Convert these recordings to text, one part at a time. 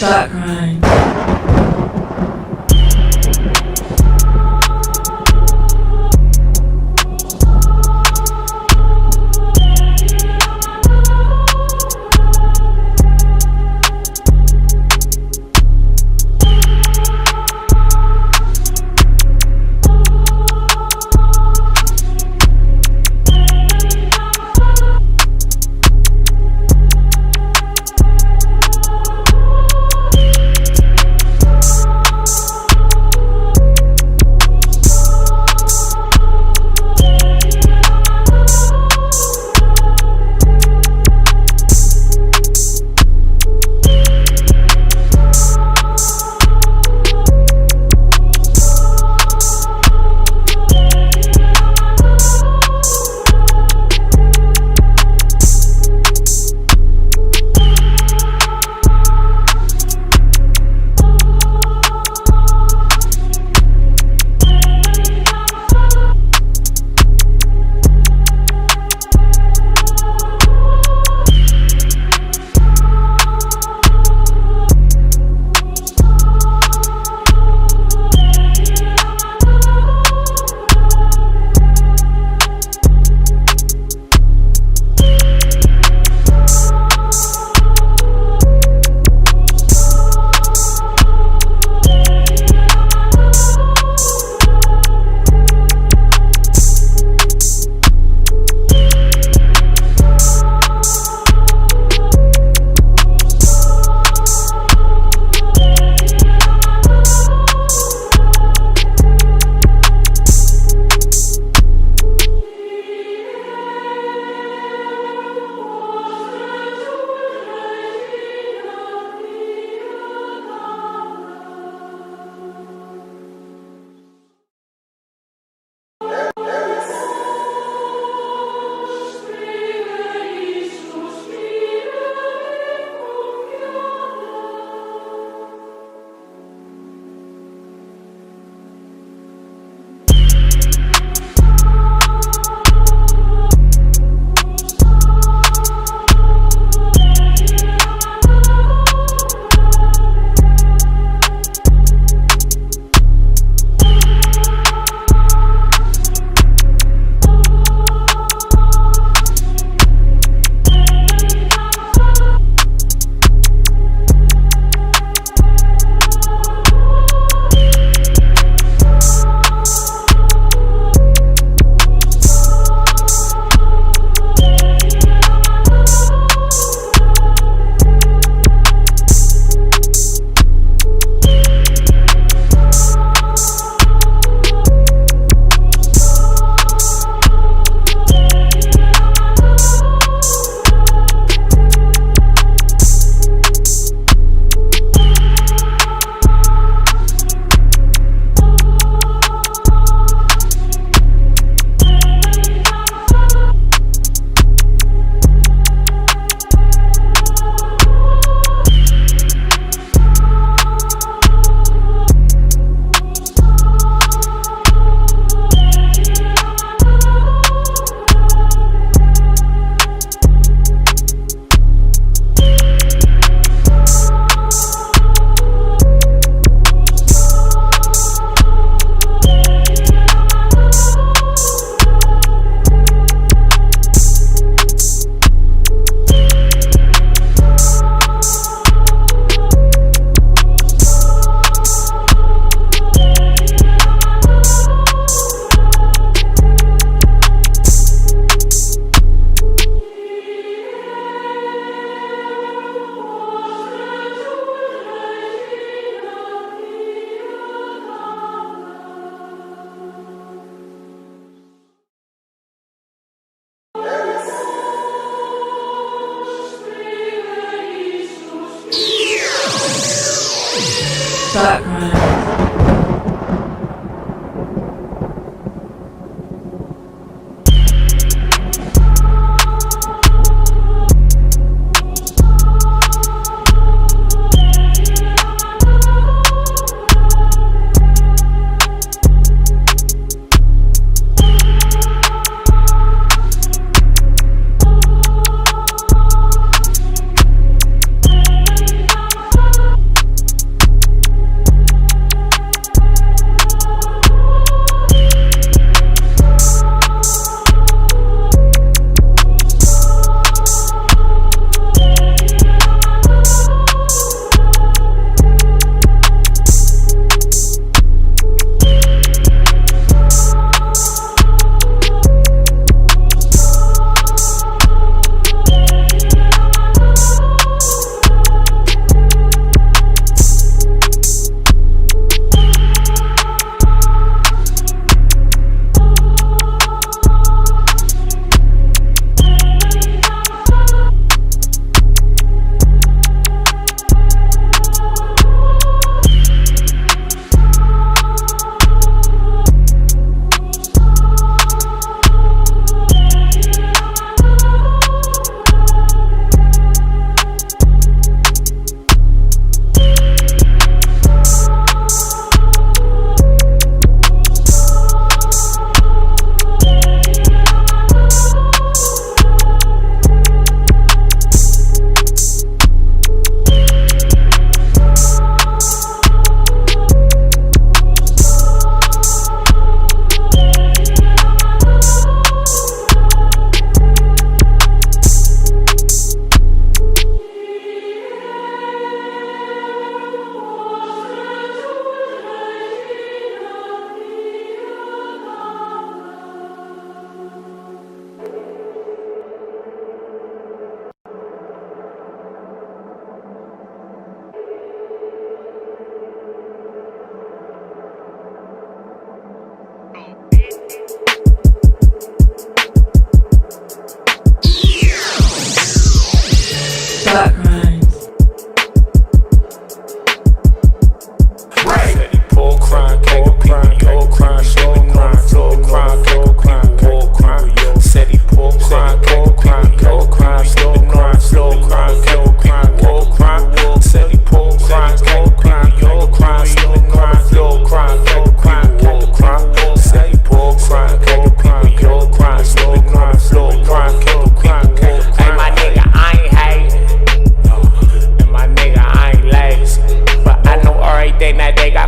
Background. Background.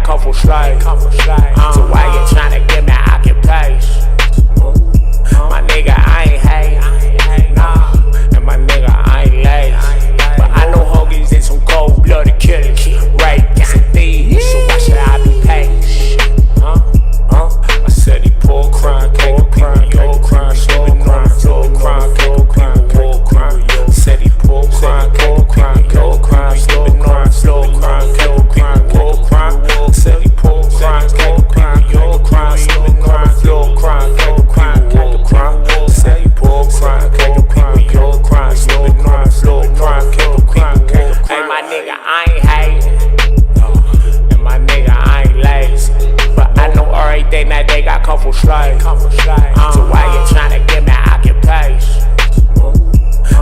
come from slave. So why you tryna give me occupation? My nigga, I ain't hate, nah. And my nigga, I ain't lazy. But I know hoagies and some cold-blooded killers, rapists and thieves. So why should I be patient? I said he pull crime, cold crime, cold crime, slow crime, slow crime, cold crime, cold crime. Said he pull crime, cold crime, cold crime, slow crime, cold crime, cold crime. Said he pull crime, cold crime, cold crime, slow crime, cold crime, cold crime. Said he pull crime, cold crime, cold crime, slow crime, cold crime. Hey, my nigga, I ain't hating, and my nigga, I ain't lazy. But I know everything that they got come from slave. So why you tryna give me occupation?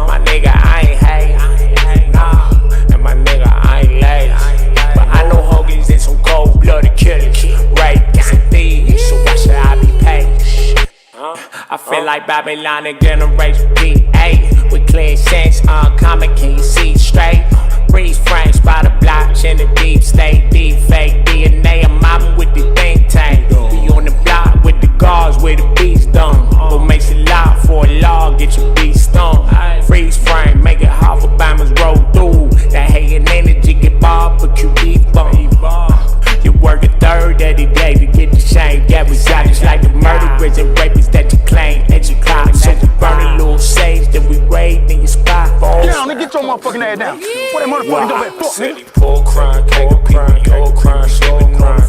My nigga, I ain't hating, nah. And my nigga, I ain't lazy. But I know hoagies and some cold-blooded killers, rapists and thieves. So why should I be patient? I feel like Babylon and Generation D8 with clear sense, uncommon, can you see straight? Freeze frames by the block in the deep state, deep fake DNA. I'm mobbing with the think tank. Be on the block with the guards where the beats done. What makes it loud for a law, get your beat stung. Freeze frame, make it hard for bombers roll through. That hating energy get barbecue beef bump. You work a third of the day to get the shame. Yeah, we got just like the murderers and rapists that you claim that you clock. So we burn a little sage, then we raid in your spot. Get down, nigga, get your motherfucking ass down. What that motherfucking dope at? Fuck, nigga. Pull crime, cold crime, cold crime, slow crime,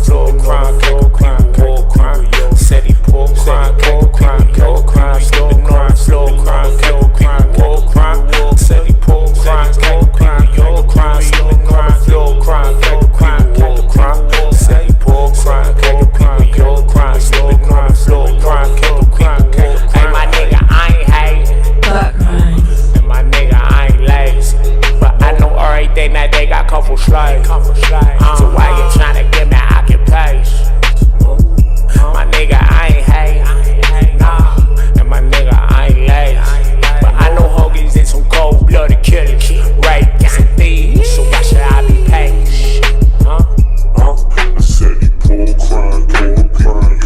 cold crime, cold crime. Said he pull crime, cold crime, cold crime, slow crime, cold crime. Said he pull crime, cold crime, slow crime, cold crime. Said he pull crime, cold crime, slow crime, cold crime. Hey, my nigga, I ain't hating. Black crime. And my nigga, I ain't lazy. But I know everything that they got come from slave. So why you tryna give me occupation? My nigga, I ain't hating, nah. And my nigga, I ain't lazy. But I know hoagies and some cold-blooded killers, rapists and thieves. So why should I be patient? I said he pull crime, cold crime,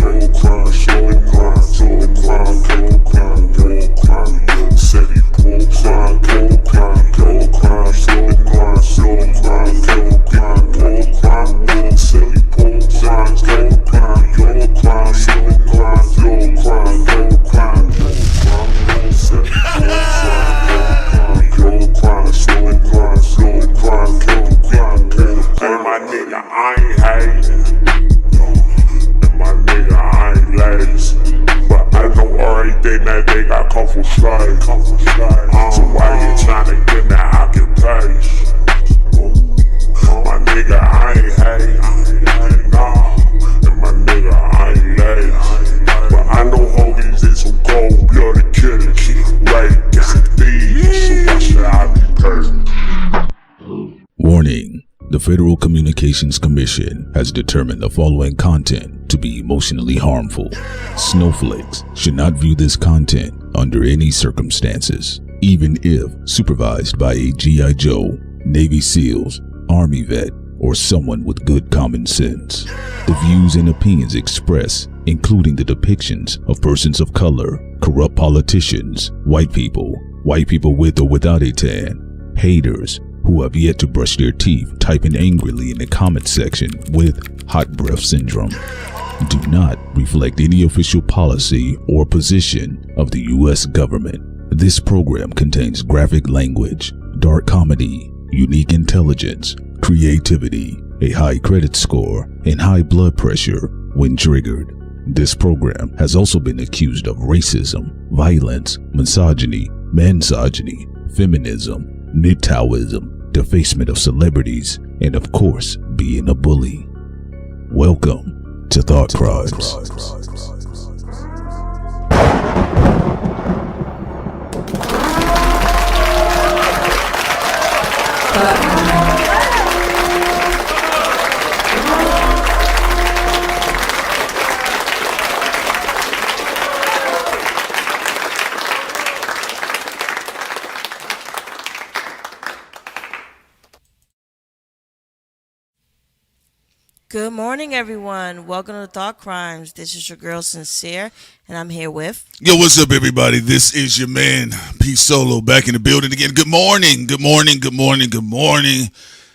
slow crime, cold crime. Said he pull crime, cold crime, slow crime, cold crime. Said he pull crime, cold crime, slow crime, cold crime. Said he pull crime, slow crime, cold crime. Hey, my nigga, I ain't hating. And my nigga, I ain't lazy. But I know everything that they got come from slave. So why you tryna give me occupation? My nigga, I ain't hating, nah. And my nigga, I ain't lazy. But I know hoagies and some cold-blooded killers, rapists and thieves. So why should I be patient? Warning. The Federal Communications Commission has determined the following content to be emotionally harmful. Snowflakes should not view this content under any circumstances, even if supervised by a G.I. Joe, Navy SEALs, Army vet, or someone with good common sense. The views and opinions expressed, including the depictions of persons of color, corrupt politicians, white people with or without a tan, haters, who have yet to brush their teeth typing angrily in the comment section with hot breath syndrome, do not reflect any official policy or position of the U.S. government. This program contains graphic language, dark comedy, unique intelligence, creativity, a high credit score, and high blood pressure when triggered. This program has also been accused of racism, violence, misogyny, mansogyny, feminism, MGTOWism, defacement of celebrities, and of course, being a bully. Welcome to Thought Crimes. Good morning, everyone. Welcome to Thought Crimes. This is your girl, Sincere, and I'm here with. Yo, what's up, everybody? This is your man, P Solo, back in the building again. Good morning, good morning, good morning, good morning.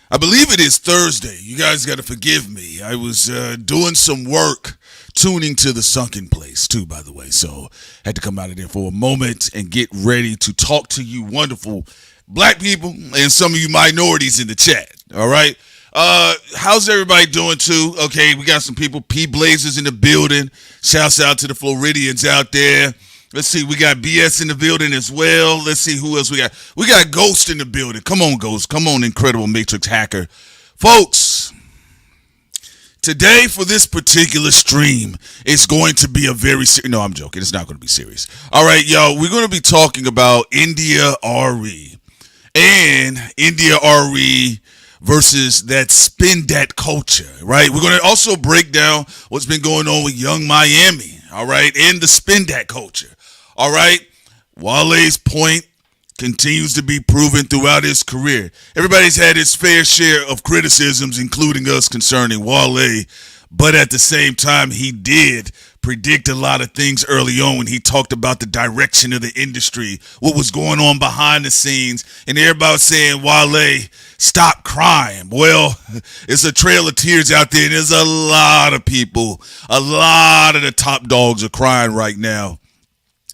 I believe it is Thursday. You guys got to forgive me. I was doing some work tuning to the sunken place, too, by the way. So had to come out of there for a moment and get ready to talk to you wonderful black people and some of you minorities in the chat. All right. How's everybody doing too? Okay, we got some people. P Blazers in the building. Shouts out to the Floridians out there. Let's see, we got BS in the building as well. Let's see who else we got. We got Ghost in the building. Come on, Ghost. Come on, Incredible Matrix Hacker. Folks, today for this particular stream, it's going to be a very no, I'm joking. It's not going to be serious. All right, y'all, we're going to be talking about India Arie and India Arie versus that spin dat culture, right? We're going to also break down what's been going on with Young Miami, all right, and the spin dat culture, all right? Wale's point continues to be proven throughout his career. Everybody's had his fair share of criticisms, including us, concerning Wale, but at the same time, he did predict a lot of things early on when he talked about the direction of the industry, what was going on behind the scenes, and everybody was saying, Wale, stop crying. Well, it's a trail of tears out there, and there's a lot of people, a lot of the top dogs are crying right now.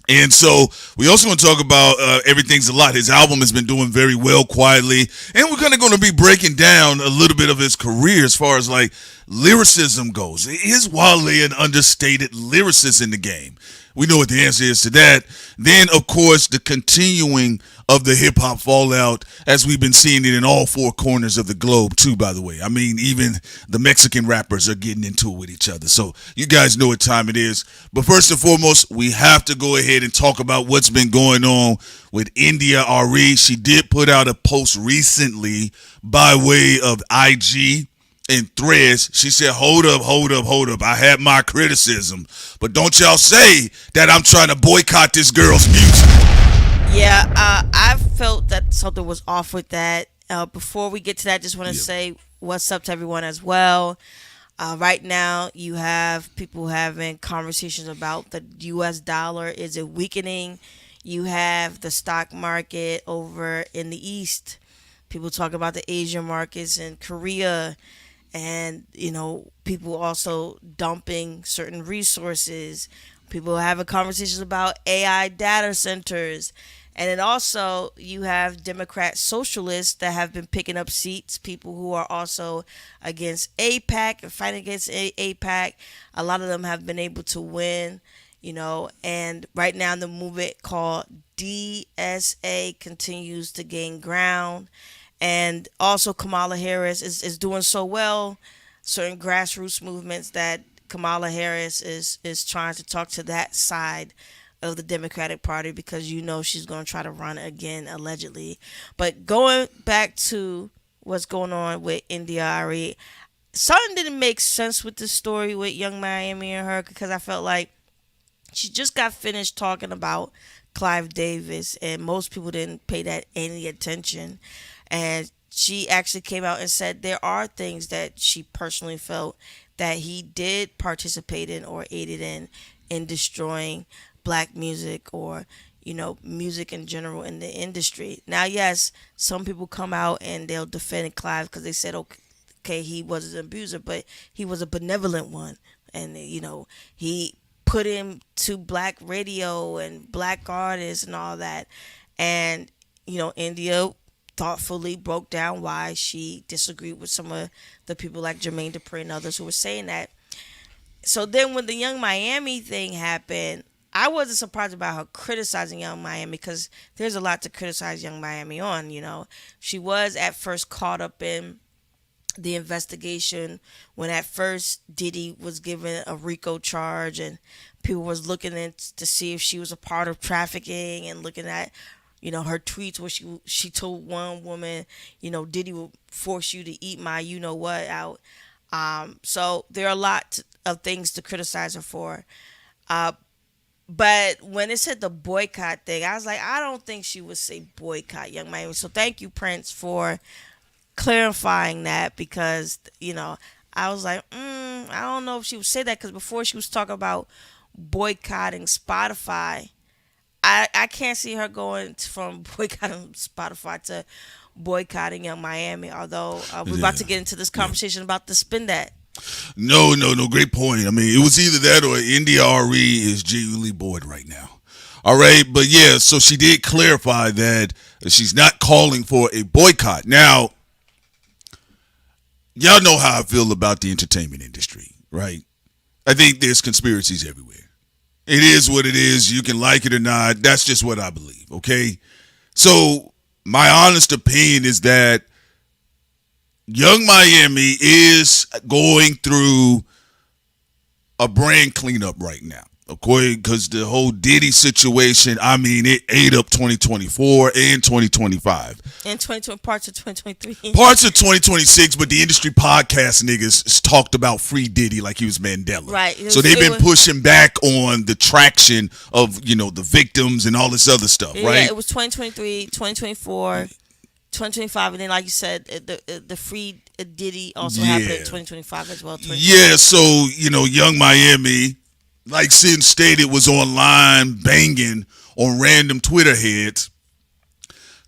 And so we also want to talk about Everything's a Lot. His album has been doing very well quietly. And we're kind of going to be breaking down a little bit of his career as far as like lyricism goes. Is Wale an understated lyricist in the game? We know what the answer is to that. Then, of course, the continuing of the hip-hop fallout as we've been seeing it in all four corners of the globe, too, by the way. I mean, even the Mexican rappers are getting into it with each other. So you guys know what time it is. But first and foremost, we have to go ahead and talk about what's been going on with India Arie. She did put out a post recently by way of IG and Threads. She said, hold up. I had my criticism, but don't y'all say that I'm trying to boycott this girl's music. Yeah, I felt that something was off with that. Before we get to that, just want to say what's up to everyone as well. Right now, you have people having conversations about the U.S. dollar. Is it weakening? You have the stock market over in the East. People talk about the Asian markets in Korea. And, you know, people also dumping certain resources. People having conversations about AI data centers. And then also you have Democrat socialists that have been picking up seats, people who are also against APAC and fighting against APAC. A lot of them have been able to win, you know, and right now the movement called DSA continues to gain ground. And also Kamala Harris is doing so well, certain grassroots movements that Kamala Harris is trying to talk to that side of the Democratic Party because you know she's going to try to run again, allegedly. But going back to what's going on with India Arie, something didn't make sense with the story with Young Miami and her because I felt like she just got finished talking about Clive Davis and most people didn't pay that any attention. And she actually came out and said there are things that she personally felt that he did participate in or aided in destroying black music or, you know, music in general in the industry. Now, yes, some people come out and they'll defend Clive because they said, okay, he was an abuser, but he was a benevolent one. And, you know, he put him to black radio and black artists and all that. And, you know, India thoughtfully broke down why she disagreed with some of the people like Jermaine Dupri and others who were saying that. So then when the Young Miami thing happened, I wasn't surprised about her criticizing Young Miami because there's a lot to criticize Young Miami on, you know. She was at first caught up in the investigation when at first Diddy was given a RICO charge and people was looking in to see if she was a part of trafficking and looking at, you know, her tweets where she told one woman, you know, Diddy will force you to eat my you-know-what out. So there are a lot of things to criticize her for. But when it said the boycott thing, I was like, I don't think she would say boycott Young Miami. So thank you, Prince, for clarifying that because, you know, I was like, I don't know if she would say that because before she was talking about boycotting Spotify. I can't see her going from boycotting Spotify to boycotting Young Miami. Although we're about to get into this conversation about the spin that. No. Great point. I mean, it was either that or NDRE is genuinely bored right now. All right. But yeah, so she did clarify that she's not calling for a boycott. Now, y'all know how I feel about the entertainment industry, right? I think there's conspiracies everywhere. It is what it is. You can like it or not. That's just what I believe, okay? So my honest opinion is that Young Miami is going through a brand cleanup right now, okay? Because the whole Diddy situation, I mean, it ate up 2024 and 2025. And parts of 2023. Parts of 2026, but the industry podcast niggas talked about free Diddy like he was Mandela. Right. So they've been pushing back on the traction of, the victims and all this other stuff, right? Yeah, it was 2023, 2024, 2025, and then like you said, the free Diddy also happened in 2025 as well. Yeah, so, Young Miami, like Sin stated, was online banging on random Twitter heads,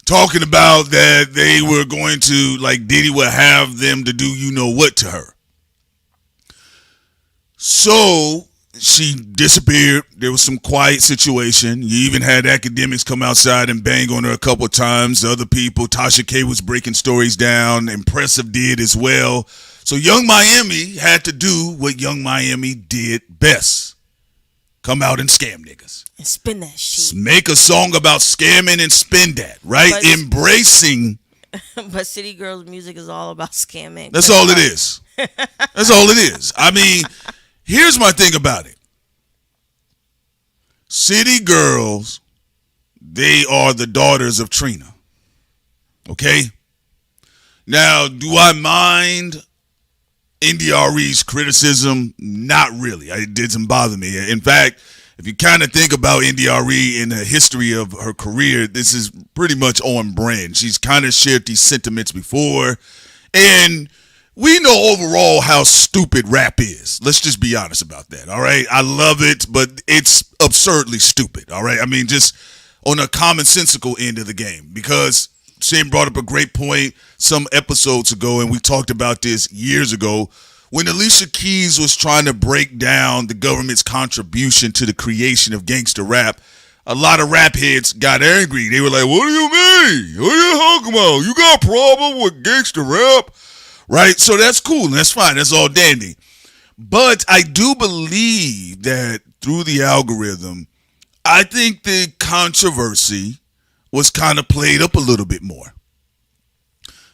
talking about that they were going to, like, Diddy would have them to do what to her. So she disappeared. There was some quiet situation. You even had academics come outside and bang on her a couple of times. Other people, Tasha K was breaking stories down. Impressive did as well. So Young Miami had to do what Young Miami did best. Come out and scam niggas. And spin that shit. Make a song about scamming and spin that, right? But, embracing. But City Girls music is all about scamming. That's all it is. That's all it is. I mean, here's my thing about it. City Girls, they are the daughters of Trina. Okay? Now, do I mind NDRE's criticism? Not really. It didn't bother me. In fact, if you kind of think about NDRE in the history of her career, this is pretty much on brand. She's kind of shared these sentiments before. And we know overall how stupid rap is. Let's just be honest about that, all right? I love it, but it's absurdly stupid, all right? I mean, just on a commonsensical end of the game, because Shane brought up a great point some episodes ago, and we talked about this years ago, when Alicia Keys was trying to break down the government's contribution to the creation of gangster rap. A lot of rap heads got angry. They were like, what do you mean? What are you talking about? You got a problem with gangster rap? Right? So that's cool. That's fine. That's all dandy. But I do believe that through the algorithm, I think the controversy was kind of played up a little bit more.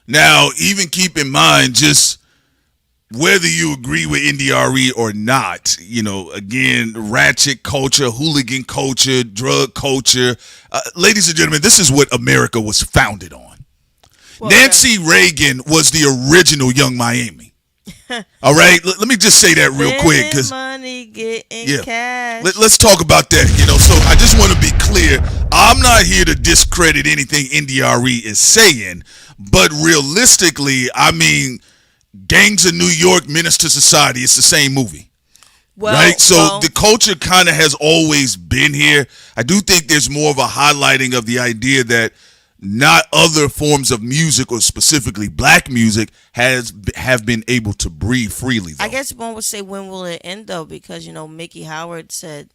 Now, even keep in mind, just whether you agree with NDRE or not, again, ratchet culture, hooligan culture, drug culture. Ladies and gentlemen, this is what America was founded on. Well, Nancy Reagan was the original Young Miami. All right? Let me just say that real quick. Money, getting cash. Let's talk about that. So I just want to be clear. I'm not here to discredit anything NDRE is saying, but realistically, I mean, Gangs of New York, Menace to Society, it's the same movie. Well, right? So the culture kind of has always been here. I do think there's more of a highlighting of the idea that not other forms of music, or specifically black music, have been able to breathe freely, though. I guess one would say, when will it end, though? Because, Mickey Howard said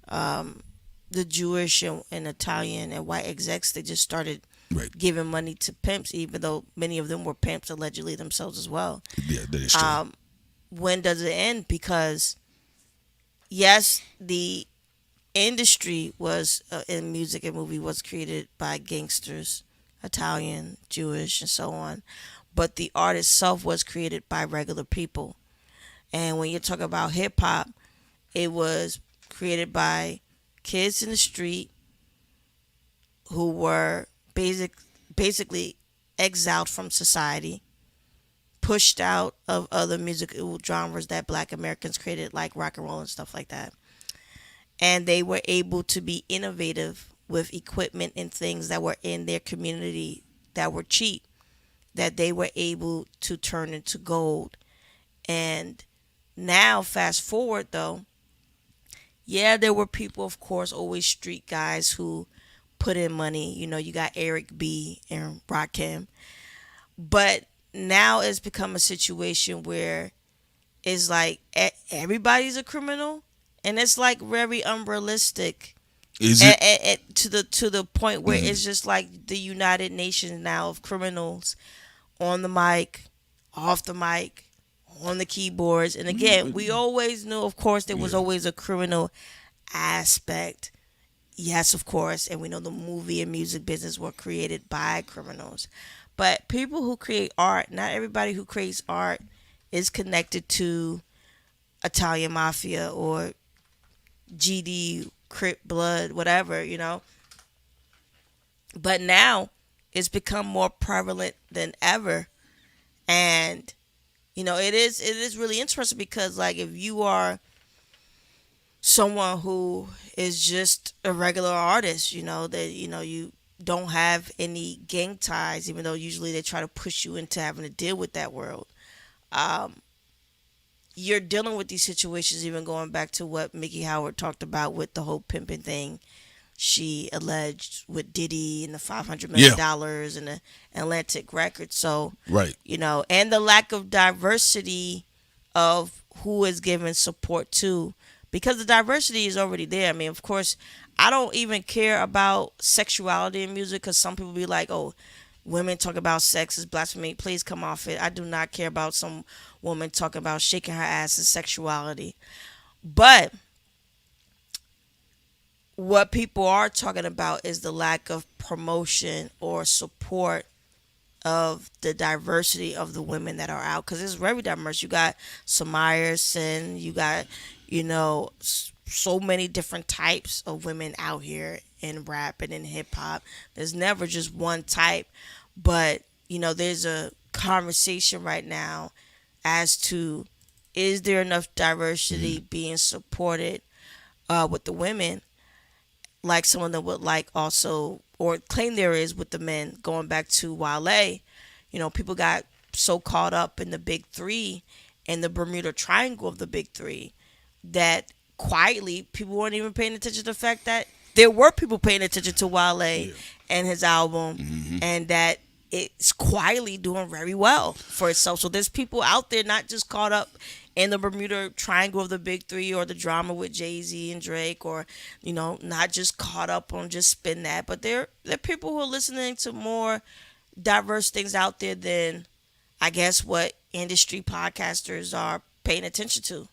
the Jewish and Italian and white execs, they just started giving money to pimps, even though many of them were pimps allegedly themselves as well. Yeah, that is true. When does it end? Because, yes, the industry was in music and movie was created by gangsters, Italian, Jewish, and so on, but the art itself was created by regular people. And when you talk about hip hop, it was created by kids in the street who were basically exiled from society, pushed out of other musical genres that black Americans created, like rock and roll and stuff like that. And they were able to be innovative with equipment and things that were in their community that were cheap, that they were able to turn into gold And now, fast forward though, yeah, there were people, of course, always street guys who put in money. You know, you got Eric B and Rakim. But now it's become a situation where it's like everybody's a criminal, and it's like very unrealistic. Is it To the point where it's just like the United Nations now of criminals on the mic, off the mic, on the keyboards. And again, we always knew, of course, there was always a criminal aspect. Yes, of course, and we know the movie and music business were created by criminals. But people who create art, not everybody who creates art is connected to Italian mafia or GD, Crip Blood, whatever, you know. But now it's become more prevalent than ever. And, you know, it is really interesting because, like, if you are someone who is just a regular artist, you know, that, you know, you don't have any gang ties, even though usually they try to push you into having to deal with that world. You're dealing with these situations, even going back to what Mickey Howard talked about with the whole pimping thing she alleged with Diddy and the $500 million and the Atlantic Records. So, right, you know, and the lack of diversity of who is given support to, because the diversity is already there. I mean, of course, I don't even care about sexuality in music because some people be like, oh, women talk about sex is blasphemy. Please come off it. I do not care about some woman talking about shaking her ass and sexuality. But what people are talking about is the lack of promotion or support of the diversity of the women that are out, because it's very diverse. You got Samaya Sin, you got, you know, so many different types of women out here in rap and in hip hop. There's never just one type, but, you know, there's a conversation right now as to, is there enough diversity being supported with the women, like someone that would like also, or claim there is with the men. Going back to Wale, you know, people got so caught up in the big three and the Bermuda Triangle of the big three that quietly people weren't even paying attention to the fact that there were people paying attention to Wale and his album, and that it's quietly doing very well for itself. So there's people out there not just caught up in the Bermuda Triangle of the big three or the drama with Jay-Z and Drake, or, you know, not just caught up on just spin that, but there are people who are listening to more diverse things out there than, I guess, what industry podcasters are paying attention to.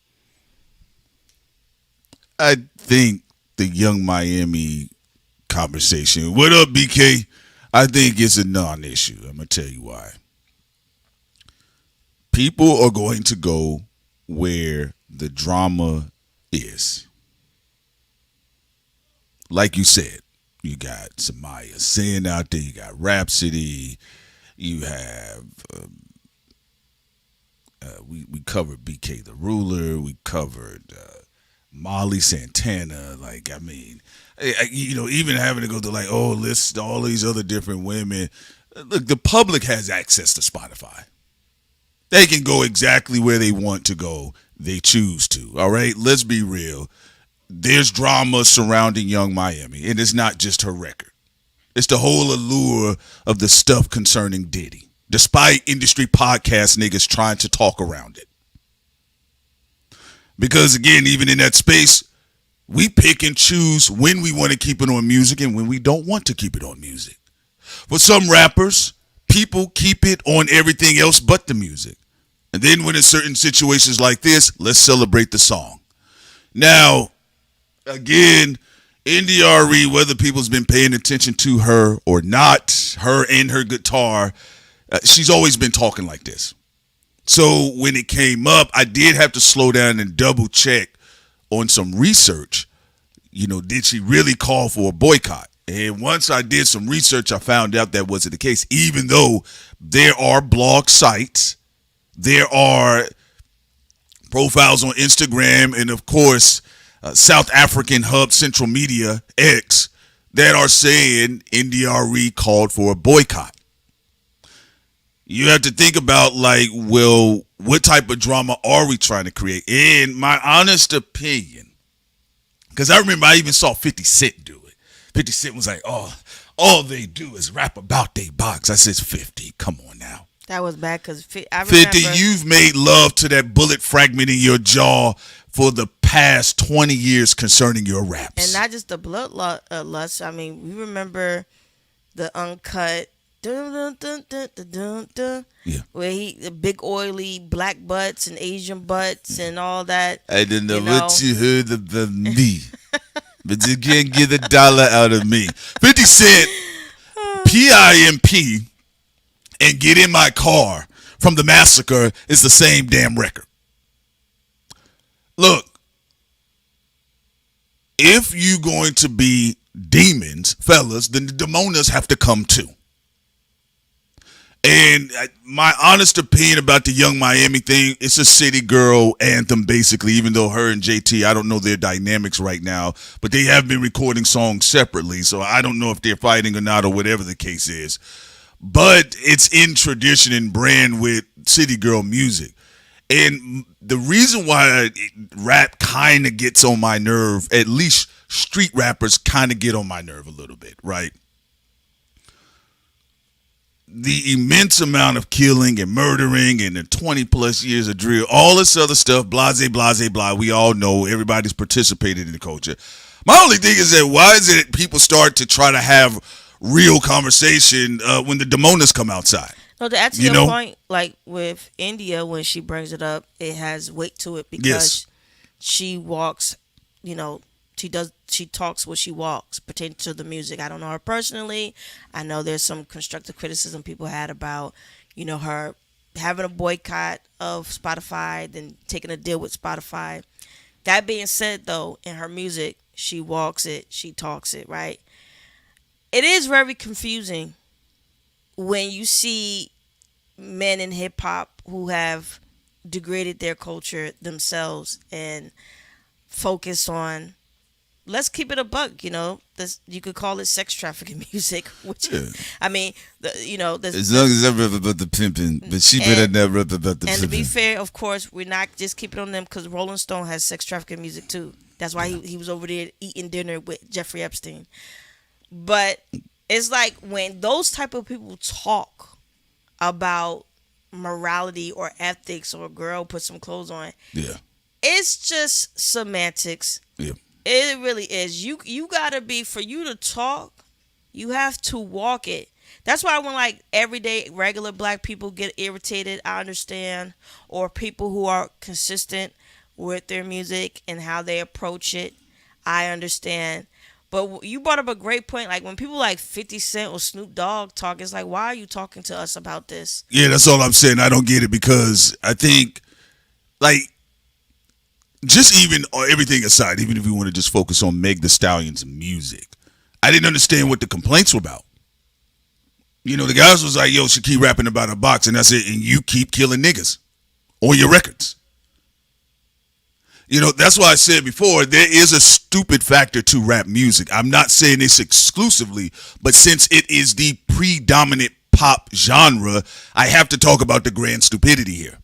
I think the Young Miami conversation, what up, BK? I think it's a non-issue. I'm going to tell you why. People are going to go where the drama is. Like you said, you got Samaya Sin out there, you got Rhapsody, you have we covered BK the Ruler, we covered Molly Santana. Like, I mean, you know, even having to go to like, oh, list all these other different women. Look, the public has access to Spotify. They can go exactly where they want to go. They choose to. All right, let's be real. There's drama surrounding Young Miami, and it's not just her record. It's the whole allure of the stuff concerning Diddy, despite industry podcast niggas trying to talk around it. Because, again, even in that space, we pick and choose when we want to keep it on music and when we don't want to keep it on music. For some rappers, people keep it on everything else but the music. And then when in certain situations like this, let's celebrate the song. Now, again, Arie, whether people's been paying attention to her or not, her and her guitar, she's always been talking like this. So when it came up, I did have to slow down and double check on some research. You know, did she really call for a boycott? And once I did some research, I found out that wasn't the case, even though there are blog sites, there are profiles on Instagram, and of course, South African hub Central Media X that are saying Arie called for a boycott. you have to think about like, well, what type of drama are we trying to create? In my honest opinion, because I remember I even saw 50 Cent do it. 50 Cent was like, oh, all they do is rap about they box. I said, 50, come on now. That was bad because 50, 50, you've made love to that bullet fragment in your jaw for the past 20 years concerning your raps. And not just the blood lust. I mean, we remember the uncut dun, dun, dun, dun, dun, dun, Yeah. where the big oily black butts and Asian butts and all that. I don't know what you heard about me, but you can't get $1 out of me. 50 Cent, PIMP, and Get in My Car from the Massacre is the same damn record. Look, if you going to be demons, fellas, then the Demonas have to come too. And my honest opinion about the Young Miami thing, it's a city girl anthem, basically, even though her and JT, I don't know their dynamics right now, but they have been recording songs separately, so I don't know if they're fighting or not or whatever the case is. But it's in tradition and brand with city girl music. And the reason why rap kind of gets on my nerve, at least street rappers kind of get on my nerve a little bit, right? The immense amount of killing and murdering and the 20 plus years of drill, all this other stuff, blase, blase, blah, we all know everybody's participated in the culture. My only thing is that why is it people start to try to have real conversation when the Demonas come outside? No, to add to your point, like with India, when she brings it up, it has weight to it because she walks, she talks what she walks, pertaining to the music. I don't know her personally. I know there's some constructive criticism people had about, her having a boycott of Spotify, then taking a deal with Spotify. That being said, though, in her music, she walks it, she talks it, right? It is very confusing when you see men in hip hop who have degraded their culture themselves and focus on, let's keep it a buck, this, you could call it sex trafficking music, which I mean, as long as I rap about the pimping, but she better not rap about the pimping. And to be fair, of course, we're not just keeping on them because Rolling Stone has sex trafficking music too. That's why he was over there eating dinner with Jeffrey Epstein. But it's like when those type of people talk about morality or ethics, or a girl put some clothes on, it's just semantics. It really is. You gotta be, for you to talk, you have to walk it. That's why when like everyday regular black people get irritated, I understand, or people who are consistent with their music and how they approach it, I understand. But you brought up a great point. Like when people like 50 Cent or Snoop Dogg talk, it's like, why are you talking to us about this? Yeah, that's all I'm saying. I don't get it because I think, like, just even everything aside, even if we want to just focus on Meg Thee Stallion's music, I didn't understand what the complaints were about. The guys was like, yo, she keep rapping about a box, and that's it, and you keep killing niggas on your records. That's why I said before, there is a stupid factor to rap music. I'm not saying this exclusively, but since it is the predominant pop genre, I have to talk about the grand stupidity here.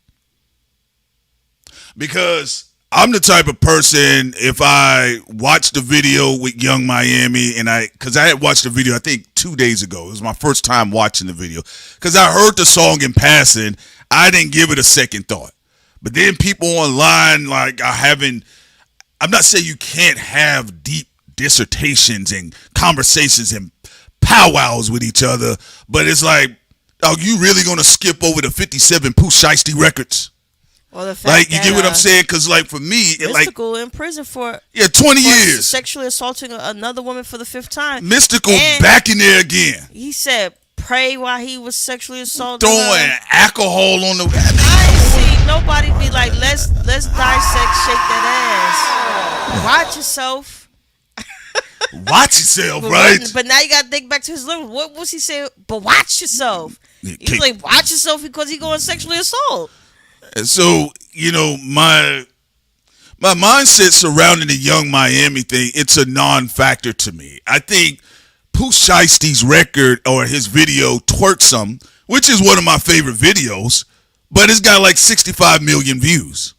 Because I'm the type of person, if I watch the video with Young Miami, because I had watched the video, I think 2 days ago. It was my first time watching the video. Because I heard the song in passing, I didn't give it a second thought. But then people online like are having, I'm not saying you can't have deep dissertations and conversations and powwows with each other, but it's like, are you really going to skip over the 57 Pooh Shiesty records? Well, the fact like, you get what I'm saying? Because, like, for me, Mystical in prison for 20 years. Sexually assaulting another woman for the 5th time. Mystical back in there again. He said, pray while he was sexually assaulted. Throwing alcohol on the. I ain't see nobody be like, let's dissect, shake that ass. Watch yourself. Watch yourself, right? But now you got to think back to his lyrics. What was he saying? But watch yourself. He's like, watch yourself because he going sexually assault. And so, my mindset surrounding the Young Miami thing, it's a non-factor to me. I think Pooh Shiesty's record or his video, Twerk Some, which is one of my favorite videos, but it's got like 65 million views.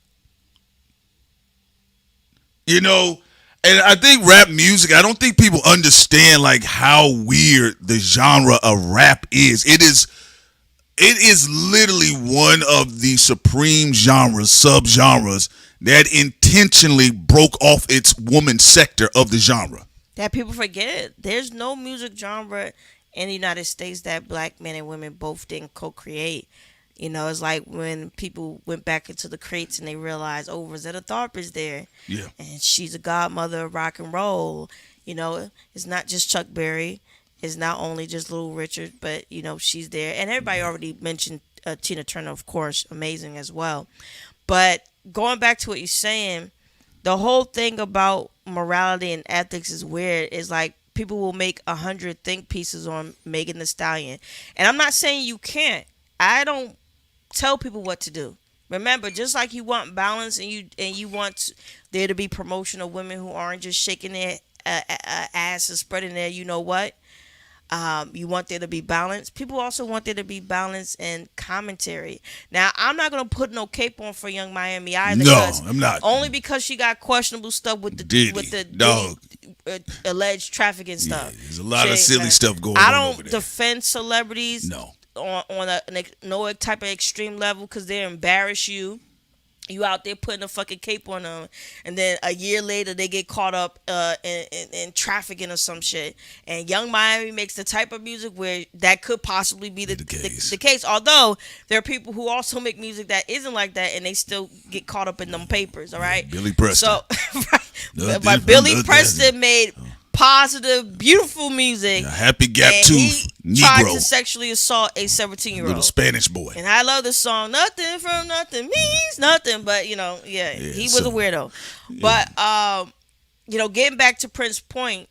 You know, and I think rap music, I don't think people understand like how weird the genre of rap is. It is literally one of the supreme genres, subgenres that intentionally broke off its woman sector of the genre. That people forget. There's no music genre in the United States that black men and women both didn't co-create. You know, it's like when people went back into the crates and they realized, oh, Rosetta Tharpe is there. Yeah. And she's a godmother of rock and roll. You know, it's not just Chuck Berry. It's not only just Little Richard, but, you know, she's there. And everybody already mentioned Tina Turner, of course, amazing as well. But going back to what you're saying, the whole thing about morality and ethics is weird. It's like people will make 100 think pieces on Megan Thee Stallion. And I'm not saying you can't. I don't tell people what to do. Remember, just like you want balance and you want there to be promotion of women who aren't just shaking their ass and spreading their you know what. You want there to be balance. People also want there to be balance and commentary. Now, I'm not gonna put no cape on for Young Miami either. No, I'm not. Only because she got questionable stuff with the dog. Alleged trafficking stuff. Yeah, there's a lot of silly stuff going on. I over don't there. defend celebrities. No. On no type of extreme level because they embarrass you. You out there putting a fucking cape on them, and then a year later they get caught up in trafficking or some shit. And Young Miami makes the type of music where that could possibly be the case. Although there are people who also make music that isn't like that, and they still get caught up in them papers. All right, Billy Preston. So, but Billy Preston made positive, beautiful music. Happy Gap Tooth Negro. Tried to sexually assault a 17-year-old little Spanish boy. And I love the song "Nothing from Nothing Means Nothing," but he was a weirdo. Yeah. But getting back to Prince's point,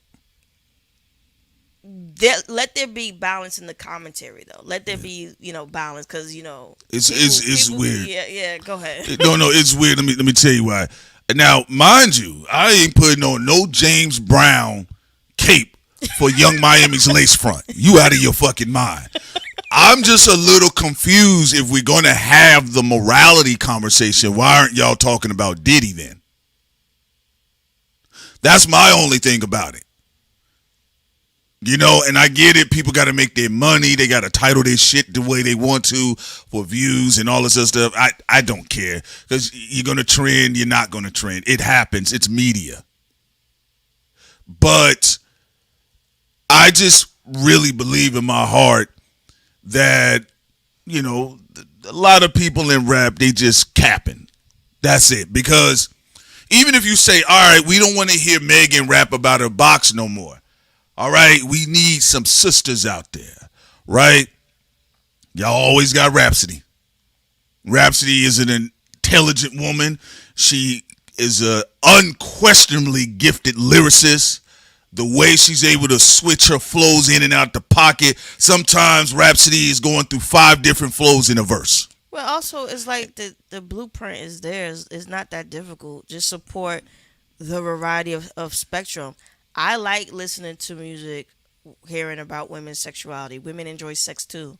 let there be balance in the commentary, though. Let there be balance, because it's people, weird. Yeah. Go ahead. No, it's weird. Let me tell you why. Now, mind you, I ain't putting on no James Brown cape for Young Miami's lace front. You out of your fucking mind. I'm just a little confused. If we're going to have the morality conversation, why aren't y'all talking about Diddy then? That's my only thing about it. And I get it. People got to make their money. They got to title their shit the way they want to for views and all this other stuff. I don't care, because you're going to trend. You're not going to trend. It happens. It's media. But I just really believe in my heart that, a lot of people in rap, they just capping. That's it. Because even if you say, all right, we don't want to hear Megan rap about her box no more. All right, we need some sisters out there, right? Y'all always got Rhapsody. Rhapsody is an intelligent woman. She is a unquestionably gifted lyricist. The way she's able to switch her flows in and out the pocket. Sometimes Rhapsody is going through 5 different flows in a verse. Well, also, it's like the blueprint is there. It's not that difficult. Just support the variety of spectrum. I like listening to music, hearing about women's sexuality. Women enjoy sex too.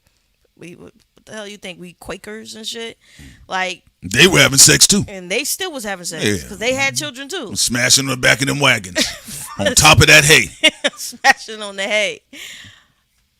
What the hell you think? We Quakers and shit? Like, they were having sex too. And they still was having sex because they had children too. Smashing on the back of them wagons. On top of that hay. Smashing on the hay.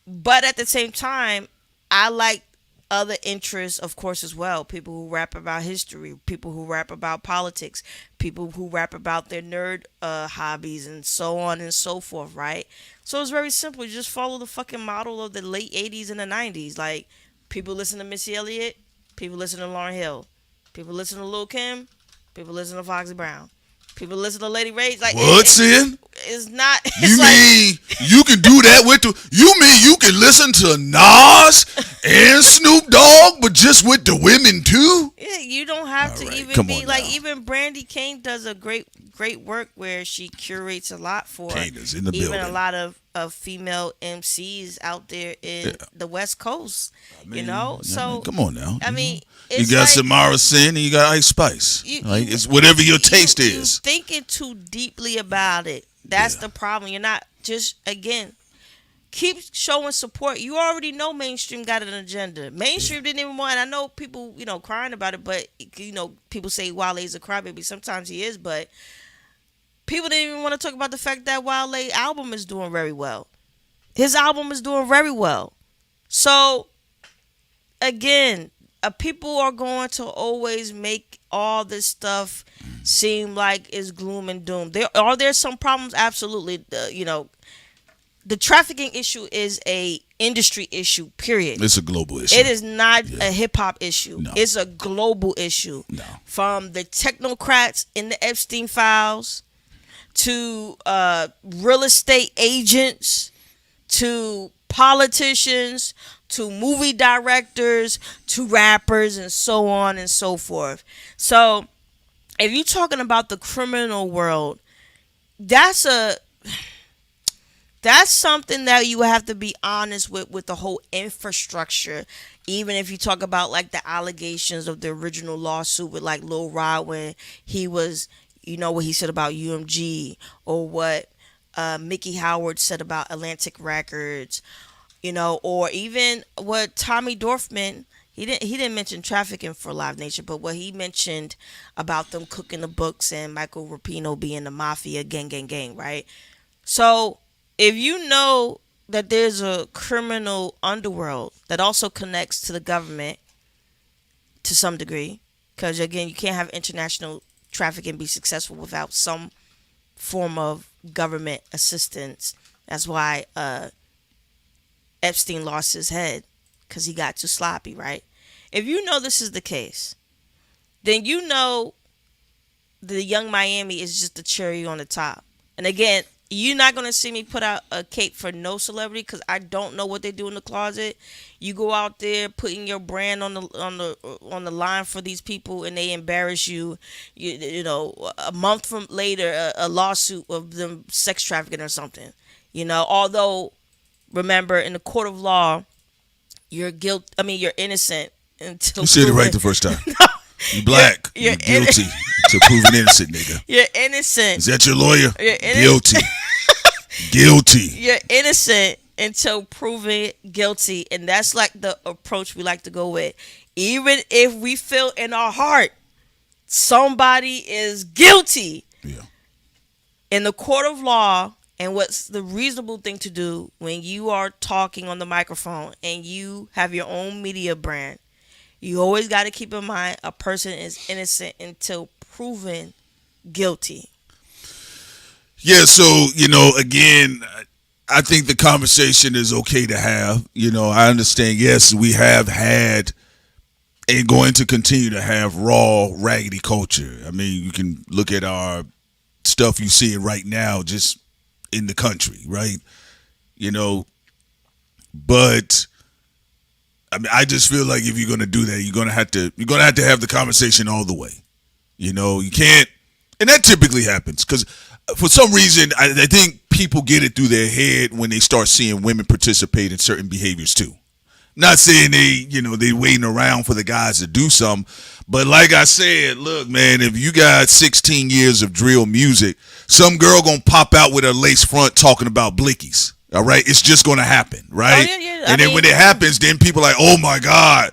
But at the same time, I like other interests, of course, as well. People who rap about history, people who rap about politics, people who rap about their nerd hobbies, and so on and so forth, right? So it's very simple. You just follow the fucking model of the late 80s and the 90s. Like, people listen to Missy Elliott, people listen to Lauryn Hill, people listen to Lil' Kim, people listen to Foxy Brown, people listen to Lady Rage. Like, what's in? It's not. It's you mean you can do that with you mean you can listen to Nas and Snoop Dogg, but just with the women too? Yeah, you don't have All to right, even come be on like, now. even Brandy King does a great work where she curates a lot for Kane is in the even building. a lot of female MCs out there in the West Coast. So come on now. I mean, you it's got like, Samara Sin and you got Ice Spice. It's whatever your taste is. You're thinking too deeply about it. That's the problem. You're not just, again, keep showing support. You already know mainstream got an agenda. Mainstream didn't even want. I know people, crying about it, but people say Wale's a crybaby. Sometimes he is, but people didn't even want to talk about the fact that Wale's album is doing very well. His album is doing very well. So again, people are going to always make all this stuff seem like it's gloom and doom. There some problems? Absolutely. The trafficking issue is a industry issue, period. It's a global issue. It is not a hip-hop issue. No. It's a global issue. No. From the technocrats in the Epstein files to real estate agents to politicians to movie directors to rappers and so on and so forth. So if you're talking about the criminal world, that's something that you have to be honest with the whole infrastructure. Even if you talk about like the allegations of the original lawsuit with like Lil Rod when he was, what he said about UMG, or what Mickey Howard said about Atlantic Records, or even what Tommy Dorfman, he didn't mention trafficking for Live Nation, but what he mentioned about them cooking the books and Michael Rapino being the mafia gang, right? So if you know that there's a criminal underworld that also connects to the government to some degree, because again, you can't have international trafficking be successful without some form of government assistance. That's why Epstein lost his head, because he got too sloppy, right? If you know this is the case, then you know the Young Miami is just the cherry on the top. And again, you're not going to see me put out a cape for no celebrity, because I don't know what they do in the closet. You go out there putting your brand on the line for these people, and they embarrass you. A month from later, a lawsuit of them sex trafficking or something. Although remember, in the court of law, you're innocent until you said it right the first time. No. You black. You're guilty until proven innocent, nigga. You're innocent. Is that your lawyer? You're guilty. Guilty. You're innocent until proven guilty, and that's like the approach we like to go with. Even if we feel in our heart somebody is guilty, in the court of law, and what's the reasonable thing to do when you are talking on the microphone and you have your own media brand, you always got to keep in mind a person is innocent until proven guilty. Yeah, so, again, I think the conversation is okay to have. I understand, yes, we have had and going to continue to have raw, raggedy culture. I mean, you can look at our stuff you see it right now just in the country, right? But I mean, I just feel like if you're gonna do that, you're gonna have to have the conversation all the way. You can't, and that typically happens because for some reason I think people get it through their head when they start seeing women participate in certain behaviors too. Not saying they waiting around for the guys to do something, but like I said, look, man, if you got 16 years of drill music, some girl gonna pop out with her lace front talking about blickies. All right, it's just gonna happen, right? Oh, yeah. And then when it happens, then people are like, oh my God,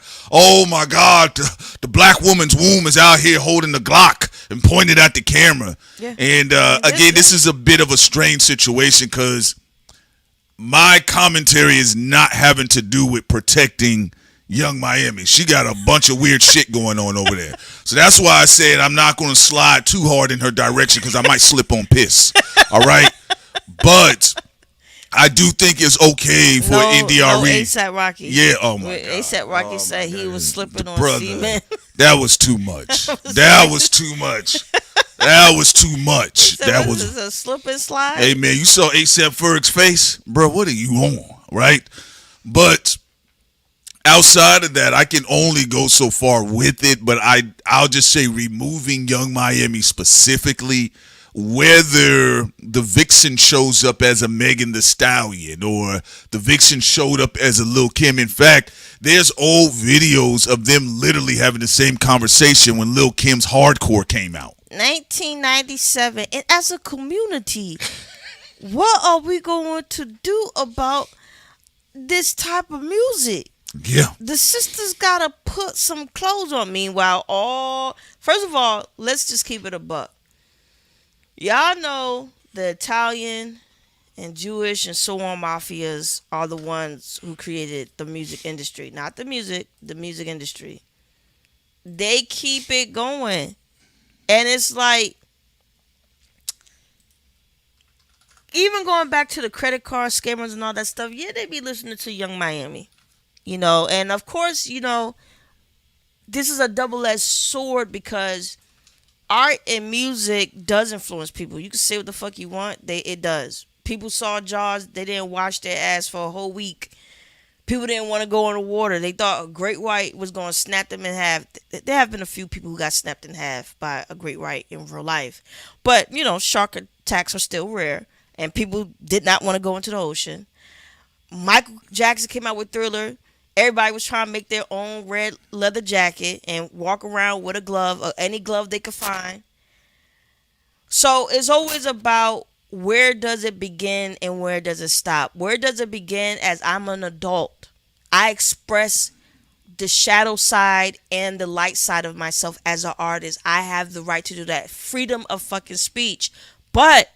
the black woman's womb is out here holding the Glock and pointed at the camera. Yeah. And again, this is a bit of a strange situation because my commentary is not having to do with protecting Young Miami. She got a bunch of weird shit going on over there. So that's why I said I'm not going to slide too hard in her direction because I might slip on piss. All right? But I do think it's okay for NDRE. No A$AP Rocky. Yeah, oh my God. A$AP Rocky said he was slipping on Brother, cement. that was too much. That was too much. That was too much. That was a slip and slide. Hey man, you saw A$AP Ferg's face, bro. What are you on, right? But outside of that, I can only go so far with it. But I'll just say removing Young Miami specifically, whether the Vixen shows up as a Megan Thee Stallion or the Vixen showed up as a Lil Kim. In fact, there's old videos of them literally having the same conversation when Lil Kim's Hardcore came out. 1997. And as a community, what are we going to do about this type of music. Yeah. The sisters gotta put some clothes on. Meanwhile, first of all, let's just keep it a buck. Y'all know the Italian and Jewish and so on mafias are the ones who created the music industry. Not the music industry. They keep it going. And it's like, even going back to the credit card scammers and all that stuff, yeah, they be listening to Young Miami. And of course, this is a double-edged sword because art and music does influence people. You can say what the fuck you want, it does. People saw Jaws, they didn't wash their ass for a whole week. People didn't want to go in the water. They thought a great white was going to snap them in half. There have been a few people who got snapped in half by a great white in real life. But, shark attacks are still rare. And people did not want to go into the ocean. Michael Jackson came out with Thriller. Everybody was trying to make their own red leather jacket and walk around with a glove or any glove they could find. So it's always about where does it begin and where does it stop? Where does it begin? As I'm an adult, I express the shadow side and the light side of myself as an artist. I have the right to do that. Freedom of fucking speech. But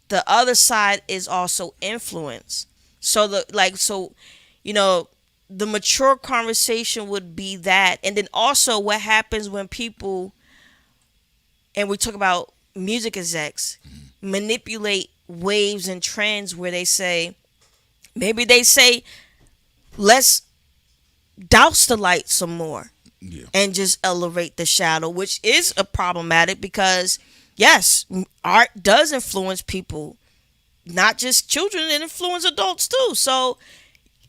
the other side is also influence. So the mature conversation would be that. And then also what happens when people, and we talk about music execs, manipulate waves and trends where they say, let's douse the light some more. Yeah. And just elevate the shadow, which is a problematic because, yes, art does influence people, not just children, it influences adults too. So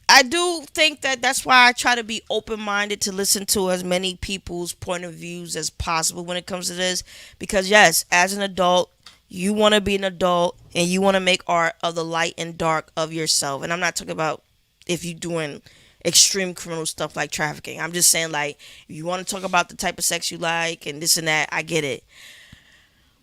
I do think that's why I try to be open-minded to listen to as many people's point of views as possible when it comes to this. Because, yes, as an adult, you want to be an adult and you want to make art of the light and dark of yourself. And I'm not talking about if you're doing extreme criminal stuff like trafficking. I'm just saying, like, if you want to talk about the type of sex you like and this and that, I get it.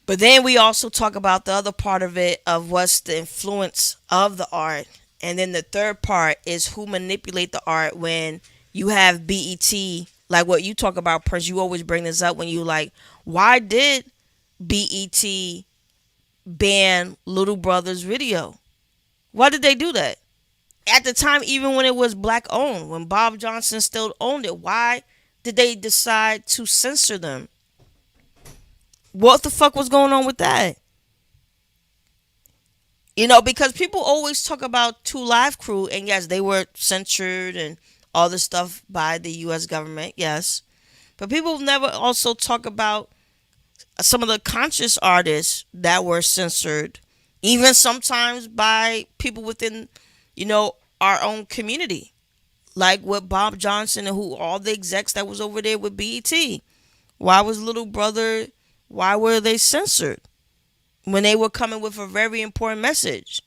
But then we also talk about the other part of it, of what's the influence of the art. And then the third part is who manipulate the art. When you have BET, like what you talk about, Prince, you always bring this up when you like, why did BET ban Little Brother's video? Why did they do that? At the time, even when it was black owned, when Bob Johnson still owned it, why did they decide to censor them? What the fuck was going on with that? Because people always talk about 2 Live Crew, and yes, they were censored and all this stuff by the U.S. government, yes. But people never also talk about some of the conscious artists that were censored, even sometimes by people within, our own community. Like with Bob Johnson and all the execs that was over there with BET. Why was Little Brother, why were they censored when they were coming with a very important message?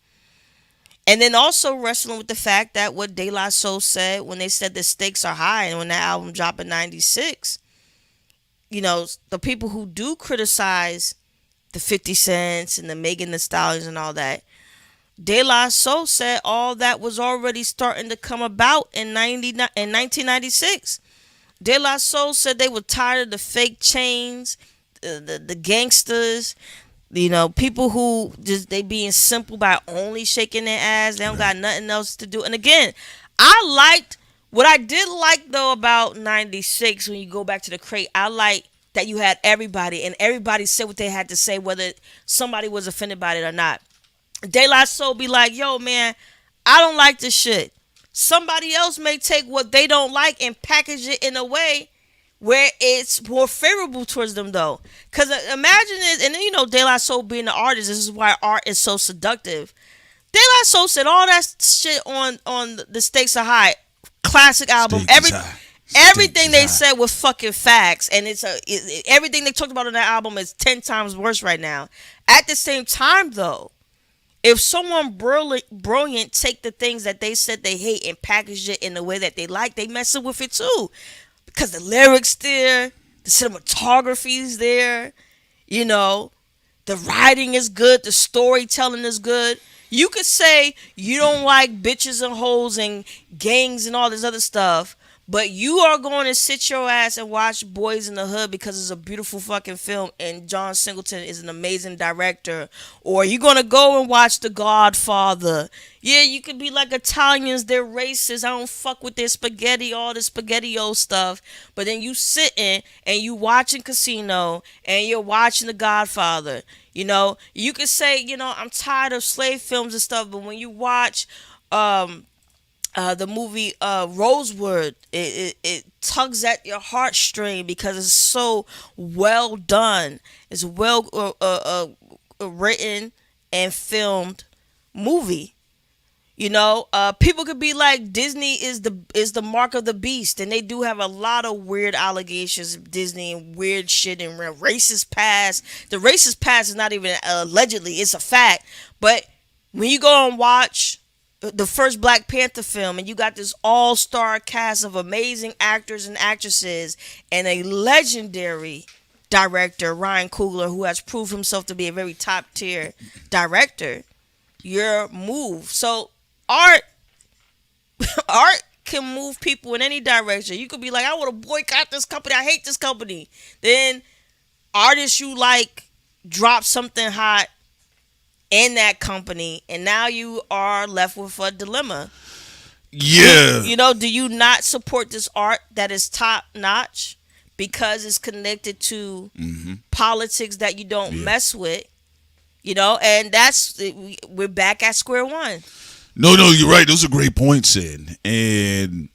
And then also wrestling with the fact that what De La Soul said when they said the stakes are high, and when that album dropped in 96, the people who do criticize the 50 Cents and the Megan Thee Stallions and all that, De La Soul said all that was already starting to come about in 1996. De La Soul said they were tired of the fake chains, the gangsters, people who just, they being simple by only shaking their ass. They don't got nothing else to do. And again, what I did like though about 96, when you go back to the crate, I like that you had everybody, and everybody said what they had to say, whether somebody was offended by it or not. De La Soul be like, yo man, I don't like this shit. Somebody else may take what they don't like and package it in a way where it's more favorable towards them though. Because imagine it, and then De La Soul being the artist, this is why art is so seductive. De La Soul said all that shit on The Stakes Are High, classic album. Everything they said was fucking facts, and everything they talked about on that album is 10 times worse right now. At the same time though, if someone brilliant take the things that they said they hate and package it in the way that they like, they messing with it too. Because the lyrics there, the cinematography is there, the writing is good, the storytelling is good. You could say you don't like bitches and hoes and gangs and all this other stuff, but you are going to sit your ass and watch Boys in the Hood because it's a beautiful fucking film and John Singleton is an amazing director. Or you're going to go and watch The Godfather. Yeah, you could be like Italians, they're racist. I don't fuck with their spaghetti, all the spaghetti-o stuff. But then you sitting and you watching Casino and you're watching The Godfather. You know, you could say, you know, I'm tired of slave films and stuff, but when you watch the movie Rosewood, it tugs at your heartstring because it's so well done. It's well written and filmed movie. You know, people could be like Disney is the mark of the beast, and they do have a lot of weird allegations of Disney and weird shit and racist past. The racist past is not even allegedly; it's a fact. But when you go and watch the first Black Panther film and you got this all-star cast of amazing actors and actresses and a legendary director, Ryan Coogler, who has proved himself to be a very top-tier director, you're moved. So art can move people in any direction. You could be like, I want to boycott this company, I hate this company. Then artists you like drop something hot in that company, and now you are left with a dilemma. Yeah. You know, do you not support this art that is top notch because it's connected to politics that you don't mess with? You know, and we're back at square one. No, you're right. Those are great points, Sid. And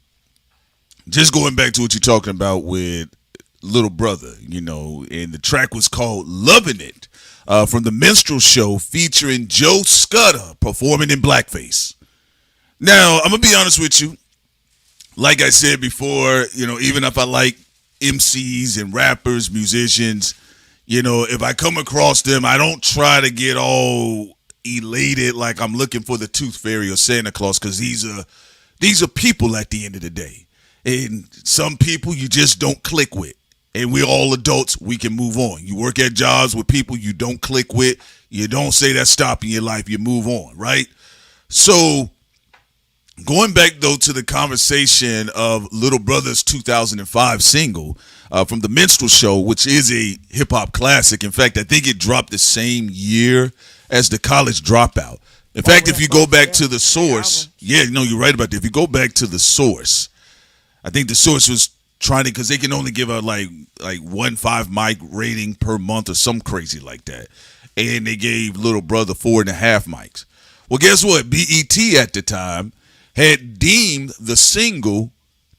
just going back to what you're talking about with Little Brother, you know, and the track was called Loving It. From the Minstrel Show featuring Joe Scudder performing in blackface. Now, I'm going to be honest with you. Like I said before, you know, even if I like MCs and rappers, musicians, you know, if I come across them, I don't try to get all elated like I'm looking for the Tooth Fairy or Santa Claus, because these are people at the end of the day. And some people you just don't click with. And we're all adults, we can move on. You work at jobs with people you don't click with. You don't say that's stopping your life. You move on, right? So going back, though, to the conversation of Little Brother's 2005 single from the Minstrel Show, which is a hip-hop classic. In fact, I think it dropped the same year as the College Dropout. In fact, if you go back to the source, you're right about that. If you go back to the source, I think the source was trying to, because they can only give a like 1.5 mic rating per month or some crazy like that, and they gave Little Brother 4.5 mics. Well, guess what? BET at the time had deemed the single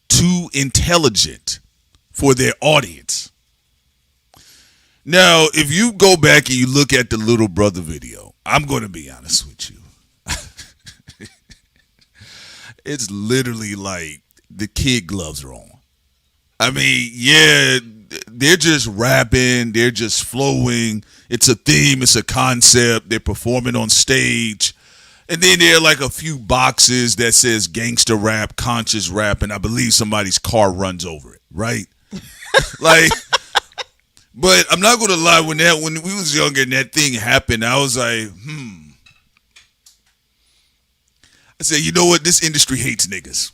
too intelligent for their audience. Now, if you go back and you look at the Little Brother video, I'm going to be honest with you. It's literally like the kid gloves are on. I mean, yeah, they're just rapping. They're just flowing. It's a theme. It's a concept. They're performing on stage. And then there are like a few boxes that says gangster rap, conscious rap, and I believe somebody's car runs over it, right? Like, but I'm not going to lie. When we was younger and that thing happened, I was like, I said, you know what? This industry hates niggas.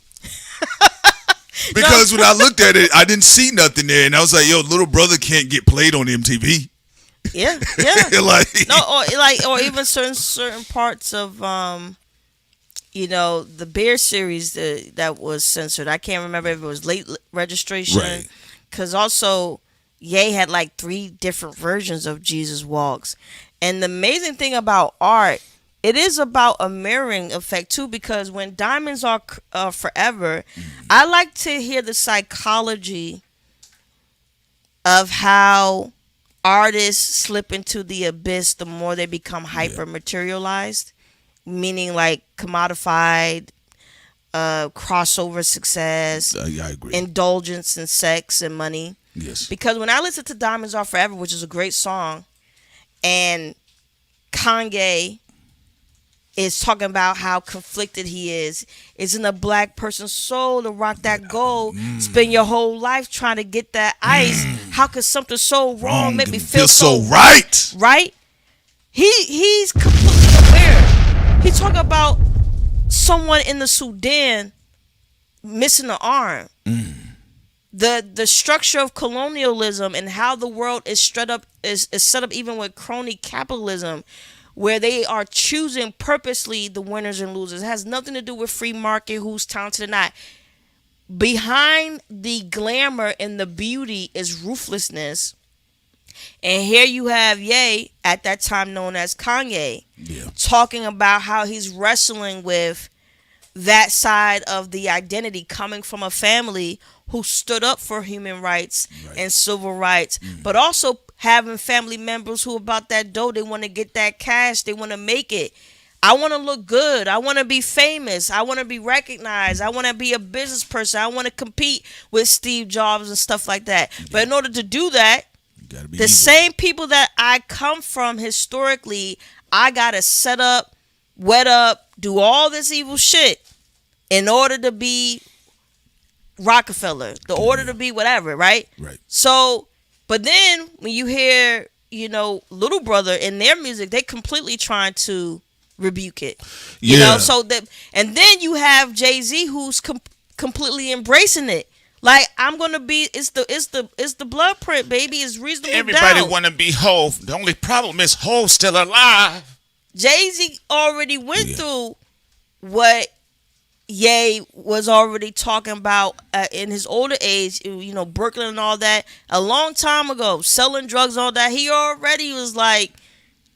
Because when I looked at it, I didn't see nothing there, and I was like, "Yo, Little Brother can't get played on MTV." Yeah. or even certain parts of you know, the Bear series that was censored. I can't remember if it was late registration, because also Ye had like 3 different versions of Jesus Walks, and the amazing thing about art, it is about a mirroring effect too, because when Diamonds Are Forever, I like to hear the psychology of how artists slip into the abyss the more they become hyper materialized, meaning like commodified, crossover success, I agree. Indulgence in sex and money. Yes. Because when I listen to Diamonds Are Forever, which is a great song, and Kanye is talking about how conflicted he is. It's in a black person's soul to rock that gold. Spend your whole life trying to get that ice. How could something so wrong make me feel so right? Right? He's completely aware He talk about someone in the Sudan missing an arm. The structure of colonialism and how the world is set up even with crony capitalism, where they are choosing purposely the winners and losers. It has nothing to do with free market, who's talented or not. Behind the glamour and the beauty is ruthlessness. And here you have Ye, at that time known as Kanye, talking about how he's wrestling with that side of the identity, coming from a family who stood up for human rights and civil rights, but also having family members who about that dough. They want to get that cash. They want to make it. I want to look good. I want to be famous. I want to be recognized. I want to be a business person. I want to compete with Steve Jobs and stuff like that. But in order to do that, the same people that I come from historically, I got to set up, wet up, do all this evil shit in order to be Rockefeller, the order to be whatever, right? Right. So, but then when you hear, Little Brother in their music, they completely trying to rebuke it. You know, so that, and then you have Jay-Z who's completely embracing it. Like, I'm gonna be, it's the blood print, baby. It's reasonable. Everybody want to be Hov. The only problem is Hov's still alive. Jay-Z already went through what Ye was already talking about in his older age, Brooklyn and all that, a long time ago, selling drugs, all that. He already was like,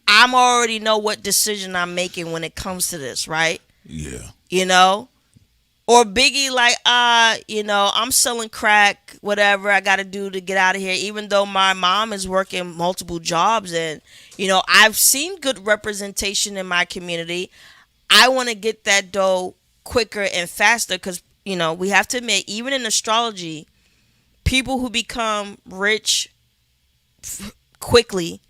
I'm already know what decision I'm making when it comes to this, right? Yeah. Or Biggie, like, I'm selling crack, whatever I got to do to get out of here, even though my mom is working multiple jobs and, I've seen good representation in my community. I want to get that dough quicker and faster because, we have to admit, even in astrology, people who become rich quickly,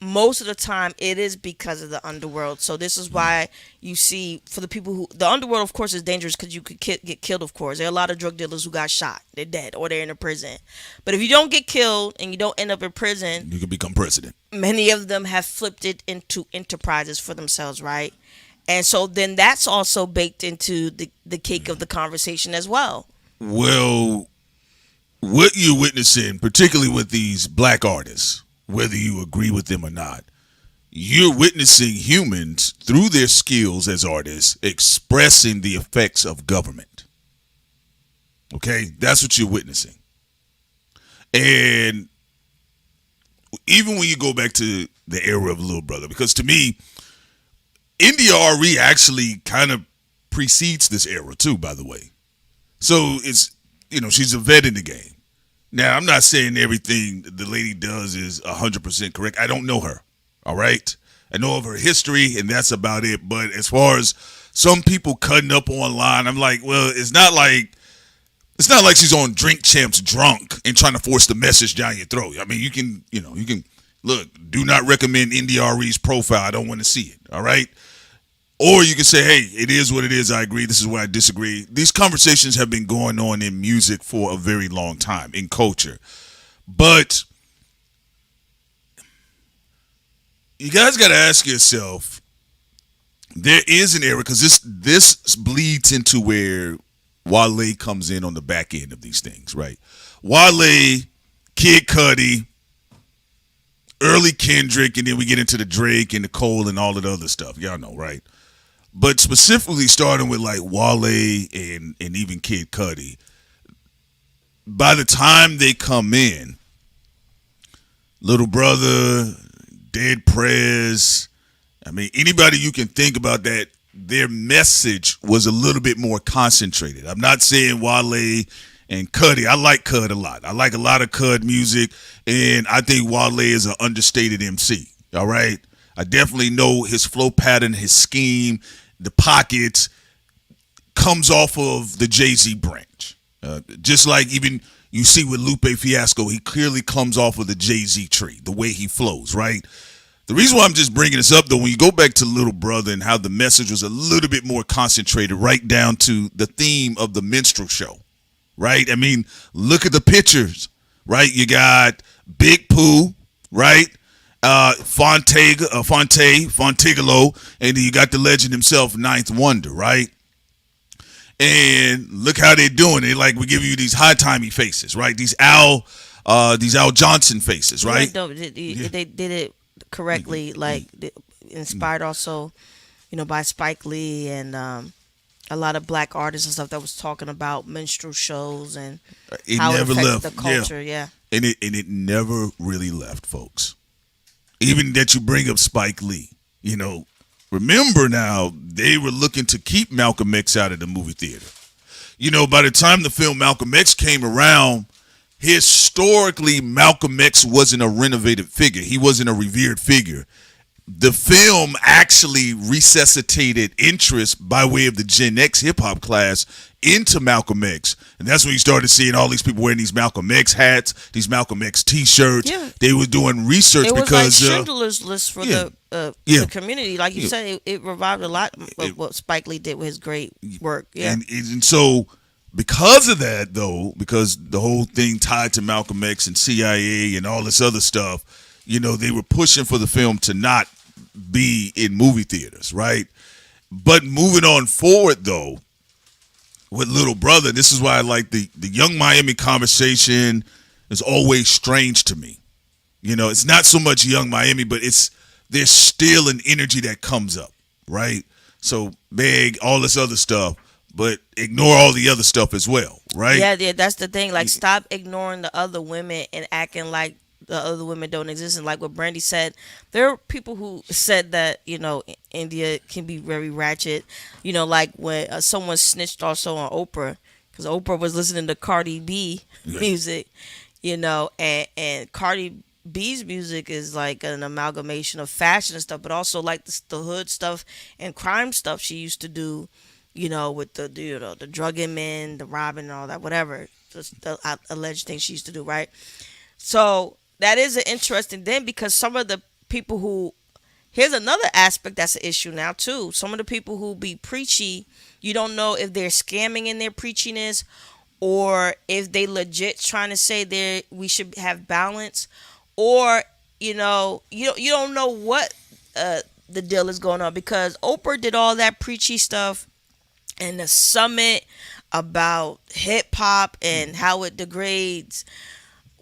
most of the time it is because of the underworld. So this is why you see, for the people who, the underworld of course is dangerous because you could get killed, of course. There are a lot of drug dealers who got shot, they're dead, or they're in a prison. But if you don't get killed and you don't end up in prison, you can become president. Many of them have flipped it into enterprises for themselves, right? And so then that's also baked into the cake of the conversation as well. Well, what you're witnessing, particularly with these black artists, whether you agree with them or not, you're witnessing humans through their skills as artists expressing the effects of government. Okay? That's what you're witnessing. And even when you go back to the era of Little Brother, because to me, Arie actually kind of precedes this era too, by the way. So it's, she's a vet in the game. Now, I'm not saying everything the lady does is 100% correct. I don't know her, all right? I know of her history, and that's about it. But as far as some people cutting up online, I'm like, well, it's not like she's on Drink Champs drunk and trying to force the message down your throat. I mean, you can look, do not recommend Arie's profile. I don't want to see it, all right? Or you can say, hey, it is what it is. I agree. This is where I disagree. These conversations have been going on in music for a very long time, in culture. But you guys got to ask yourself, there is an era, because this bleeds into where Wale comes in on the back end of these things, right? Wale, Kid Cudi, early Kendrick, and then we get into the Drake and the Cole and all of the other stuff. Y'all know, right? But specifically starting with like Wale and even Kid Cudi, by the time they come in, Little Brother, Dead Prez, I mean, anybody you can think about that, their message was a little bit more concentrated. I'm not saying Wale and Cudi. I like Cud a lot. I like a lot of Cud music, and I think Wale is an understated MC, all right? I definitely know his flow pattern, his scheme, the pockets comes off of the Jay-Z branch. Just like even you see with Lupe Fiasco, he clearly comes off of the Jay-Z tree, the way he flows, right? The reason why I'm just bringing this up, though, when you go back to Little Brother and how the message was a little bit more concentrated right down to the theme of the minstrel show, right? I mean, look at the pictures, right? You got Big Pooh, right? Fontegalo, and then you got the legend himself, Ninth Wonder, right? And look how they're doing it. Like, we give you these high-timey faces, right? These Al Johnson faces, right? They did it correctly, like inspired also, by Spike Lee and a lot of black artists and stuff that was talking about minstrel shows and how it affected the culture. Yeah. And it never really left, folks. Even that you bring up Spike Lee, remember now, they were looking to keep Malcolm X out of the movie theater. By the time the film Malcolm X came around, historically, Malcolm X wasn't a renovated figure. He wasn't a revered figure. The film actually resuscitated interest by way of the Gen X hip-hop class into Malcolm X. And that's when you started seeing all these people wearing these Malcolm X hats, these Malcolm X T-shirts. Yeah. They were doing research it was because... like Schindler's List for the community. Like you said, it revived a lot of what Spike Lee did with his great work. Yeah. And so... because of that, though, because the whole thing tied to Malcolm X and CIA and all this other stuff, they were pushing for the film to not be in movie theaters, right? But moving on forward, though, with Little Brother, this is why I like the Young Miami conversation is always strange to me. It's not so much Young Miami, but there's still an energy that comes up, right? So, Meg, all this other stuff. But ignore all the other stuff as well, right? Yeah, that's the thing. Like, stop ignoring the other women and acting like the other women don't exist. And like what Brandy said, there are people who said that, India can be very ratchet. Like when someone snitched also on Oprah, because Oprah was listening to Cardi B music, and Cardi B's music is like an amalgamation of fashion and stuff, but also like the hood stuff and crime stuff she used to do. With the drugging men, the robbing, and all that, whatever, just the alleged things she used to do, right? So that is an interesting thing because some of the people who, here's another aspect that's an issue now too. Some of the people who be preachy, you don't know if they're scamming in their preachiness or if they legit trying to say we should have balance, or you don't know what the deal is going on because Oprah did all that preachy stuff. And the summit about hip hop and how it degrades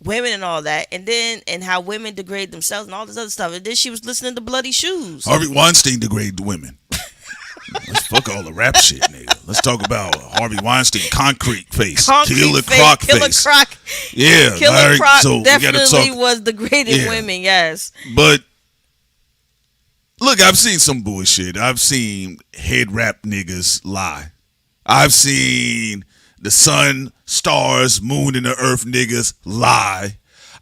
women and all that, and how women degrade themselves and all this other stuff. And then she was listening to Bloody Shoes. Harvey Weinstein degraded women. Let's fuck all the rap shit, nigga. Let's talk about Harvey Weinstein, concrete face, Killer Croc face. Yeah, Killer Croc definitely was degrading women. Yes, but. Look, I've seen some bullshit. I've seen head rap niggas lie. I've seen the sun, stars, moon, and the earth niggas lie.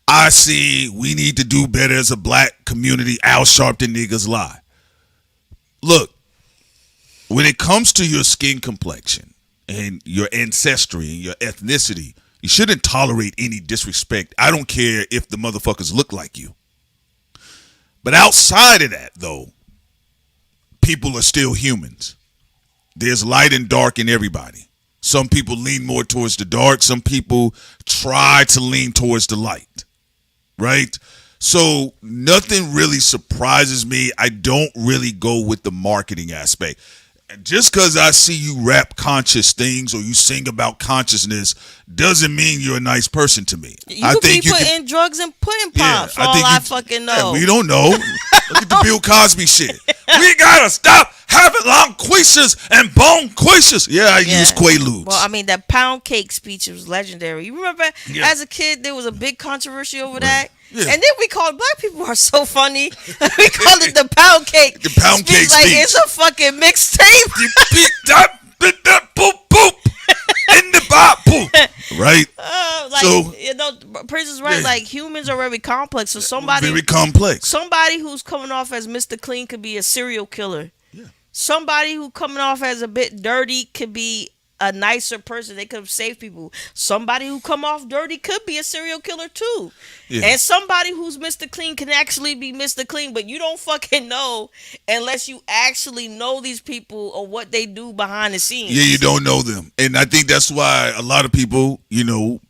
I see we need to do better as a black community. Al Sharpton niggas lie. Look, when it comes to your skin complexion and your ancestry and your ethnicity, you shouldn't tolerate any disrespect. I don't care if the motherfuckers look like you. But outside of that, though, people are still humans. There's light and dark in everybody. Some people lean more towards the dark. Some people try to lean towards the light, right? So nothing really surprises me. I don't really go with the marketing aspect. Just because I see you rap conscious things or you sing about consciousness doesn't mean you're a nice person to me. You could be putting drugs and pudding pops for all I fucking know. We don't know. Look at the Bill Cosby shit. We gotta stop having long quishes and bone quishes. Yeah, I use Quaaludes. Well, I mean, that pound cake speech was legendary. You remember as a kid there was a big controversy over that? Yeah. And then we called black people are so funny. We called it the pound cake. The pound cake like speech. It's a fucking mixtape. You beat that boop boop in the bop boop. Right? Prince is right. Yeah. Like humans are very complex. So very complex. Somebody who's coming off as Mr. Clean could be a serial killer. Yeah. Somebody who coming off as a bit dirty could be a nicer person. They could have saved people. Somebody who come off dirty could be a serial killer too. Yeah. And somebody who's Mr. Clean can actually be Mr. Clean, but you don't fucking know unless you actually know these people or what they do behind the scenes. Yeah, you don't know them. And I think that's why a lot of people,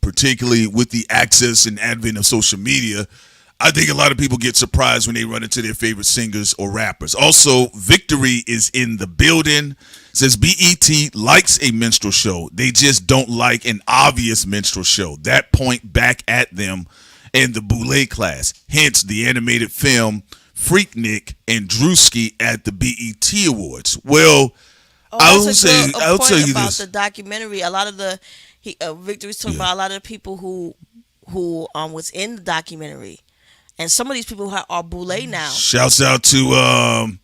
particularly with the access and advent of social media, I think a lot of people get surprised when they run into their favorite singers or rappers. Also, Victory is in the building. Says BET likes a minstrel show. They just don't like an obvious minstrel show. That point back at them in the Boulé class. Hence the animated film Freaknik and Drewski at the BET Awards. Well, I'll tell you about this. The documentary. A lot of the Victory's talking about a lot of the people who was in the documentary. And some of these people are Boulé now. Shouts out to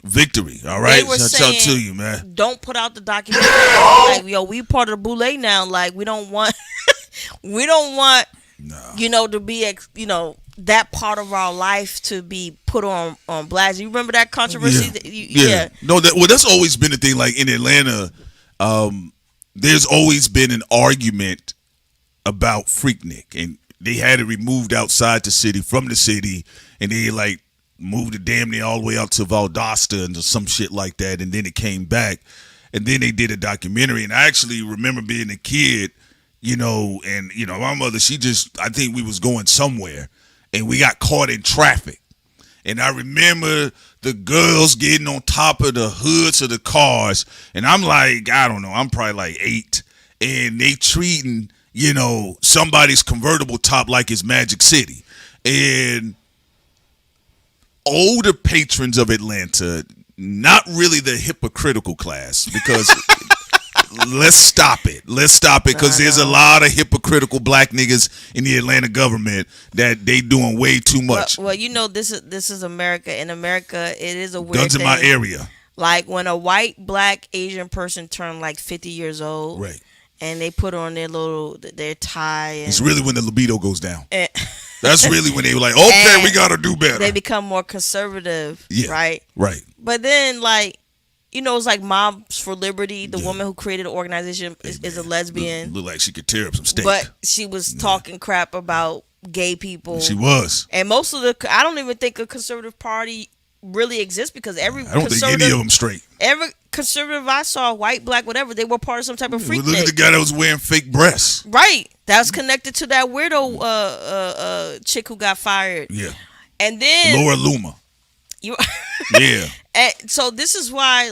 Victory. All right, shouts out to you, man. Don't put out the documentary. Like, yo, we part of the Boulé now. Like, we don't want, to be, that part of our life to be put on blast. You remember that controversy? Yeah. No, that's always been the thing. Like in Atlanta, there's always been an argument about Freaknik, and they had it removed outside the city from the city, and they like moved it damn near all the way out to Valdosta and some shit like that, and then it came back, and then they did a documentary. And I actually remember being a kid, and my mother, I think we was going somewhere, and we got caught in traffic, and I remember the girls getting on top of the hoods of the cars, and I'm like, I don't know, I'm probably like 8, and they treating somebody's convertible top like it's Magic City. And older patrons of Atlanta, not really the hypocritical class, because let's stop it because there's a lot of hypocritical black niggas in the Atlanta government that they doing way too much. Well, this is America. In America, it is a weird guns in my area. Like when a white, black, Asian person turn like 50 years old, right? And they put on their tie. And it's really when the libido goes down. That's really when they were like, okay, we got to do better. They become more conservative, right? Right. But then, it's like Moms for Liberty. The woman who created the organization is a lesbian. Look like she could tear up some steak. But she was talking crap about gay people. She was. And most of I don't even think a conservative party really exists, because I don't think any of them straight. Every conservative I saw, white, black, whatever, they were part of some type of freak. Look at the guy that was wearing fake breasts. Right. That was connected to that weirdo chick who got fired. Yeah. And then Laura Luma. Yeah. And so this is why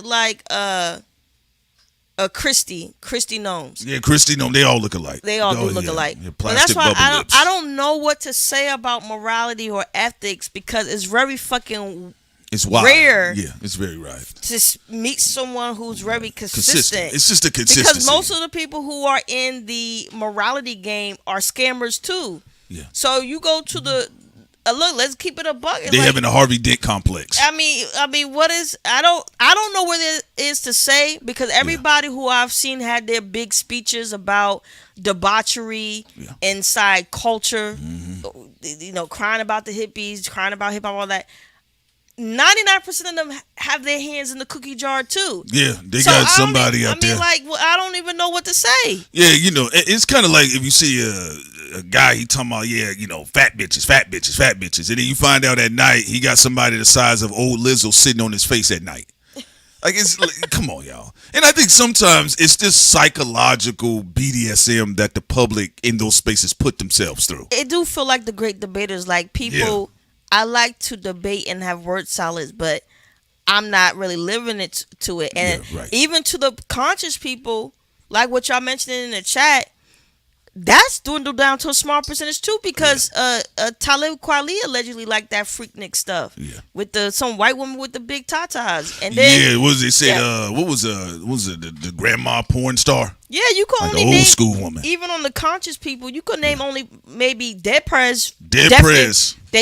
Christy Gnomes. Yeah, Christy Gnomes, they all look alike. They all do look alike. Yeah, but that's why I don't know what to say about morality or ethics, because it's very fucking rare. Yeah, it's very rare to meet someone who's very consistent. It's just a consistency. Because most of the people who are in the morality game are scammers too. Yeah. So you go to the look. Let's keep it a buck. They having a Harvey Dent complex. I mean, what is? I don't know what it is to say, because everybody who I've seen had their big speeches about debauchery inside culture. Mm-hmm. Crying about the hippies, crying about hip hop, all that. 99% of them have their hands in the cookie jar too. Yeah, they got somebody out there. I don't even know what to say. Yeah, it's kind of like if you see a guy, he talking about fat bitches, and then you find out at night he got somebody the size of old Lizzo sitting on his face at night. Like come on, y'all. And I think sometimes it's this psychological BDSM that the public in those spaces put themselves through. It do feel like the great debaters, like people. Yeah. I like to debate and have word salads, but I'm not really living it to it. And even to the conscious people, like what y'all mentioned in the chat, that's dwindled down to a small percentage too, because Talib Kweli allegedly liked that Freaknik stuff with some white woman with the big tatas. And then what was they said? What was the grandma porn star? Yeah, you could like only old name, school woman. Even on the conscious people, you could name only maybe Dead Prez. They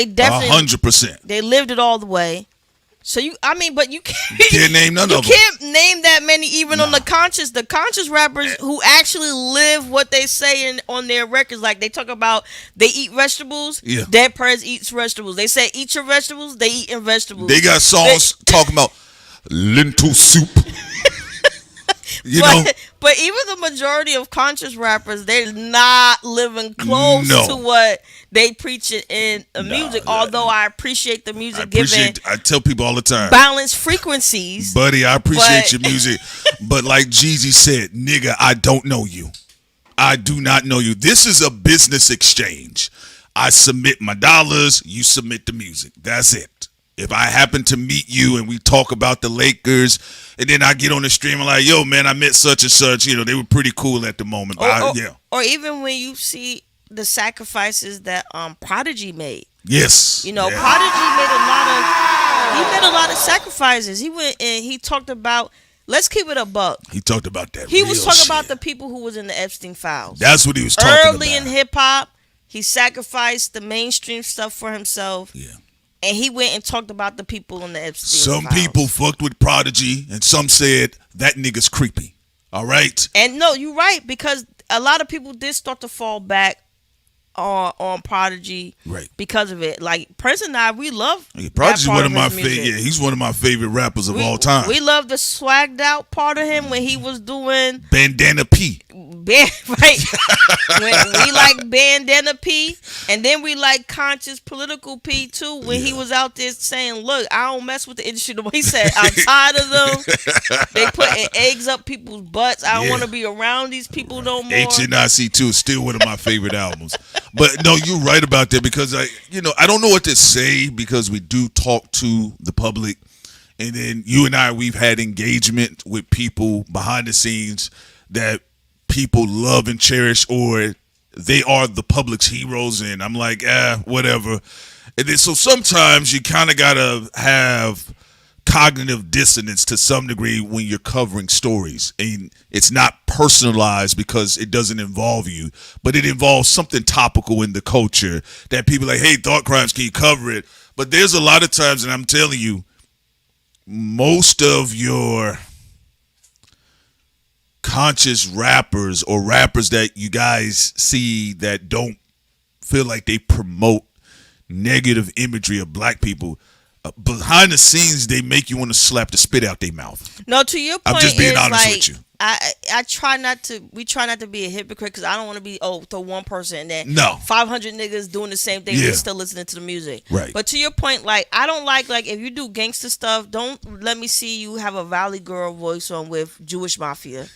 definitely 100%. They lived it all the way. So but you can't name none of them. You can't name that many even on the conscious. The conscious rappers who actually live what they say on their records, like they talk about they eat vegetables. Yeah. Dead Prez eats vegetables. They say eat your vegetables. They eat vegetables. They got songs talking about lentil soup. But even the majority of conscious rappers, they're not living close to what they preach it in the music. Although I appreciate the music I tell people all the time, balanced frequencies. Buddy, I appreciate your music. But like Jeezy said, nigga, I don't know you. I do not know you. This is a business exchange. I submit my dollars, you submit the music. That's it. If I happen to meet you and we talk about the Lakers, and then I get on the stream and like, yo, man, I met such and such. You know, they were pretty cool at the moment. Or even when you see the sacrifices that Prodigy made. Yes. You know, Prodigy made a lot of sacrifices. He went and he talked about. Let's keep it a buck. He talked about that. He was talking shit. about the people who was in the Epstein files. That's what he was talking about. Early in hip hop, he sacrificed the mainstream stuff for himself. Yeah. And he went and talked about the people in the Epstein Some files. people fucked with Prodigy, and some said that nigga's creepy. All right? And no, you're right, because a lot of people did start to fall back on Prodigy because of it. Like Prince and I, we love Prodigy. One of my favorite. Yeah, he's one of my favorite rappers of all time. We love the swagged out part of him when he was doing Bandana P. Right. We like Bandana P, and then we like Conscious Political P too. When he was out there saying, "Look, I don't mess with the industry." He said, "I'm tired of them. They putting eggs up people's butts. I don't want to be around these people no more." HNIC 2 is still one of my favorite albums. But no, you're right about that, because I don't know what to say, because we do talk to the public, and then you and I, we've had engagement with people behind the scenes that people love and cherish, or they are the public's heroes, and I'm like, whatever. And then so sometimes you kind of gotta have cognitive dissonance to some degree when you're covering stories, and it's not personalized because it doesn't involve you, but it involves something topical in the culture that people are like, hey, thought crimes, can you cover it? But there's a lot of times, and I'm telling you, most of your conscious rappers, or rappers that you guys see that don't feel like they promote negative imagery of black people, behind the scenes, they make you want to slap the spit out their mouth. No, to your point, I'm just being honest like, with you. I try not to. We try not to be a hypocrite, because I don't want to be the one person and then 500 niggas doing the same thing. We still listening to the music, right? But to your point, like, I don't like if you do gangster stuff, don't let me see you have a Valley Girl voice on with Jewish Mafia.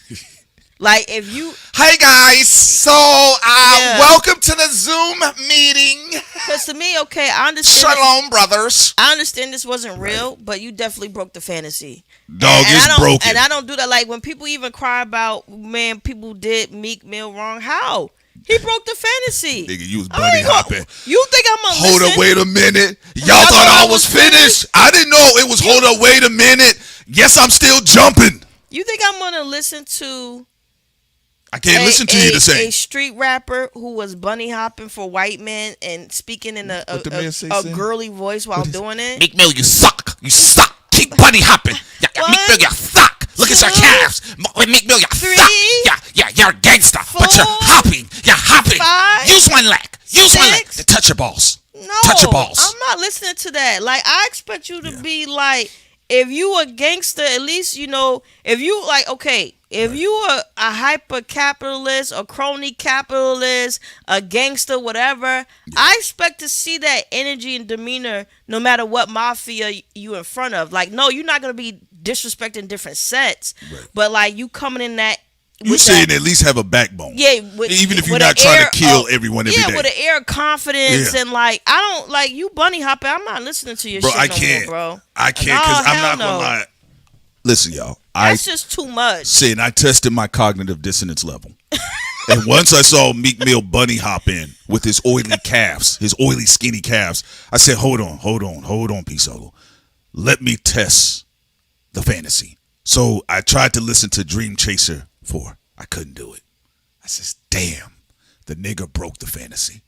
Like, if you... Hey, guys. So, welcome to the Zoom meeting. Because to me, okay, I understand... Shalom, brothers. I understand this wasn't real, but you definitely broke the fantasy. Dog, it's broken. And I don't do that. Like, when people even cry about, man, people did Meek Mill wrong, how? He broke the fantasy. Nigga, you was bunny hopping. You think I'm gonna Hold listen? up, wait a minute. Y'all thought I was finished? I didn't know it was hold up, wait a minute. Yes, I'm still jumping. You think I'm gonna listen to... I can't listen to you the same. A street rapper who was bunny hopping for white men and speaking in a girly voice while doing it. Meek Mill, you suck. You suck. Keep bunny hopping. Meek Mill, you suck. Look at your calves. Meek Mill, you suck. Yeah, you're a gangster. But you're hopping. You're hopping. 5, Use one leg. Use 1 leg. To touch your balls. No, touch your balls. I'm not listening to that. Like, I expect you to be like, if you a gangster, at least, if you like, okay, if you are a hyper capitalist, a crony capitalist, a gangster, whatever, I expect to see that energy and demeanor no matter what mafia you in front of. Like, no, you're not going to be disrespecting different sets, but like you coming in that. You saying at least have a backbone. Yeah. Even if you're not trying to kill everyone every day. Yeah, with an air of confidence and like, I don't, like, you bunny hopping, I'm not listening to your shit no more, bro. I can't, because I'm not going to lie. Listen, y'all. That's just too much. And I tested my cognitive dissonance level. And once I saw Meek Mill bunny hop in with his oily calves, his oily skinny calves, I said, hold on, P Solo. Let me test the fantasy. So I tried to listen to Dream Chaser 4. I couldn't do it. I says, damn, the nigga broke the fantasy.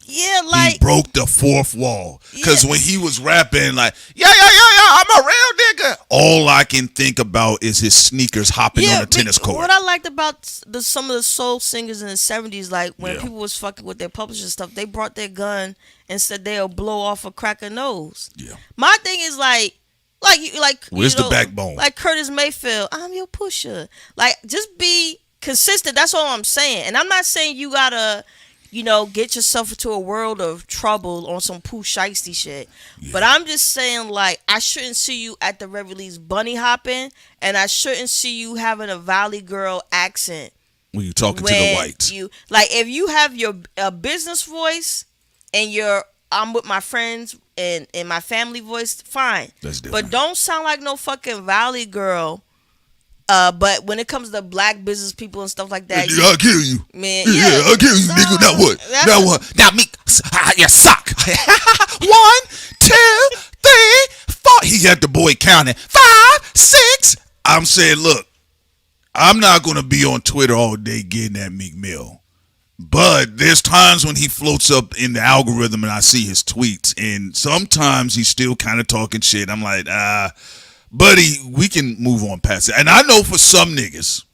Yeah, like, he broke the fourth wall. Because when he was rapping like, yeah, I'm a real nigga, all I can think about is his sneakers hopping on a tennis court. What I liked about some of the soul singers in the 70s, like when people was fucking with their publishers and stuff, they brought their gun and said they'll blow off a cracker nose. Yeah. My thing is like where's the backbone? Like Curtis Mayfield, I'm your pusher. Like, just be consistent. That's all I'm saying. And I'm not saying you gotta, get yourself into a world of trouble on some Pooh Shiesty shit. Yeah. But I'm just saying, like, I shouldn't see you at the very least bunny hopping, and I shouldn't see you having a Valley Girl accent when you're talking to the whites. Like, if you have a business voice, and I'm with my friends and in my family voice, fine. That's different. But don't sound like no fucking Valley girl. But when it comes to black business people and stuff like that, I'll kill you. Man, yeah, I'll kill you, nigga. Now what? Now what? Now me, you suck. 1, 2, 3, 4. He got the boy counting 5, 6. I'm saying, look, I'm not gonna be on Twitter all day getting at Meek Mill, but there's times when he floats up in the algorithm and I see his tweets, and sometimes he's still kind of talking shit. I'm like, buddy, we can move on past it. And I know for some niggas,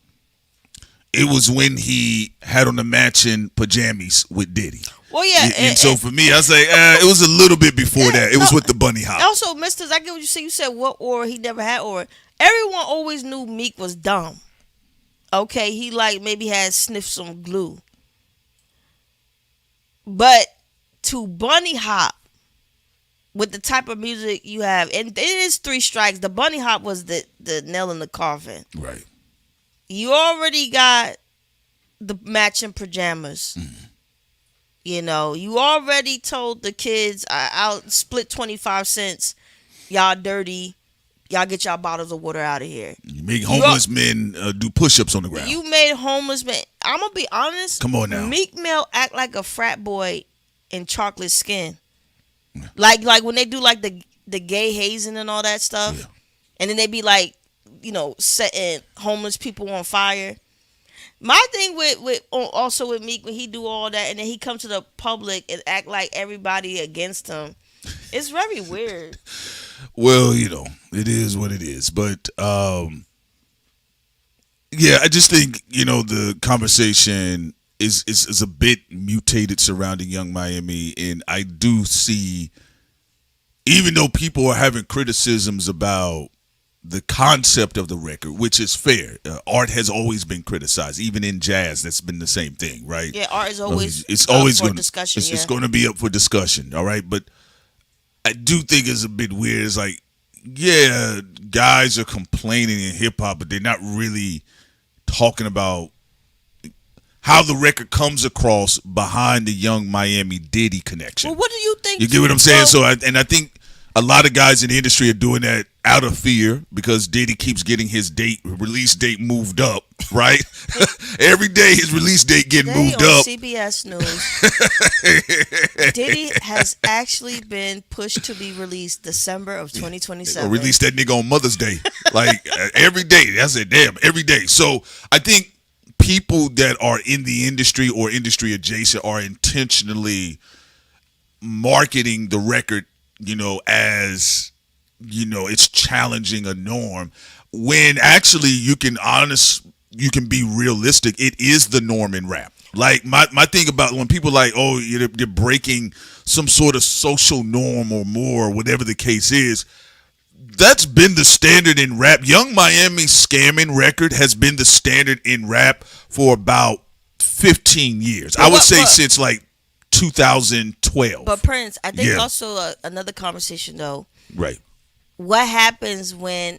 it was when he had on the matching pajamas with Diddy. Well, yeah. And so for me, I say it was a little bit before that. It was with the bunny hop. Also, Misters, I get what you say. You said what aura he never had aura. Everyone always knew Meek was dumb. Okay, he like maybe had sniffed some glue. But to bunny hop with the type of music you have, and it is 3 strikes. The bunny hop was the nail in the coffin. Right. You already got the matching pajamas. You know, you already told the kids, I'll split 25 cents. Y'all dirty. Y'all get y'all bottles of water out of here. You make homeless men do push-ups on the ground. You made homeless men. I'm going to be honest. Come on now. Meek Mill act like a frat boy in chocolate skin. Like when they do like the gay hazing and all that stuff. Yeah. And then they be like, you know, setting homeless people on fire. My thing with also with Meek, when he do all that and then he come to the public and act like everybody against him, it's very weird. Well, you know, it is what it is. But yeah, I just think, you know, the conversation is a bit mutated surrounding Young Miami, and I do see, even though people are having criticisms about the concept of the record, which is fair. Art has always been criticized, even in jazz. That's been the same thing, right? Yeah, art is always it's always up for gonna, discussion. It's going to be up for discussion, all right. But I do think it's a bit weird. It's like, yeah, guys are complaining in hip hop, but they're not really talking about how the record comes across behind the Young Miami Diddy connection. Well, what do you think? You get what I'm saying? So, I think a lot of guys in the industry are doing that out of fear because Diddy keeps getting his release date moved up, right? Every day his release date getting moved up. CBS News, Diddy has actually been pushed to be released December of 2027. Release that nigga on Mother's Day. Like every day. I said, damn, every day. So I think people that are in the industry or industry adjacent are intentionally marketing the record, you know, as, you know, it's challenging a norm, when actually you can be realistic. It is the norm in rap. Like my thing about when people like, oh, they're breaking some sort of social norm or more, whatever the case is, that's been the standard in rap. Young Miami's Scamming record has been the standard in rap for about 15 years. I would say since like 2012. But Prince, I think also another conversation though. Right. What happens when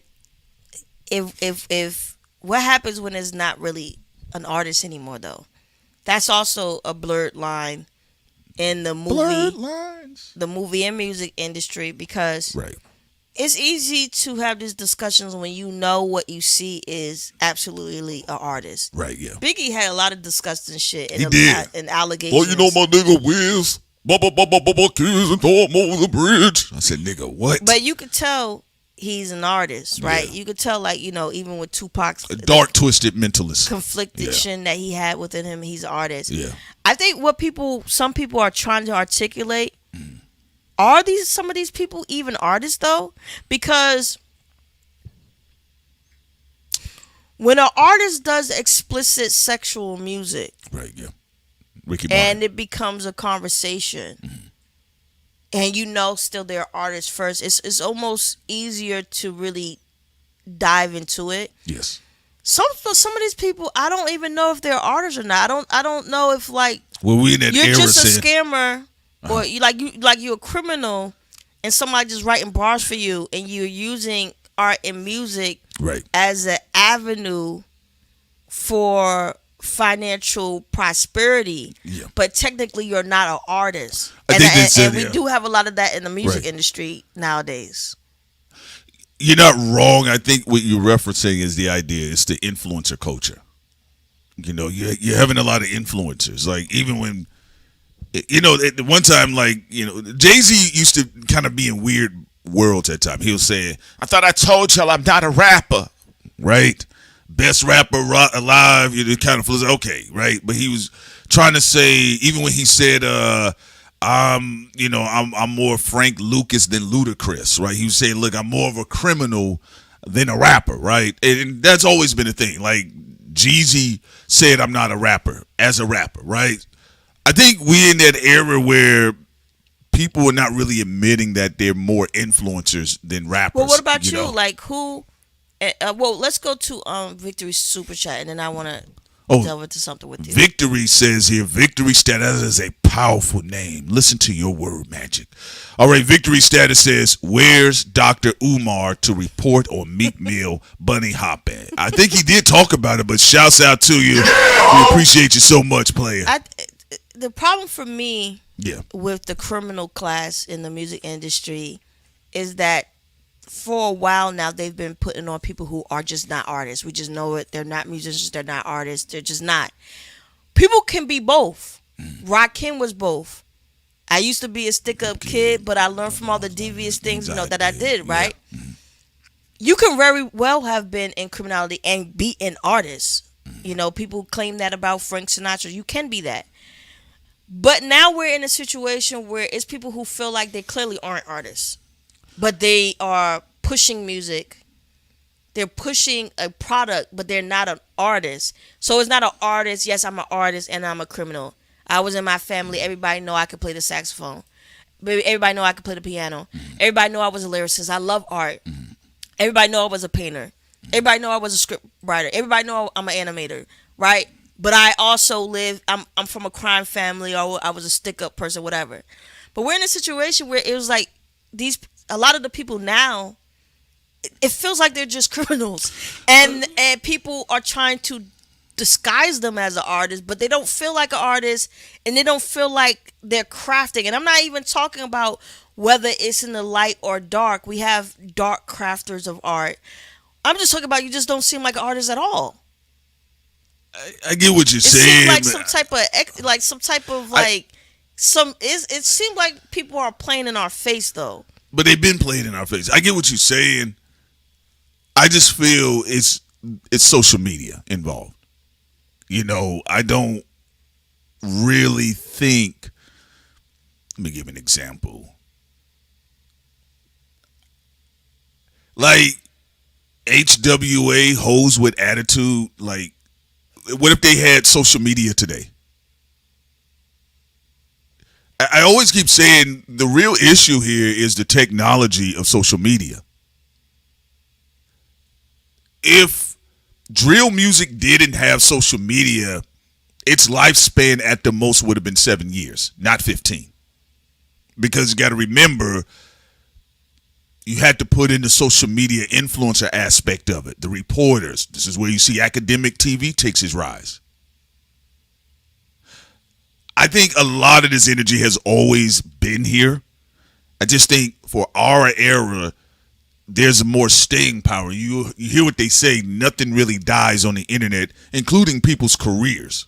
if what happens when it's not really an artist anymore though? That's also a blurred line in the movie and music industry, because right. It's easy to have these discussions when you know what you see is absolutely an artist. Right, yeah. Biggie had a lot of disgusting shit He did. And allegations. Well, you know my nigga Wiz, kids and throw him over the bridge. I said, nigga, what? But you could tell he's an artist, right? Yeah. You could tell, like, you know, even with Tupac's a dark, twisted mentalist. Conflicted shit that he had within him, he's an artist. Yeah. I think some people are trying to articulate, are some of these people even artists though? Because when an artist does explicit sexual music, right, yeah, and it becomes a conversation, and you know still they're artists first, it's almost easier to really dive into it. Yes. Some of these people, I don't even know if they're artists or not. I don't know if, like, well, we in that you're era just a scammer. Or you're a criminal, and somebody just writing bars for you, and you're using art and music right. as an avenue for financial prosperity, Yeah. but technically you're not an artist. I think that's and it, we yeah. do have a lot of that in the music Right. industry nowadays. You're not wrong. I think what you're referencing is the idea. It's the influencer culture. You know, you're having a lot of influencers. Like, even when, you know, at the one time, like, you know, Jay-Z used to kind of be in weird worlds at times. He was saying, I thought I told y'all I'm not a rapper, right? Best rapper alive. It kind of feels okay, right? But he was trying to say, even when he said, I'm more Frank Lucas than Ludacris, right? He was saying, look, I'm more of a criminal than a rapper, right? And that's always been a thing. Like, Jeezy said, I'm not a rapper as a rapper, right? I think we're in that era where people are not really admitting that they're more influencers than rappers. Well, what about you? know? Like, who? Well, let's go to Victory's super chat, and then I want to delve into something with you. Victory says here, Victory Status is a powerful name. Listen to your word magic. All right, Victory Status says, where's Dr. Umar to report on Meek Mill bunny hopping? I think he did talk about it, but shouts out to you. We appreciate you so much, player. The problem for me Yeah. with the criminal class in the music industry is that for a while now they've been putting on people who are just not artists. We just know it. They're not musicians. They're not artists. They're just not. People can be both. Rakim was both. I used to be a stick-up kid, but I learned from all the devious things, that I did, right? Yeah. You can very well have been in criminality and be an artist. You know, people claim that about Frank Sinatra. You can be that. But now we're in a situation where it's people who feel like they clearly aren't artists, but they are pushing music. They're pushing a product, but they're not an artist. So it's not an artist. Yes, I'm an artist and I'm a criminal. I was in my family. Everybody know I could play the saxophone. Everybody know I could play the piano. Everybody know I was a lyricist. I love art. Everybody know I was a painter. Everybody know I was a script writer. Everybody know I'm an animator, right? But I also I'm from a crime family, or I was a stick-up person, whatever. But we're in a situation where it was like a lot of the people now, it feels like they're just criminals. And people are trying to disguise them as an artist, but they don't feel like an artist, and they don't feel like they're crafting. And I'm not even talking about whether it's in the light or dark. We have dark crafters of art. I'm just talking about you just don't seem like an artist at all. I get what you're saying. It seemed like it seemed like people are playing in our face, though. But they've been playing in our face. I get what you're saying. I just feel it's social media involved. You know, I don't really think. Let me give an example. Like HWA, Hoes with Attitude, like, what if they had social media today? I always keep saying the real issue here is the technology of social media. If drill music didn't have social media, its lifespan at the most would have been 7 years, not 15. Because you got to remember, you had to put in the social media influencer aspect of it. The reporters. This is where you see academic TV takes its rise. I think a lot of this energy has always been here. I just think for our era, there's more staying power. You hear what they say, nothing really dies on the internet, including people's careers.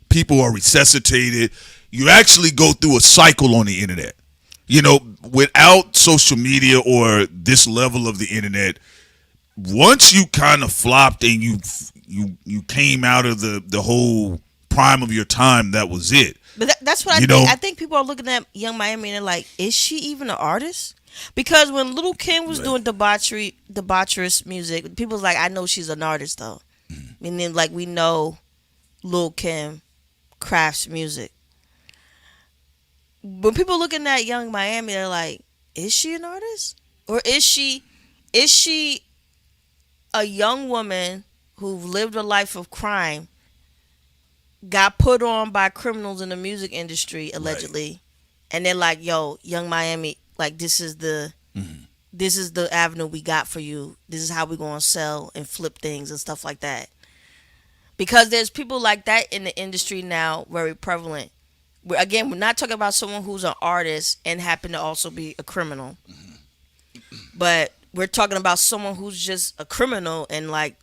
People are resuscitated. You actually go through a cycle on the internet. You know, without social media or this level of the internet, once you kind of flopped and you came out of the whole prime of your time, that was it. But that's what I think. I think people are looking at Young Miami and they're like, is she even an artist? Because when Little Kim was doing debaucherous music, people was like, I know she's an artist though. Meaning, like, we know Lil Kim crafts music. When people looking at Young Miami, they're like, is she an artist? Or is she a young woman who lived a life of crime, got put on by criminals in the music industry, allegedly, and they're like, yo, Young Miami, like, this is the avenue we got for you. This is how we're going to sell and flip things and stuff like that. because there's people like that in the industry now, very prevalent. Again, we're not talking about someone who's an artist and happen to also be a criminal, but we're talking about someone who's just a criminal, and like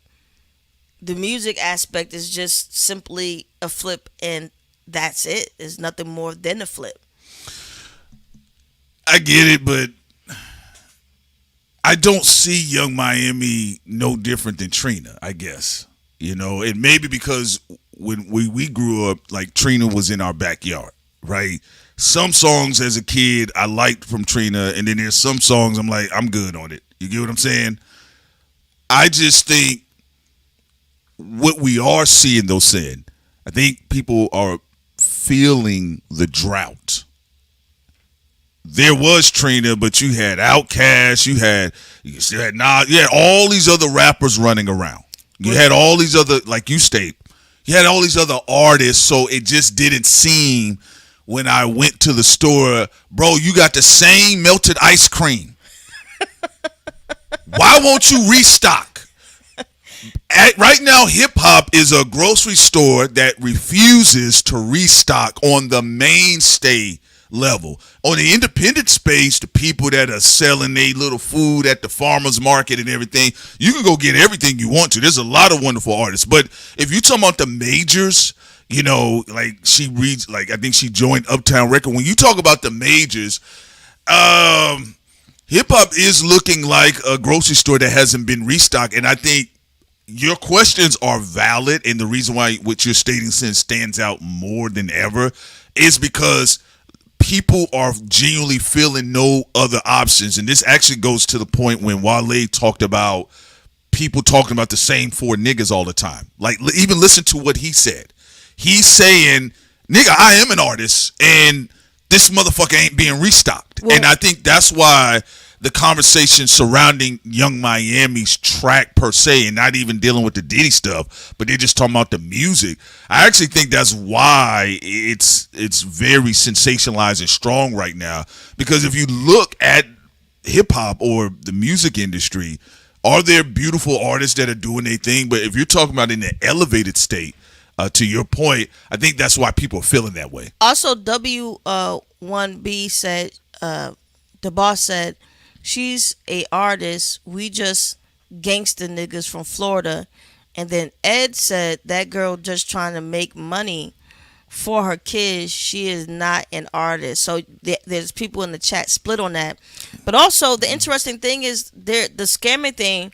the music aspect is just simply a flip, and that's it. There's nothing more than a flip. I get it, but I don't see Young Miami no different than Trina, I guess. You know, and maybe because when we grew up, like Trina was in our backyard, right? Some songs as a kid I liked from Trina, and then there's some songs I'm like, I'm good on it. You get what I'm saying? I just think what we are seeing, though, saying, I think people are feeling the drought. There was Trina, but you had Outkast, you still had Nas, you had all these other rappers running around. You had all these other, like you state, you had all these other artists, so it just didn't seem when I went to the store, bro, you got the same melted ice cream. Why won't you restock? Right now, hip-hop is a grocery store that refuses to restock on the mainstay level. On the independent space, the people that are selling their little food at the farmer's market and everything, you can go get everything you want to. There's a lot of wonderful artists. But if you're talking about the majors, you know, like she reads, like I think she joined Uptown Record. When you talk about the majors, hip-hop is looking like a grocery store that hasn't been restocked. And I think your questions are valid, and the reason why what you're stating stands out more than ever is because people are genuinely feeling no other options. And this actually goes to the point when Wale talked about people talking about the same four niggas all the time. Like, even listen to what he said. He's saying, nigga, I am an artist, and this motherfucker ain't being restocked. Well, and I think that's why the conversation surrounding Young Miami's track per se, and not even dealing with the Diddy stuff, but they're just talking about the music. I actually think that's why it's very sensationalized and strong right now. Because if you look at hip hop or the music industry, are there beautiful artists that are doing their thing? But if you're talking about in the elevated state, to your point, I think that's why people are feeling that way. Also, W1B said, the boss said, she's a artist. We just gangsta niggas from Florida. And then Ed said that girl just trying to make money for her kids. She is not an artist. So there's people in the chat split on that. But also the interesting thing is the scamming thing.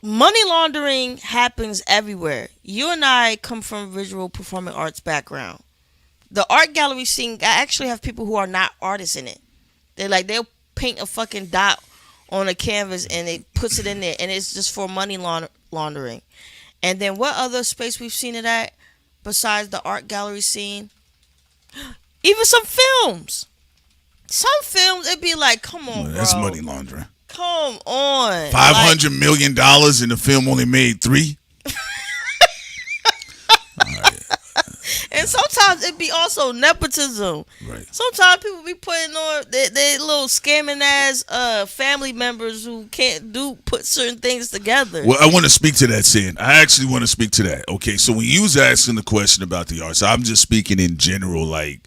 Money laundering happens everywhere. You and I come from a visual performing arts background. The art gallery scene, I actually have people who are not artists in it. They'll paint a fucking dot on a canvas and it puts it in there, and it's just for money laundering. And then what other space we've seen it at besides the art gallery scene? Even some films. Some films, it'd be like, come on, bro. That's money laundering. Come on. $500 million and the film only made $3 million. And sometimes it be also nepotism. Right. Sometimes people be putting on they little scamming ass family members who can't put certain things together. Well, I want to speak to that, Sin. I actually want to speak to that. Okay, so when you was asking the question about the arts, I'm just speaking in general, like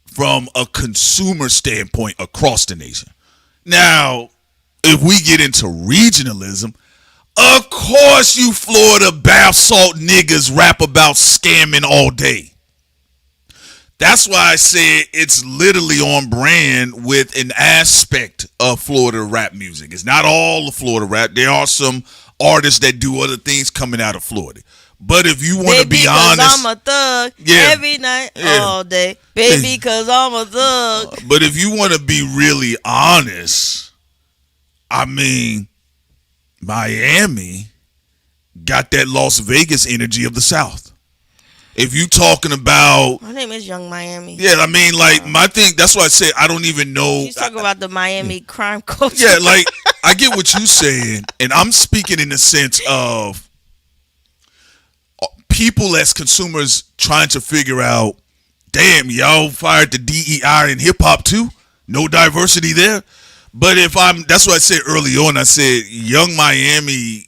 from a consumer standpoint across the nation. Now, if we get into regionalism, of course you Florida bath salt niggas rap about scamming all day. That's why I said it's literally on brand with an aspect of Florida rap music. It's not all the Florida rap. There are some artists that do other things coming out of Florida. But if you want to be honest, I'm a thug every night, all day. Baby, cause I'm a thug. But if you want to be really honest, I mean, Miami got that Las Vegas energy of the South. If you talking about, my name is Young Miami. Yeah, I mean, like my thing. That's why I said I don't even know. She's talking about the Miami crime culture. Yeah, like I get what you saying, and I'm speaking in the sense of people as consumers trying to figure out, damn, y'all fired the DEI in hip hop too. No diversity there. But that's what I said early on. I said Young Miami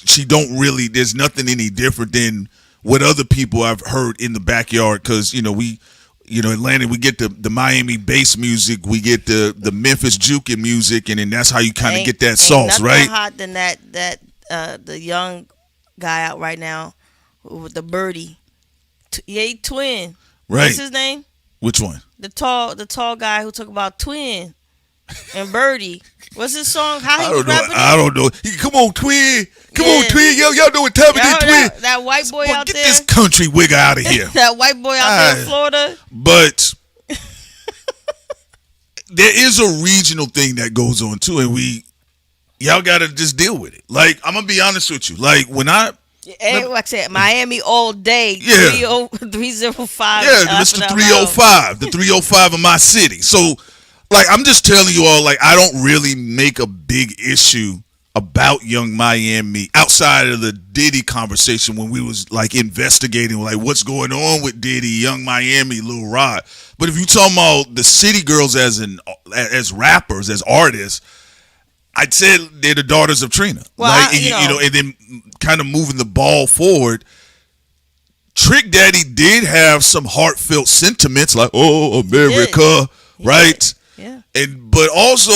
she don't really. There's nothing any different than what other people I've heard in the backyard. Because Atlanta, we get the Miami bass music, we get the Memphis juke music, and then that's how you kind of get that sauce, right? Ain't nothing hot than that the young guy out right now with the birdie. Twin. Right. What's his name? Which one? The tall guy who talk about Twin and Birdie. What's his song? How he was rapping? I don't know. Come on, Twin. Come on, Twin. Y'all know what time it is, Twin. That white boy out get there. Get this country wigger out of here. That white boy out there in Florida. But there is a regional thing that goes on too, and y'all gotta just deal with it. Like, I'm gonna be honest with you. Like, when like I said, Miami all day. Yeah. 305. Yeah, Mr. 305. The 305 of my city. So, like, I'm just telling you all, like, I don't really make a big issue about Young Miami outside of the Diddy conversation when we was, like, investigating, like, what's going on with Diddy, Young Miami, Lil Rod. But if you talking about the city girls as rappers, as artists, I'd say they're the daughters of Trina. Well, and then kind of moving the ball forward. Trick Daddy did have some heartfelt sentiments like, oh, America, right? Yeah. But also,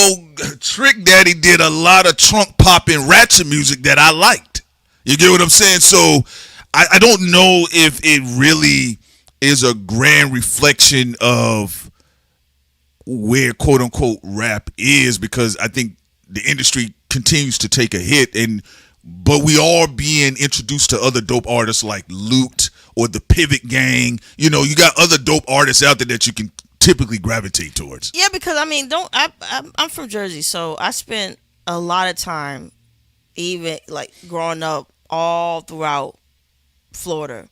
Trick Daddy did a lot of trunk popping ratchet music that I liked. You get what I'm saying? So I don't know if it really is a grand reflection of where quote unquote rap is, because I think the industry continues to take a hit, but we are being introduced to other dope artists like Lupe or the Pivot Gang. You got other dope artists out there that you can typically gravitate towards. Yeah, because I'm from Jersey, so I spent a lot of time, even like growing up, all throughout Florida,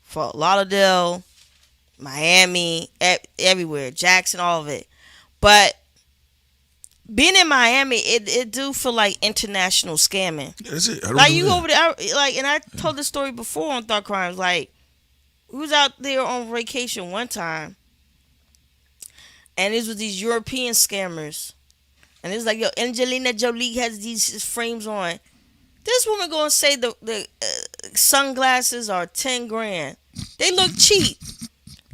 Fort Lauderdale, Miami, everywhere, Jackson, all of it. But being in Miami, it do feel like international scamming. That's it. Like, you over there, like, and I told this story before on Thought Crimes. Like, we was out there on vacation one time, and it was these European scammers, and it was like, yo, Angelina Jolie has these frames on. This woman gonna say the sunglasses are 10 grand. They look cheap.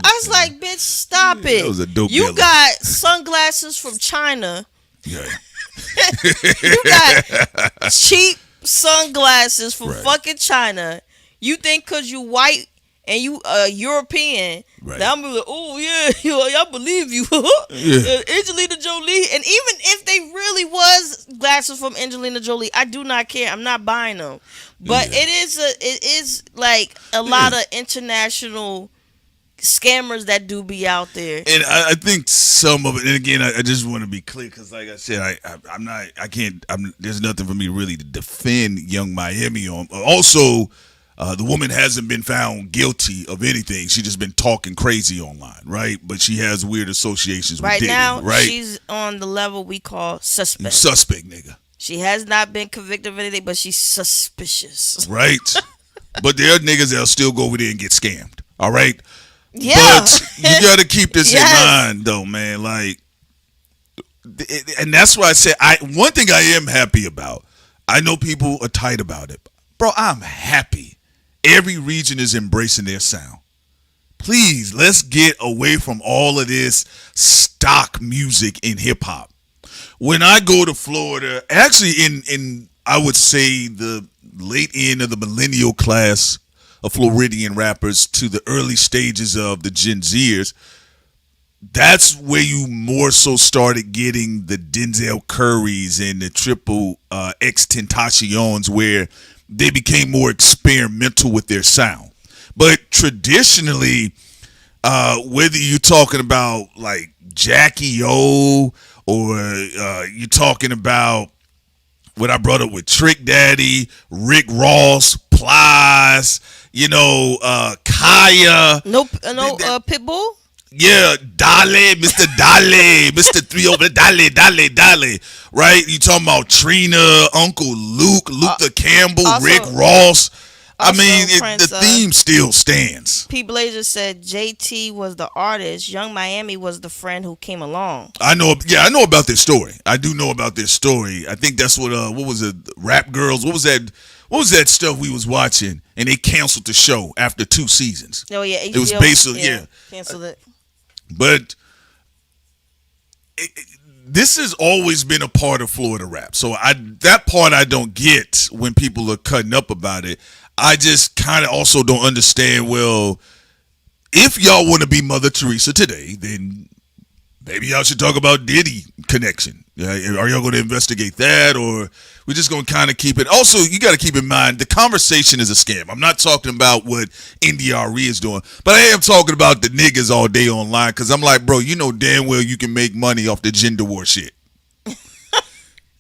I was like, bitch, stop it. That was a dope You dealer. got sunglasses from China. Yeah. You got cheap sunglasses from Right. fucking China. You think because you white and you European, Right. that I'm gonna be like, oh yeah, I believe you. Yeah. Angelina Jolie. And even if they really was glasses from Angelina Jolie, I do not care. I'm not buying them. But Yeah. it is like a lot of international scammers that do be out there. And I think some of it, and again, I just want to be clear, because like I said, there's nothing for me really to defend Young Miami on. Also, the woman hasn't been found guilty of anything. She just been talking crazy online, right? But she has weird associations with Diddy, Now, right? she's on the level we call suspect. Suspect, nigga. She has not been convicted of anything, but she's suspicious. Right? But there are niggas that'll still go over there and get scammed, all right? Yeah. But you got to keep this in mind, though, man. Like, and that's why I said, one thing I am happy about, I know people are tight about it. Bro, I'm happy. Every region is embracing their sound. Please, let's get away from all of this stock music in hip hop. When I go to Florida, actually in I would say the late end of the millennial class of Floridian rappers to the early stages of the Gen Zers, that's where you more so started getting the Denzel Currys and the Triple X Tentaciones, where they became more experimental with their sound. But traditionally, whether you're talking about like Jackie O, or you're talking about what I brought up with Trick Daddy, Rick Ross, Plies, Kaya. Pitbull? Yeah, Dale, Mr. Dale, Mr. 3 over Dale, right? You talking about Trina, Uncle Luke, Luther Campbell, also, Rick Ross. I mean, Prince, the theme still stands. P. Blazer said JT was the artist. Young Miami was the friend who came along. I know about this story. I do know about this story. I think that's what was it? Rap Girls. What was that? What was that stuff we was watching? And they canceled the show after 2 seasons. Oh yeah, it was basically canceled it. But this has always been a part of Florida rap. So that part I don't get when people are cutting up about it. I just kind of also don't understand, well, if y'all want to be Mother Teresa today, then maybe y'all should talk about Diddy connection. Are y'all going to investigate that, or we're just going to kind of keep it? Also, you got to keep in mind, the conversation is a scam. I'm not talking about what NDRE is doing, but I am talking about the niggas all day online, because I'm like, bro, you know damn well you can make money off the gender war shit.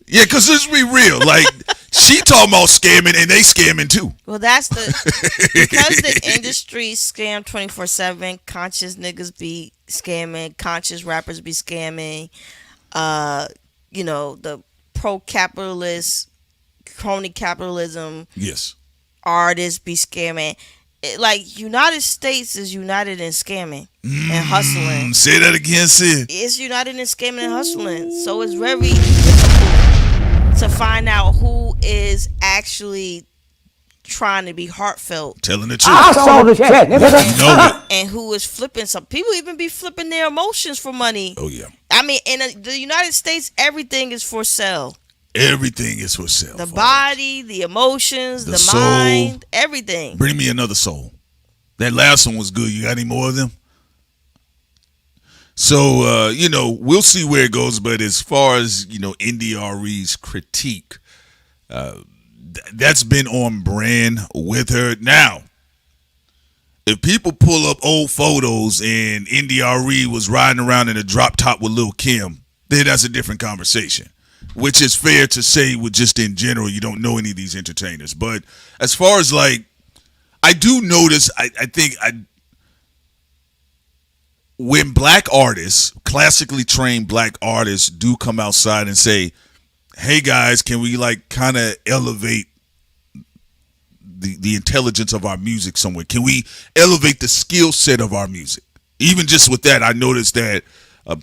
Yeah, because let's be real. Like, she talking about scamming, and they scamming too. Well, that's because the industry scam 24/7. Conscious niggas be scamming. Conscious rappers be scamming. The pro-capitalist, crony capitalism. Yes. Artists be scamming. Like, United States is united in scamming and hustling. Say that again, Sid. It's united in scamming and hustling. So it's very difficult to find out who is actually trying to be heartfelt. Telling the truth. I saw the shit, nigga. No, and who is flipping some. People even be flipping their emotions for money. Oh, yeah. I mean, in the United States, everything is for sale. Everything is for sale. The body, the emotions, the soul, mind, everything. Bring me another soul. That last one was good. You got any more of them? So, we'll see where it goes. But as far as, NDRE's critique, that's been on brand with her. Now, if people pull up old photos and NDRE was riding around in a drop top with Lil' Kim, then that's a different conversation, which is fair to say with just in general, you don't know any of these entertainers. But as far as like, I do notice, I think when black artists, classically trained black artists, do come outside and say, hey guys, can we like kind of elevate the intelligence of our music somewhere? Can we elevate the skill set of our music? Even just with that, I noticed that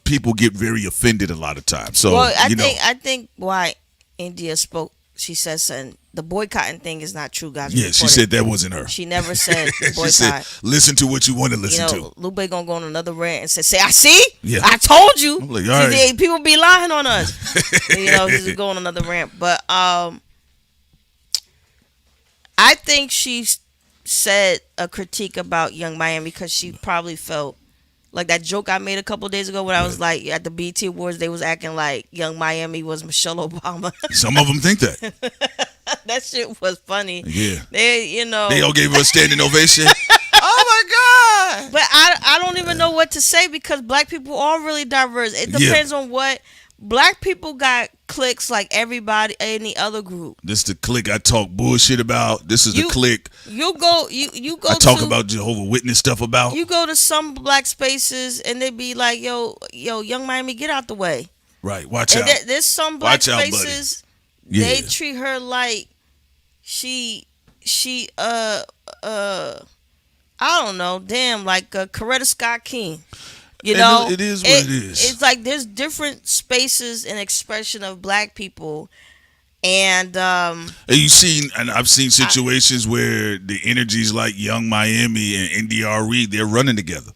people get very offended a lot of times. So, well, I think why India spoke, she said something. The boycotting thing is not true, guys. Yeah, she said that wasn't her. She never said boycott. She said, listen to what you want to listen to. Lupe gonna go on another rant and say, I see? Yeah. I told you. I'm like, all right. People be lying on us. He's going on another rant. But I think she said a critique about Young Miami because she probably felt like that joke I made a couple of days ago when I was like, at the BET Awards, they was acting like Young Miami was Michelle Obama. Some of them think that. That shit was funny. Yeah. They all gave her a standing ovation. Oh my God. But I don't even know what to say because black people are really diverse. It depends on what. Black people got cliques like everybody, any other group. This is the clique I talk bullshit about. This is the clique. You go. I talk about Jehovah's Witness stuff about. You go to some black spaces and they be like, yo, Young Miami, get out the way. Right. Watch out. There's some black spaces. Yeah. They treat her like she I don't know, damn, like Coretta Scott King. It is what it is. It's like there's different spaces and expression of black people, and I've seen situations where the energies like Young Miami and NDRE, they're running together.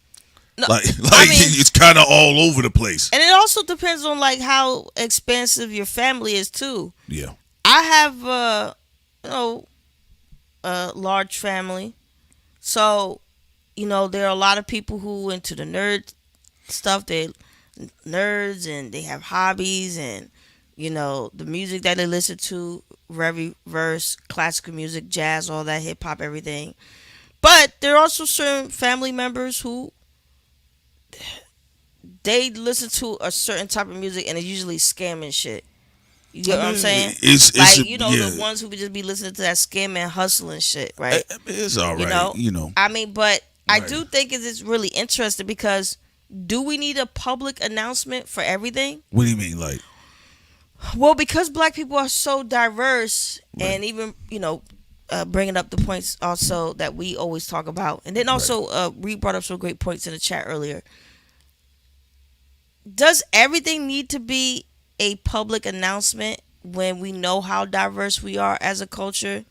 No, it's kind of all over the place. And it also depends on like how expansive your family is too. Yeah, I have a large family, so there are a lot of people who into the nerd stuff. They're nerds and they have hobbies, and the music that they listen to, very verse, classical music, jazz, all that, hip hop, everything. But there are also certain family members who they listen to a certain type of music and it's usually scamming shit. You get what I'm saying? It's the ones who would just be listening to that scamming, hustling shit, right? It's all right, I mean, but I do think it's really interesting because do we need a public announcement for everything? What do you mean, like? Well, because black people are so diverse, and even bringing up the points also that we always talk about, and then also Reed brought up some great points in the chat earlier. Does everything need to be a public announcement when we know how diverse we are as a culture?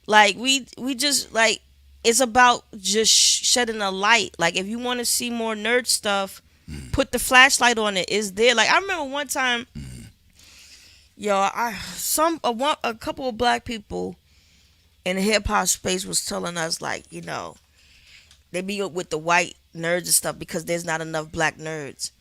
Like we just like it's about just shedding a light. Like if you want to see more nerd stuff, put the flashlight on it. It's there. Like I remember one time, a couple of black people in the hip hop space was telling us like, they be with the white nerds and stuff because there's not enough black nerds.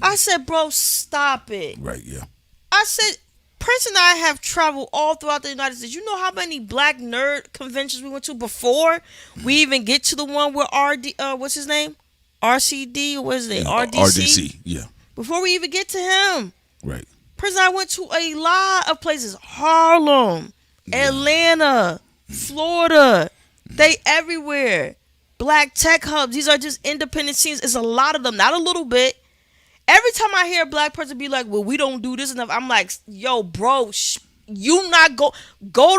I said, bro, stop it. Right, yeah. I said, Prince and I have traveled all throughout the United States. You know how many black nerd conventions we went to before we even get to the one where what's his name? RCD or what is it? RDC? RDC, yeah. Before we even get to him. Right. Prince and I went to a lot of places. Harlem, Atlanta, Florida. They everywhere. Black tech hubs. These are just independent scenes. It's a lot of them, not a little bit. Every time I hear a black person be like, well, we don't do this enough, I'm like, yo, bro, you not go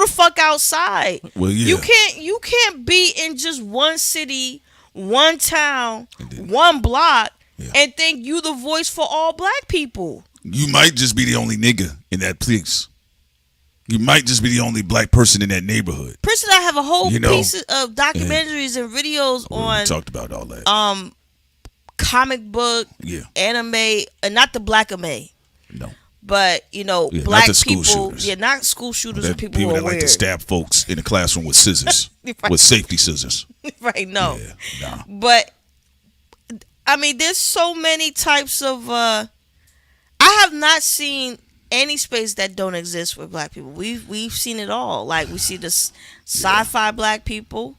the fuck outside. Well, yeah. You can't be in just one city, one town, one block, and think you the voice for all black people. You might just be the only nigga in that place. You might just be the only black person in that neighborhood. Prince and I have a whole piece of documentaries and videos on. We talked about all that. Comic book, anime, and not the black anime. No. But, black people. Shooters. Yeah, not school shooters and people who are that weird. Like to stab folks in the classroom with scissors. Right. With safety scissors. Right, no. Yeah, nah. But, I mean, there's so many types of. I have not seen any space that don't exist for black people. We've seen it all. Like, we see the sci-fi black people.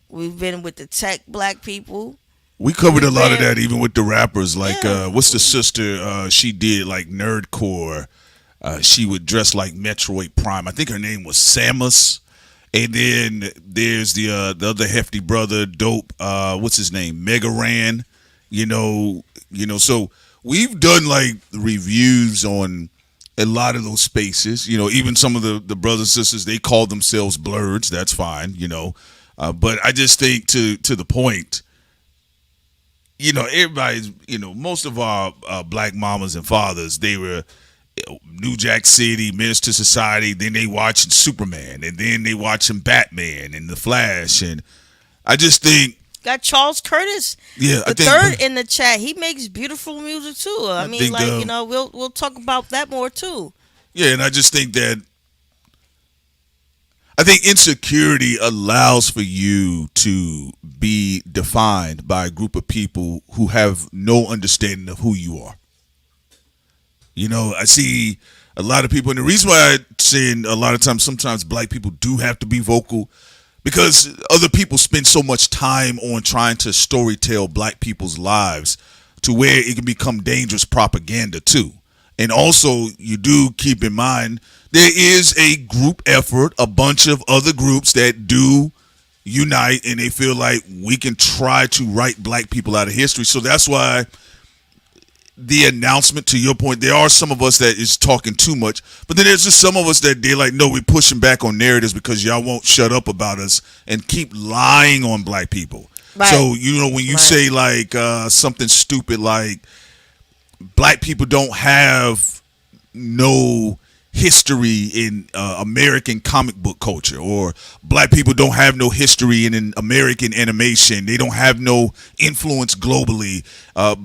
We've been with the tech black people. We covered a lot of that even with the rappers. Like, what's the sister? She did like nerdcore. She would dress like Metroid Prime. I think her name was Samus. And then there's the other hefty brother, Dope. What's his name? Mega Ran. So we've done like reviews on a lot of those spaces. Even some of the brothers and sisters, they call themselves blurs. That's fine. But I just think to the point. Everybody's, most of our black mamas and fathers, they were New Jack City, Menace to Society, then they watching Superman, and then they watching Batman and The Flash, and I just think... Got Charles Curtis, the third in the chat. He makes beautiful music, too. I mean, we'll talk about that more, too. Yeah, and I just think that insecurity allows for you to be defined by a group of people who have no understanding of who you are. I see a lot of people, and the reason why I say a lot of times, sometimes black people do have to be vocal, because other people spend so much time on trying to storytell black people's lives to where it can become dangerous propaganda too. And also, you do keep in mind, there is a group effort, a bunch of other groups that do unite, and they feel like we can try to write black people out of history. So that's why the announcement, to your point, there are some of us that is talking too much, but then there's just some of us that they're like, no, we're pushing back on narratives because y'all won't shut up about us and keep lying on black people. Right. So, when you say like something stupid like black people don't have no history in American comic book culture, or black people don't have no history in American animation, they don't have no influence globally.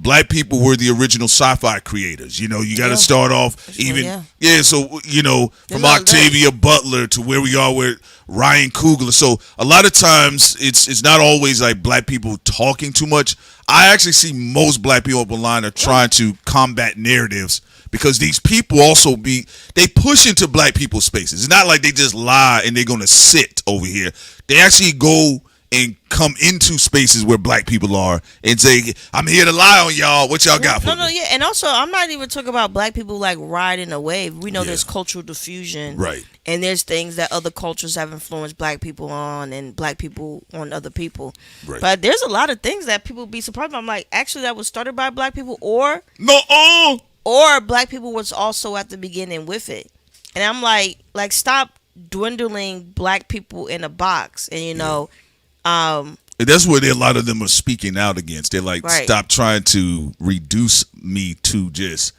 Black people were the original sci-fi creators. You got to start off from Octavia Butler to where we are with Ryan Coogler. So a lot of times it's not always like black people talking too much. I actually see most black people up online are trying to combat narratives, because these people also they push into black people's spaces. It's not like they just lie and they're going to sit over here. They actually go and come into spaces where black people are and say, I'm here to lie on y'all. What y'all got for me? Yeah. And also, I'm not even talking about black people like riding a wave. We know there's cultural diffusion. Right. And there's things that other cultures have influenced black people on and black people on other people. Right. But there's a lot of things that people be surprised by. I'm like, actually, that was started by black people, or black people was also at the beginning with it. And I'm like stop dwindling black people in a box, and And that's where a lot of them are speaking out against. They're like, Right. stop trying to reduce me to just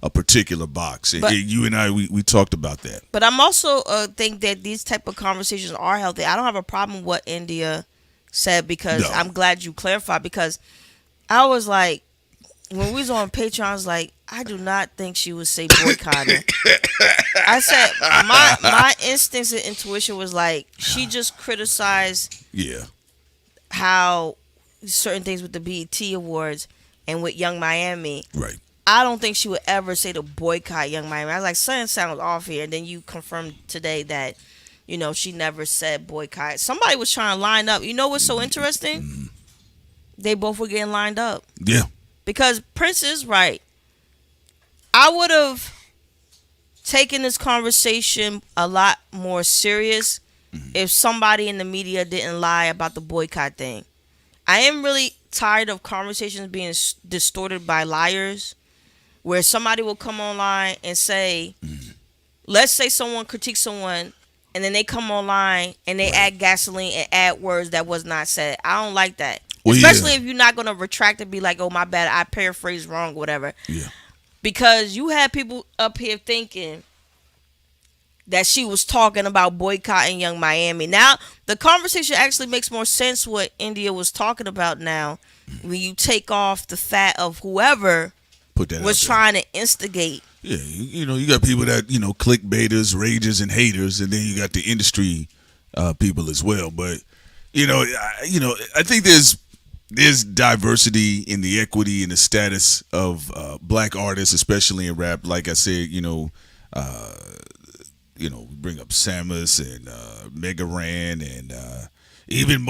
a particular box. But- You and I, we talked about that. But I'm also think that these type of conversations are healthy. I don't have a problem with what India said, because No. I'm glad you clarified, because I was like, when we was on Patreon, I was like, I do not think she would say boycotting. I said my instincts and intuition was like, she just criticized Yeah. how certain things with the BET Awards and with Young Miami. Right. I don't think she would ever say to boycott Young Miami. I was like, something sounds off here. And then you confirmed today that, she never said boycott. Somebody was trying to line up. You know what's so interesting? They both were getting lined up. Yeah. Because Prince is right. I would have taken this conversation a lot more serious if somebody in the media didn't lie about the boycott thing. I am really tired of conversations being distorted by liars, where somebody will come online and say, let's say someone critiques someone, and then they come online and they add gasoline and add words that was not said. I don't like that. Well, Especially yeah. if you're not going to retract and be like, oh, my bad, I paraphrased wrong, whatever. Yeah. Because you had people up here thinking that she was talking about boycotting Young Miami. Now, the conversation actually makes more sense what India was talking about now, when you take off the fat of whoever Put that was out there. trying to instigate. Yeah, you got people that, clickbaiters, ragers, and haters, and then you got the industry people as well. But, I think there's diversity in the equity and the status of black artists, especially in rap. Like I said, we bring up Samus and Mega Ran and even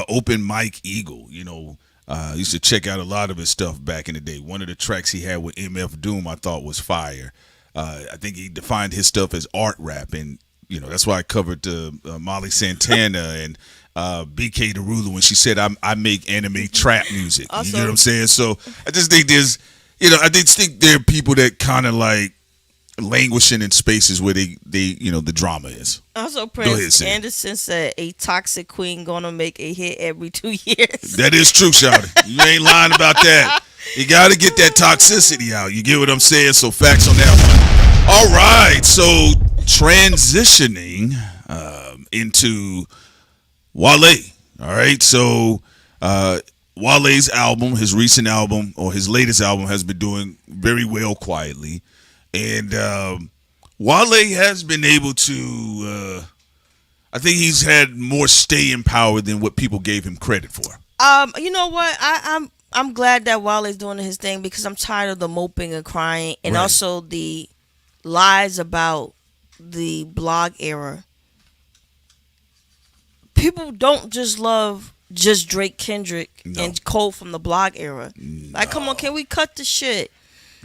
Open Mike Eagle. I used to check out a lot of his stuff back in the day. One of the tracks he had with MF Doom I thought was fire. I think he defined his stuff as art rap, and that's why I covered Molly Santana and BK the Ruler when she said I make anime trap music. You Also- know what I'm saying? So I just think there's, I just think there are people that kind of like languishing in spaces where they the drama is. Also, ahead, Prince Sam. Anderson said a toxic queen gonna make a hit every 2 years. That is true, Shawty. You ain't lying about that. You got to get that toxicity out. You get what I'm saying? So facts on that one. All right. So transitioning into Wale. All right. So Wale's album, his recent album, or his latest album, has been doing very well quietly. And Wale has been able to, I think he's had more staying power than what people gave him credit for. You know what? I'm glad that Wale's doing his thing, because I'm tired of the moping and crying, and Right. also the lies about the blog era. People don't just love just Drake, Kendrick, No. and Cole from the blog era. Like, come on, can we cut the shit?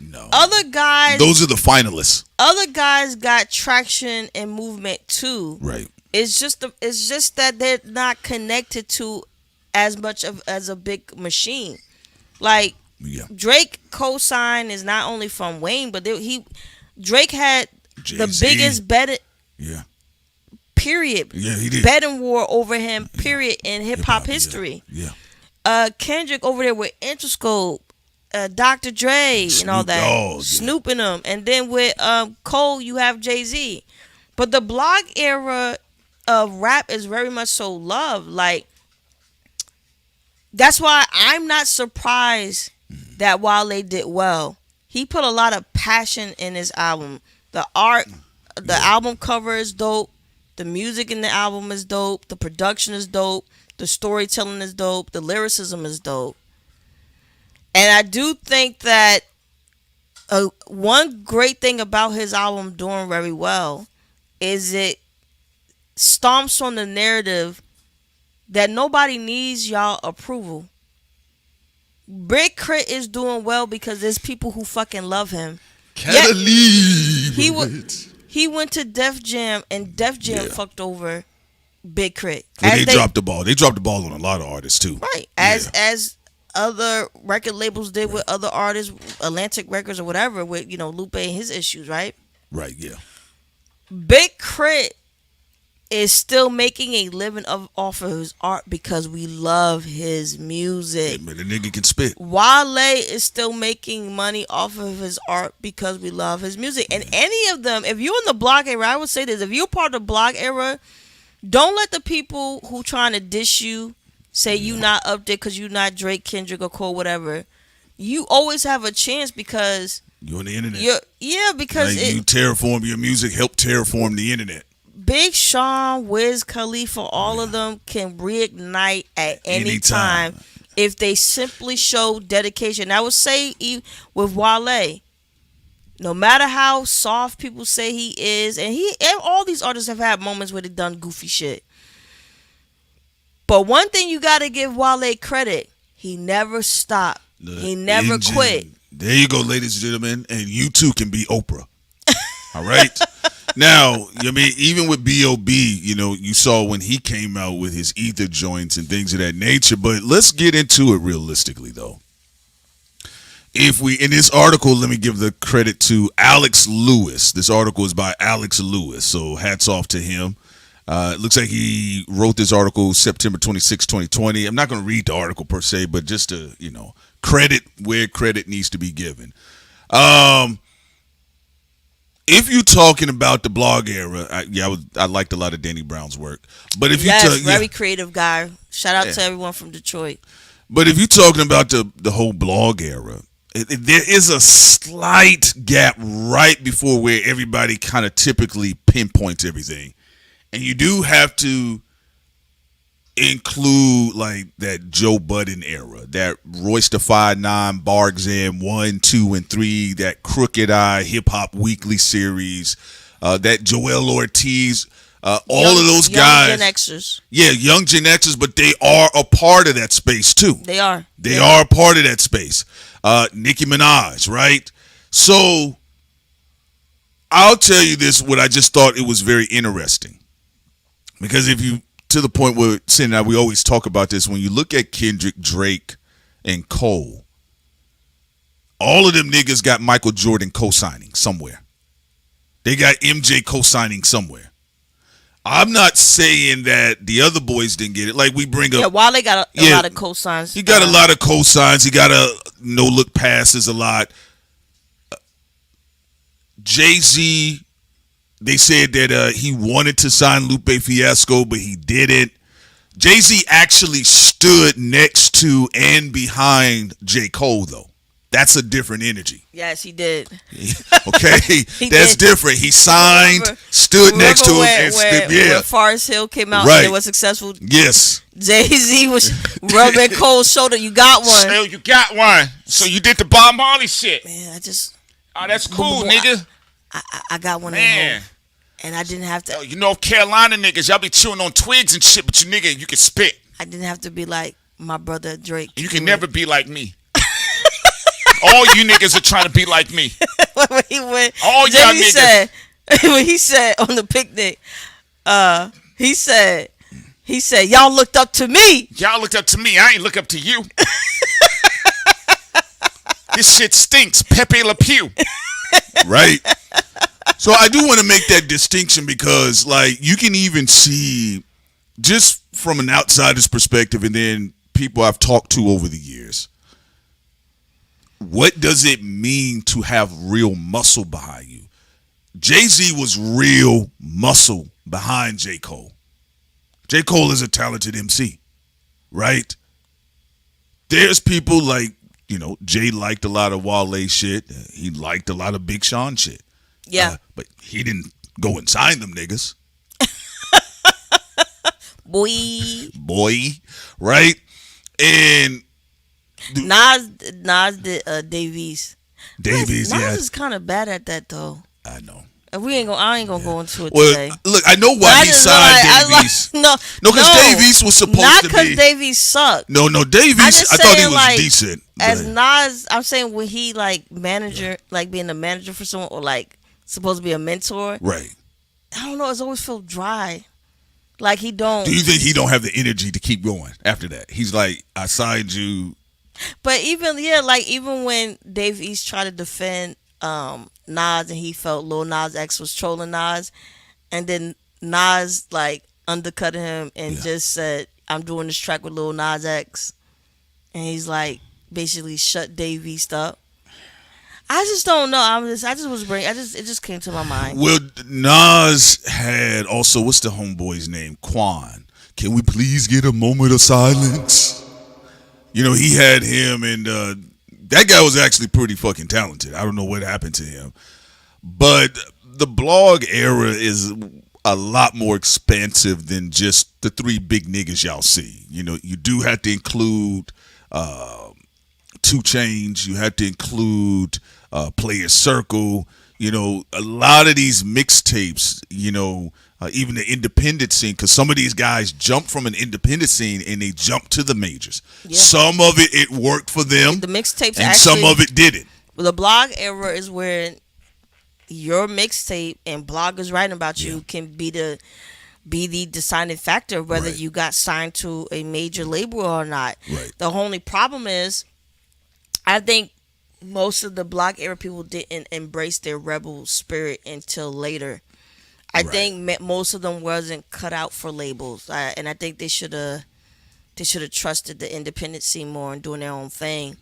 No. Other guys, Those are the finalists. other guys got traction and movement too. Right. It's just that they're not connected to as much as a big machine. Like, Yeah. Drake co-sign is not only from Wayne, but Drake had the Jay-Z. biggest bet, Yeah. period, Yeah, he did. betting war over him, period, in hip hop yeah, history. Yeah. Kendrick over there with Interscope, Dr. Dre, and all Snoop that, Dogg, yeah. snooping them, and then with Cole you have Jay-Z. But the blog era of rap is very much so loved. Like, that's why I'm not surprised that Wale did well. He put a lot of passion in his album. The art, the album cover is dope. The music in the album is dope. The production is dope. The storytelling is dope. The lyricism is dope. And I do think that one great thing about his album doing very well is it stomps on the narrative that nobody needs y'all approval. Big Crit is doing well because there's people who fucking love him. Gotta leave. He went to Def Jam, and Def Jam Yeah. fucked over Big Crit. Well, As they dropped the ball. They dropped the ball on a lot of artists too. right as other record labels did with other artists, Atlantic Records or whatever, with Lupe and his issues, right? Right. Yeah. Big Crit is still making a living off of his art because we love his music. Man, the nigga can spit. Wale is still making money off of his art because we love his music. And any of them, if you're in the blog era, I would say this: if you're part of the blog era, don't let the people who trying to diss you say you not up there because you not Drake, Kendrick, or Cole, whatever. You always have a chance because you're on the internet. Because like you terraform your music, help terraform the internet. Big Sean, Wiz Khalifa, all of them can reignite at any time if they simply show dedication. I would say with Wale, no matter how soft people say he is, and all these artists have had moments where they've done goofy shit. But one thing you got to give Wale credit, he never stopped. He never quit. There you go, ladies and gentlemen, and you too can be Oprah. All right. Now, I mean, even with B.O.B., you saw when he came out with his ether joints and things of that nature. But let's get into it realistically, though. In this article, let me give the credit to Alex Lewis. This article is by Alex Lewis, so hats off to him. It looks like he wrote this article September 26, 2020. I'm not going to read the article per se, but just to, credit where credit needs to be given. If you're talking about the blog era, I liked a lot of Danny Brown's work. But if very creative guy. Shout out to everyone from Detroit. But if you're talking about the whole blog era, there is a slight gap right before where everybody kind of typically pinpoints everything. And you do have to include like that Joe Budden era, that Royce da 5'9", Bar Exam 1, 2, and 3, that Crooked Eye Hip Hop Weekly series, that Joel Ortiz, all of those guys. Young Gen Xers. Yeah, young Gen Xers, but they are a part of that space too. They are. They are a part of that space. Nicki Minaj, right? So I'll tell you this, what I just thought it was very interesting. Because if you, to the point where Sin and I, we always talk about this, when you look at Kendrick, Drake, and Cole, all of them niggas got Michael Jordan co-signing somewhere. They got MJ co-signing somewhere. I'm not saying that the other boys didn't get it. Like we bring up, Wale got a lot of co-signs. He got a lot of co-signs. He got a no-look passes a lot. Jay-Z, they said that he wanted to sign Lupe Fiasco, but he didn't. Jay-Z actually stood next to and behind J. Cole, though. That's a different energy. Yes, he did. Okay, that's different. He signed, stood next to him. When Forest Hill came out and it was successful. Yes. Jay-Z was rubbing Cole's shoulder. You got one. So you got one. So you did the Bob Marley shit. Man, I just... Oh, that's cool, nigga. I got one at home. And I didn't have to... Yo, North Carolina niggas, y'all be chewing on twigs and shit, but you can spit. I didn't have to be like my brother Drake. You can never be like me. All you niggas are trying to be like me. When he said on the picnic, he said, y'all looked up to me. Y'all looked up to me. I ain't look up to you. This shit stinks. Pepe Le Pew. Right. So I do want to make that distinction because, like, you can even see just from an outsider's perspective and then people I've talked to over the years, what does it mean to have real muscle behind you? Jay-Z was real muscle behind J. Cole. J. Cole is a talented MC, right? There's people like, Jay liked a lot of Wale shit. He liked a lot of Big Sean shit. Yeah. But he didn't go and sign them niggas. Boy. Right? And Nas did Davies. Davies, Nas is kind of bad at that though. I know. I ain't gonna go into it today. Look, I know why he signed Davies. No, because Davies was supposed to be. Not because Davies sucked. No, Davies. I thought he was decent. As Nas, I'm saying when he being a manager for someone or like supposed to be a mentor. Right. I don't know. It's always felt dry. Like he don't. Do you think he don't have the energy to keep going after that? He's like, I signed you. But even when Dave East tried to defend Nas and he felt Lil Nas X was trolling Nas, and then Nas like undercut him and just said, "I'm doing this track with Lil Nas X," and he's like basically shut Dave East up. I just don't know. It just came to my mind. Well, Nas had also, what's the homeboy's name? Quan. Can we please get a moment of silence? You know, he had him, and that guy was actually pretty fucking talented. I don't know what happened to him. But the blog era is a lot more expansive than just the three big niggas y'all see. You know, you do have to include 2 Chainz. You have to include Players Circle. You know, a lot of these mixtapes, you know, even the independent scene, because some of these guys jumped from an independent scene and they jumped to the majors. Yeah. Some of it worked for them. The mixtapes and some of it didn't. Well, the blog era is where your mixtape and bloggers writing about you can be the deciding factor of whether you got signed to a major label or not. Right. The only problem is, I think most of the blog era people didn't embrace their rebel spirit until later. I think most of them wasn't cut out for labels, and I think they should have trusted the independent scene more and doing their own thing.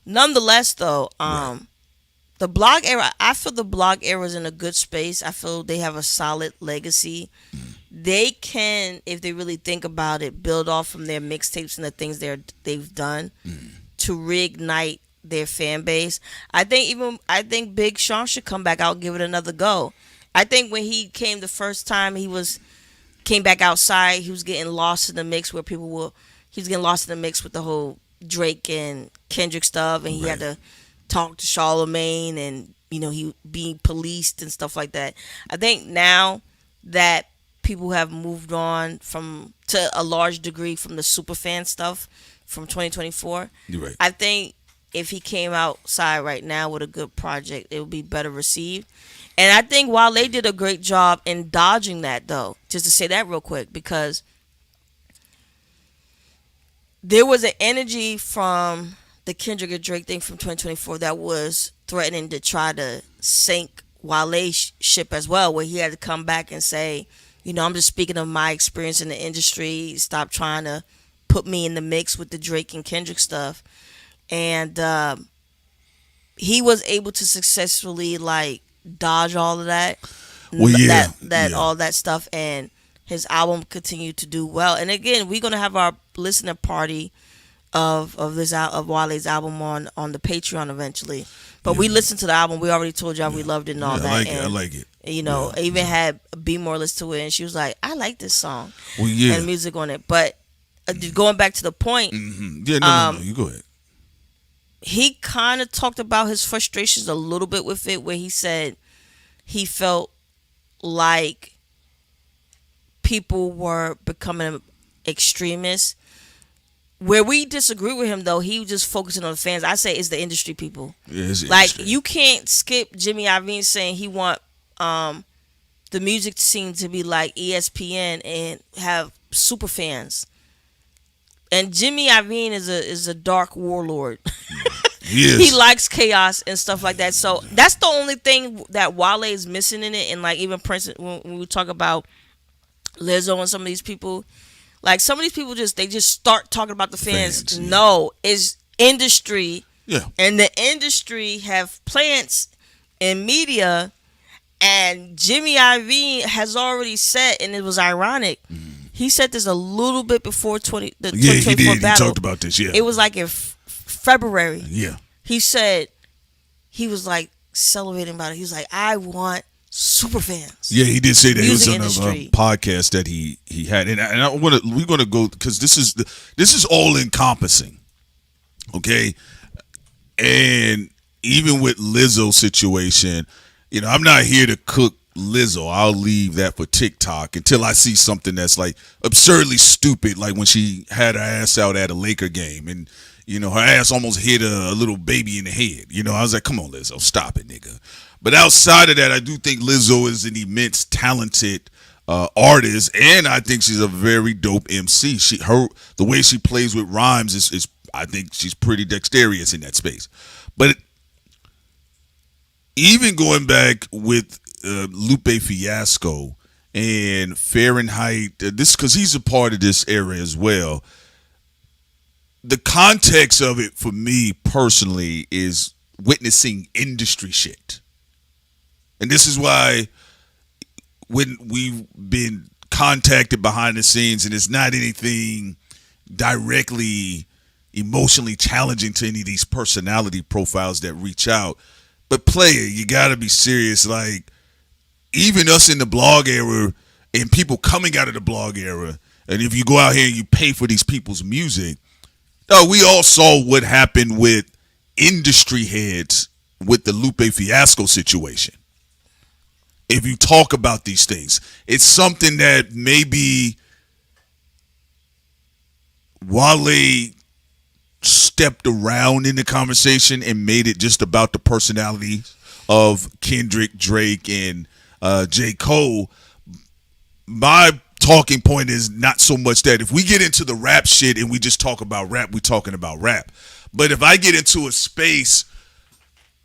Nonetheless, though, the blog era, I feel the blog era is in a good space. I feel they have a solid legacy. They can, if they really think about it, build off from their mixtapes and the things they've done to reignite their fan base. I think Big Sean should come back out and give it another go. I think when he came the first time, came back outside. He was getting lost in the mix he was getting lost in the mix with the whole Drake and Kendrick stuff, and he had to talk to Charlemagne, and you know, he being policed and stuff like that. I think now that people have moved on to a large degree from the superfan stuff from 2024, I think if he came outside right now with a good project, it would be better received. And I think Wale did a great job in dodging that, though. Just to say that real quick, because there was an energy from the Kendrick and Drake thing from 2024 that was threatening to try to sink Wale's ship as well, where he had to come back and say, you know, I'm just speaking of my experience in the industry. Stop trying to put me in the mix with the Drake and Kendrick stuff. And he was able to successfully, like, dodge all of that. All that stuff, and his album continued to do well. And again, we're gonna have our listener party of Wale's album on the Patreon eventually. But we listened to the album. We already told y'all we loved it and all that. I like it. You know, I even had B More listen to it, and she was like, "I like this song." Well, yeah. And music on it. But going back to the point, yeah, no, you go ahead. He kind of talked about his frustrations a little bit with it, where he said he felt like people were becoming extremists. Where we disagree with him, though, he was just focusing on the fans. I say it's the industry people. Yeah, it's like industry. You can't skip Jimmy Iovine saying he want the music scene to be like ESPN and have super fans. And Jimmy Iovine is a dark warlord. He likes chaos and stuff like that. So that's the only thing that Wale is missing in it. And like even Prince, when we talk about Lizzo and some of these people, like some of these people just start talking about the fans. No, it's industry. Yeah. And the industry have plants in media, and Jimmy Iovine has already said, and it was ironic. He said this a little bit before the 2024 he did. battle. He talked about this. Yeah. It was like in February. Yeah. He said he was like celebrating about it. He was like, I want super fans. Yeah, he did say that. It was on industry. a podcast that he had, and we're gonna go because this is all encompassing, okay. And even with Lizzo's situation, you know, I'm not here to cook Lizzo. I'll leave that for TikTok until I see something that's like absurdly stupid, like when she had her ass out at a Laker game and, you know, her ass almost hit a little baby in the head. You know, I was like, come on, Lizzo, stop it, nigga. But outside of that, I do think Lizzo is an immense talented artist, and I think she's a very dope MC. The way she plays with rhymes is I think she's pretty dexterous in that space. But even going back with Lupe fiasco and Fahrenheit. This because he's a part of this era as well. The context of it for me personally is witnessing industry shit. And this is why when we've been contacted behind the scenes and it's not anything directly emotionally challenging to any of these personality profiles that reach out. But player, you gotta be serious. Like, even us in the blog era and people coming out of the blog era, and if you go out here and you pay for these people's music, we all saw what happened with industry heads with the Lupe fiasco situation. If you talk about these things, it's something that maybe Wale stepped around in the conversation and made it just about the personalities of Kendrick, Drake, and J. Cole. My talking point is not so much that if we get into the rap shit and we just talk about rap, we're talking about rap. But if I get into a space,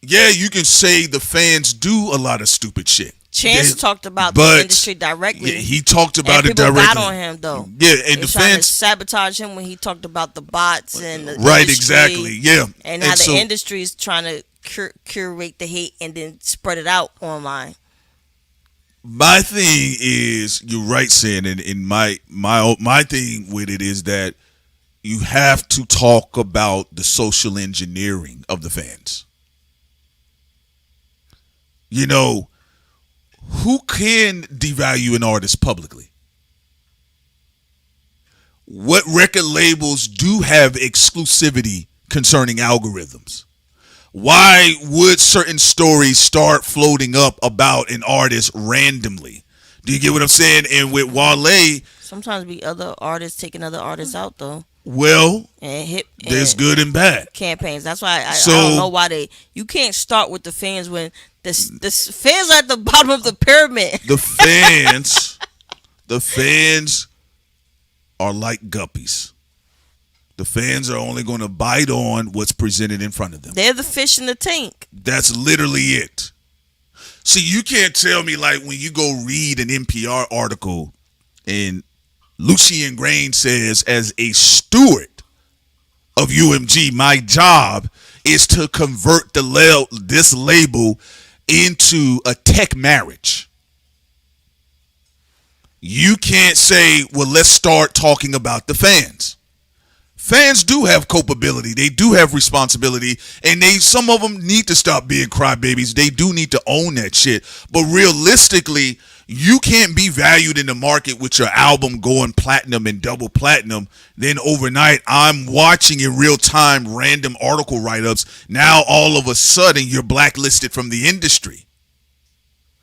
yeah, you can say the fans do a lot of stupid shit. Chance talked about the industry directly. Yeah, he talked about it directly. directly. Got on him though. Yeah, and they the trying fans to sabotage him when he talked about the bots and the right, industry, exactly, yeah, and how the industry is trying to curate the hate and then spread it out online. My thing is, you're right, saying, and my thing with it is that you have to talk about the social engineering of the fans. You know, who can devalue an artist publicly? What record labels do have exclusivity concerning algorithms? Why would certain stories start floating up about an artist randomly? Do you get what I'm saying? And with Wale, sometimes be other artists taking other artists out though. Well, and there's good and bad campaigns. That's why I don't know why you can't start with the fans when the fans are at the bottom of the pyramid. The fans are like guppies. The fans are only going to bite on what's presented in front of them. They're the fish in the tank. That's literally it. See, you can't tell me, like, when you go read an NPR article and Lucien Grain says, as a steward of UMG, my job is to convert this label into a tech marriage. You can't say, well, let's start talking about the fans. Fans do have culpability. They do have responsibility. And some of them need to stop being crybabies. They do need to own that shit. But realistically, you can't be valued in the market with your album going platinum and double platinum. Then overnight, I'm watching in real time random article write-ups. Now, all of a sudden, you're blacklisted from the industry.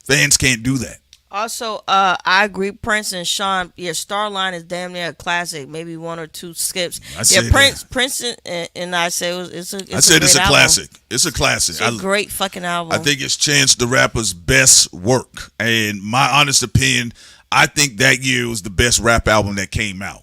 Fans can't do that. Also, I agree, Prince and Sean. Yeah, Starline is damn near a classic. Maybe one or two skips. Prince and I say it's a classic. It's a classic. It's a great fucking album. I think it's Chance the Rapper's best work. And my honest opinion, I think that year was the best rap album that came out.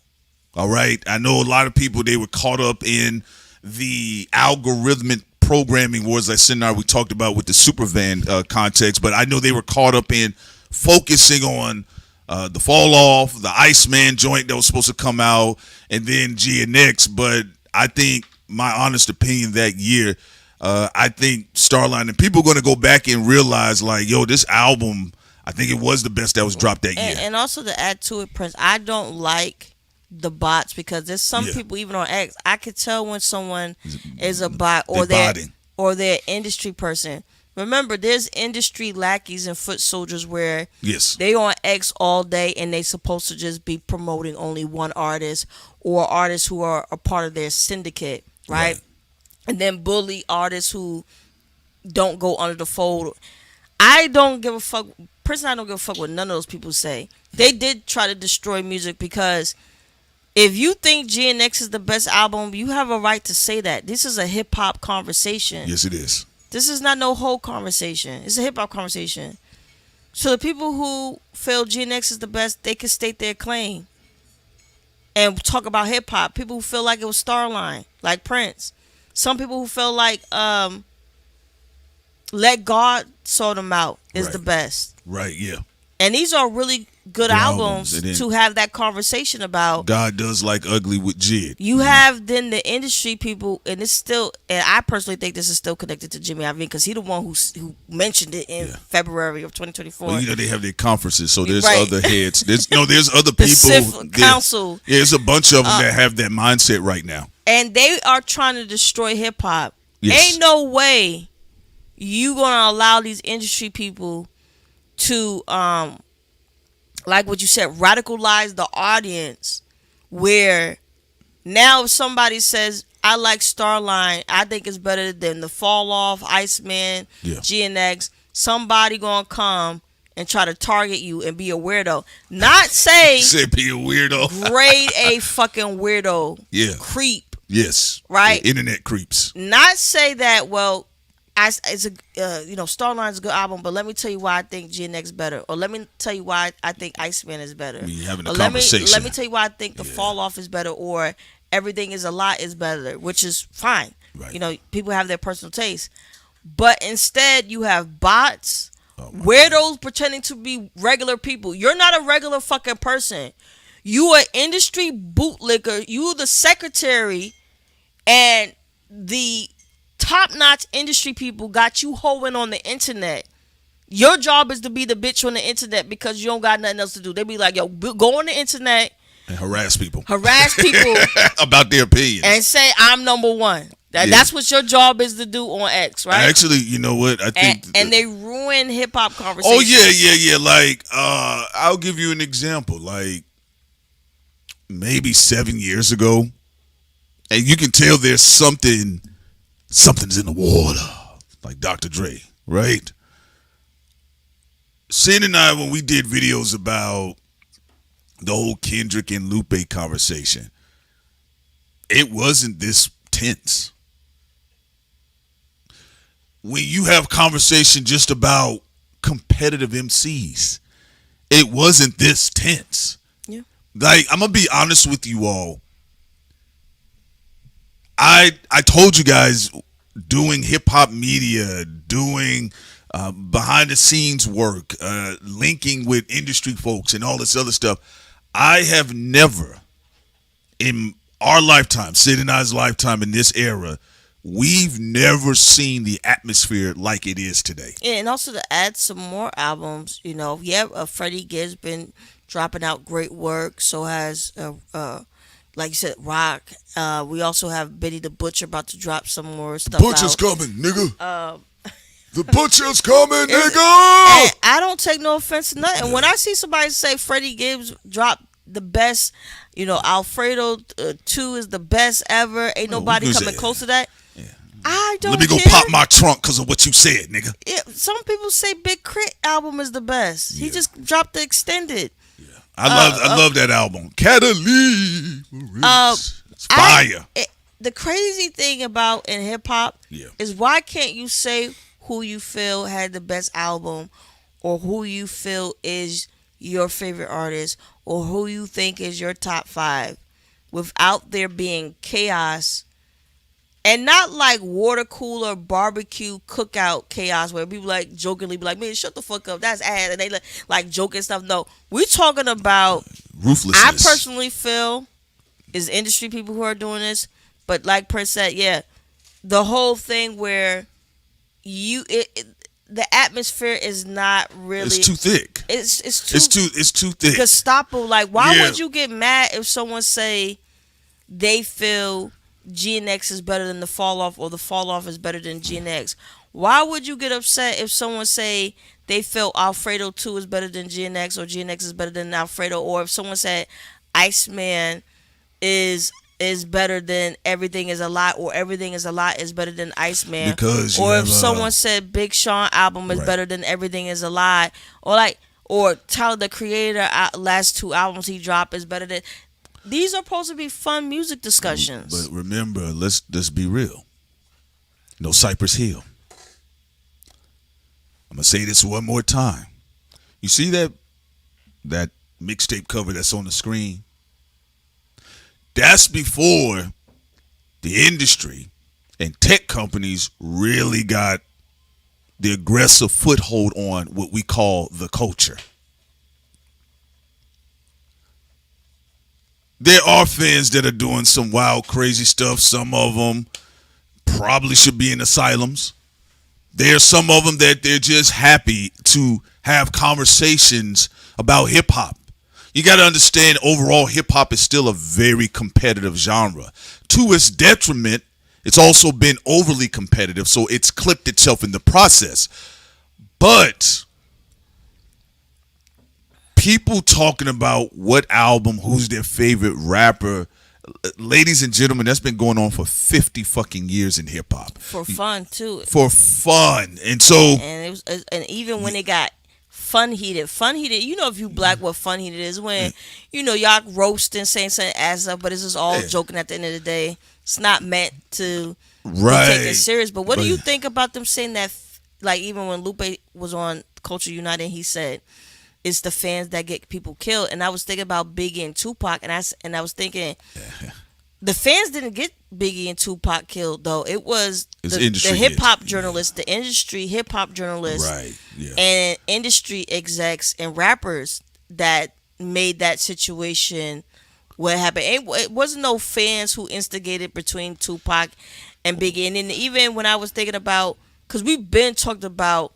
All right? I know a lot of people, they were caught up in the algorithmic programming wars that Sin and I we talked about with the Supervan context, but I know they were caught up in focusing on the Fall Off, the Iceman joint that was supposed to come out, and then GNX. But I think, my honest opinion, that year, I think Starline, and people are going to go back and realize, like, yo, this album, I think it was the best that was dropped that year. And also to add to it, Prince, I don't like the bots because there's some people, even on X, I could tell when someone is a bot or they're industry person. Remember, there's industry lackeys and foot soldiers where they on X all day and they supposed to just be promoting only one artist or artists who are a part of their syndicate, right? And then bully artists who don't go under the fold. I don't give a fuck. Personally, I don't give a fuck what none of those people say. They did try to destroy music because if you think GNX is the best album, you have a right to say that. This is a hip-hop conversation. Yes, it is. This is not no whole conversation. It's a hip-hop conversation. So the people who feel GNX is the best, they can state their claim and talk about hip-hop. People who feel like it was Starline, like Prince. Some people who feel like Let God Sort Them Out is the best. Right, yeah. And these are really good albums And then to have that conversation about. God Does Like Ugly with Jid. You have then the industry people, and it's still, and I personally think this is still connected to Jimmy Iovine because he the one who mentioned it in February of 2024. Well, you know they have their conferences, so there's Right. other heads. There's other The people. CIF Council. Yeah, there's a bunch of them that have that mindset right now. And they are trying to destroy hip hop. Yes. Ain't no way you gonna allow these industry people to like what you said, radicalize the audience, where now if somebody says I like Starline, I think it's better than the Fall Off, Iceman, GNX, somebody gonna come and try to target you and be a weirdo. Not say be a weirdo. grade a fucking weirdo. Yeah. Creep. Yes. Right? The internet creeps. Not say that, well, it's a Starline's a good album, but let me tell you why I think GNX better, or let me tell you why I think Iceman is better. I mean, you're having a or conversation. Let me tell you why I think the Fall Off is better, or Everything Is a Lot is better, which is fine. Right. You know, people have their personal taste, but instead you have bots, weirdos pretending to be regular people. You're not a regular fucking person. You an industry bootlicker. You the secretary, and the top-notch industry people got you hoeing on the internet. Your job is to be the bitch on the internet because you don't got nothing else to do. They be like, yo, go on the internet and harass people about their opinions and say I'm number one. That's what your job is to do on X, right? Actually, you know what? I think and they ruin hip-hop conversations. Oh yeah. Like I'll give you an example. Like maybe 7 years ago, and you can tell there's something's in the water, like Dr. Dre, right? Sid and I, when we did videos about the whole Kendrick and Lupe conversation, it wasn't this tense. When you have conversation just about competitive MCs, it wasn't this tense. Yeah. Like, I'm gonna be honest with you all. I told you guys, doing hip hop media, doing behind the scenes work, linking with industry folks and all this other stuff, I have never in our lifetime, Sid and I's lifetime in this era, we've never seen the atmosphere like it is today. Yeah, and also to add some more albums, you know, Freddie Gibbs been dropping out great work. So has like you said, Rock. We also have Benny the Butcher about to drop some more stuff. Butcher's coming, nigga. The butcher's coming, nigga. And I don't take no offense to nothing. When I see somebody say Freddie Gibbs dropped the best, you know, Alfredo 2 is the best ever. Ain't nobody coming close to that. Yeah. I don't. Let me go care. pop my trunk because of what you said, nigga. Yeah, some people say Big Crit album is the best. He just dropped the extended. Yeah. I love that album. Catalyst. It's fire. The crazy thing about in hip hop is, why can't you say who you feel had the best album, or who you feel is your favorite artist, or who you think is your top 5, without there being chaos, and not like water cooler barbecue cookout chaos where people like jokingly be like, man, shut the fuck up, that's ass, and they like joking stuff. No, we're talking about ruthlessness. I personally feel is industry people who are doing this, but like Prince said, the whole thing where the atmosphere is not really. It's too thick. It's too thick. Gestapo. Like, why would you get mad if someone say they feel GNX is better than the Fall Off, or the Fall Off is better than GNX? Why would you get upset if someone say they feel Alfredo 2 is better than GNX, or GNX is better than Alfredo, or if someone said Iceman is better than Everything Is a Lot, or Everything Is a Lot is better than Iceman, because or if someone said Big Sean album is better than Everything Is a Lot, or Tyler the Creator last 2 albums he dropped is better than. These are supposed to be fun music discussions. But remember, let's be real. No Cypress Hill. I'm gonna say this one more time. You see that mixtape cover that's on the screen? That's before the industry and tech companies really got the aggressive foothold on what we call the culture. there are fans that are doing some wild, crazy stuff. Some of them probably should be in asylums. There's some of them that they're just happy to have conversations about hip hop. You got to understand, overall, hip hop is still a very competitive genre. To its detriment, it's also been overly competitive, so it's clipped itself in the process. But people talking about what album, who's their favorite rapper, ladies and gentlemen, that's been going on for 50 fucking years in hip hop. For fun too. For fun. And so and it was, and even when it got fun heated, you know, if you black what fun heated is, when you know y'all roasting, saying something ass up, but it's just all joking at the end of the day. It's not meant to be taken serious. But what do you think about them saying that, like, even when Lupe was on Culture United, he said it's the fans that get people killed. And I was thinking about Biggie and Tupac, and I was thinking the fans didn't get Biggie and Tupac killed, though. It was the hip hop journalists, the industry hip hop journalists, and industry execs and rappers that made that situation what happened. It wasn't no fans who instigated between Tupac and Biggie. And then even when I was thinking about, because we've been talked about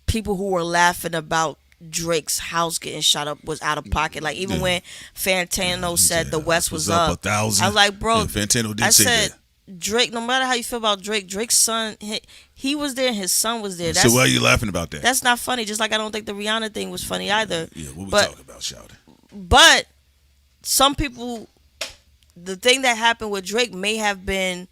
people who were laughing about Drake's house getting shot up was out of pocket. Like, even when Fantano said the West was up 1,000. I was like, bro, Fantano did I say said, that. Drake, no matter how you feel about Drake's son, he was there and his son was there. So why are you laughing about that? That's not funny. Just like I don't think the Rihanna thing was funny either. Yeah, what we talking about, shout? But some people, the thing that happened with Drake may have been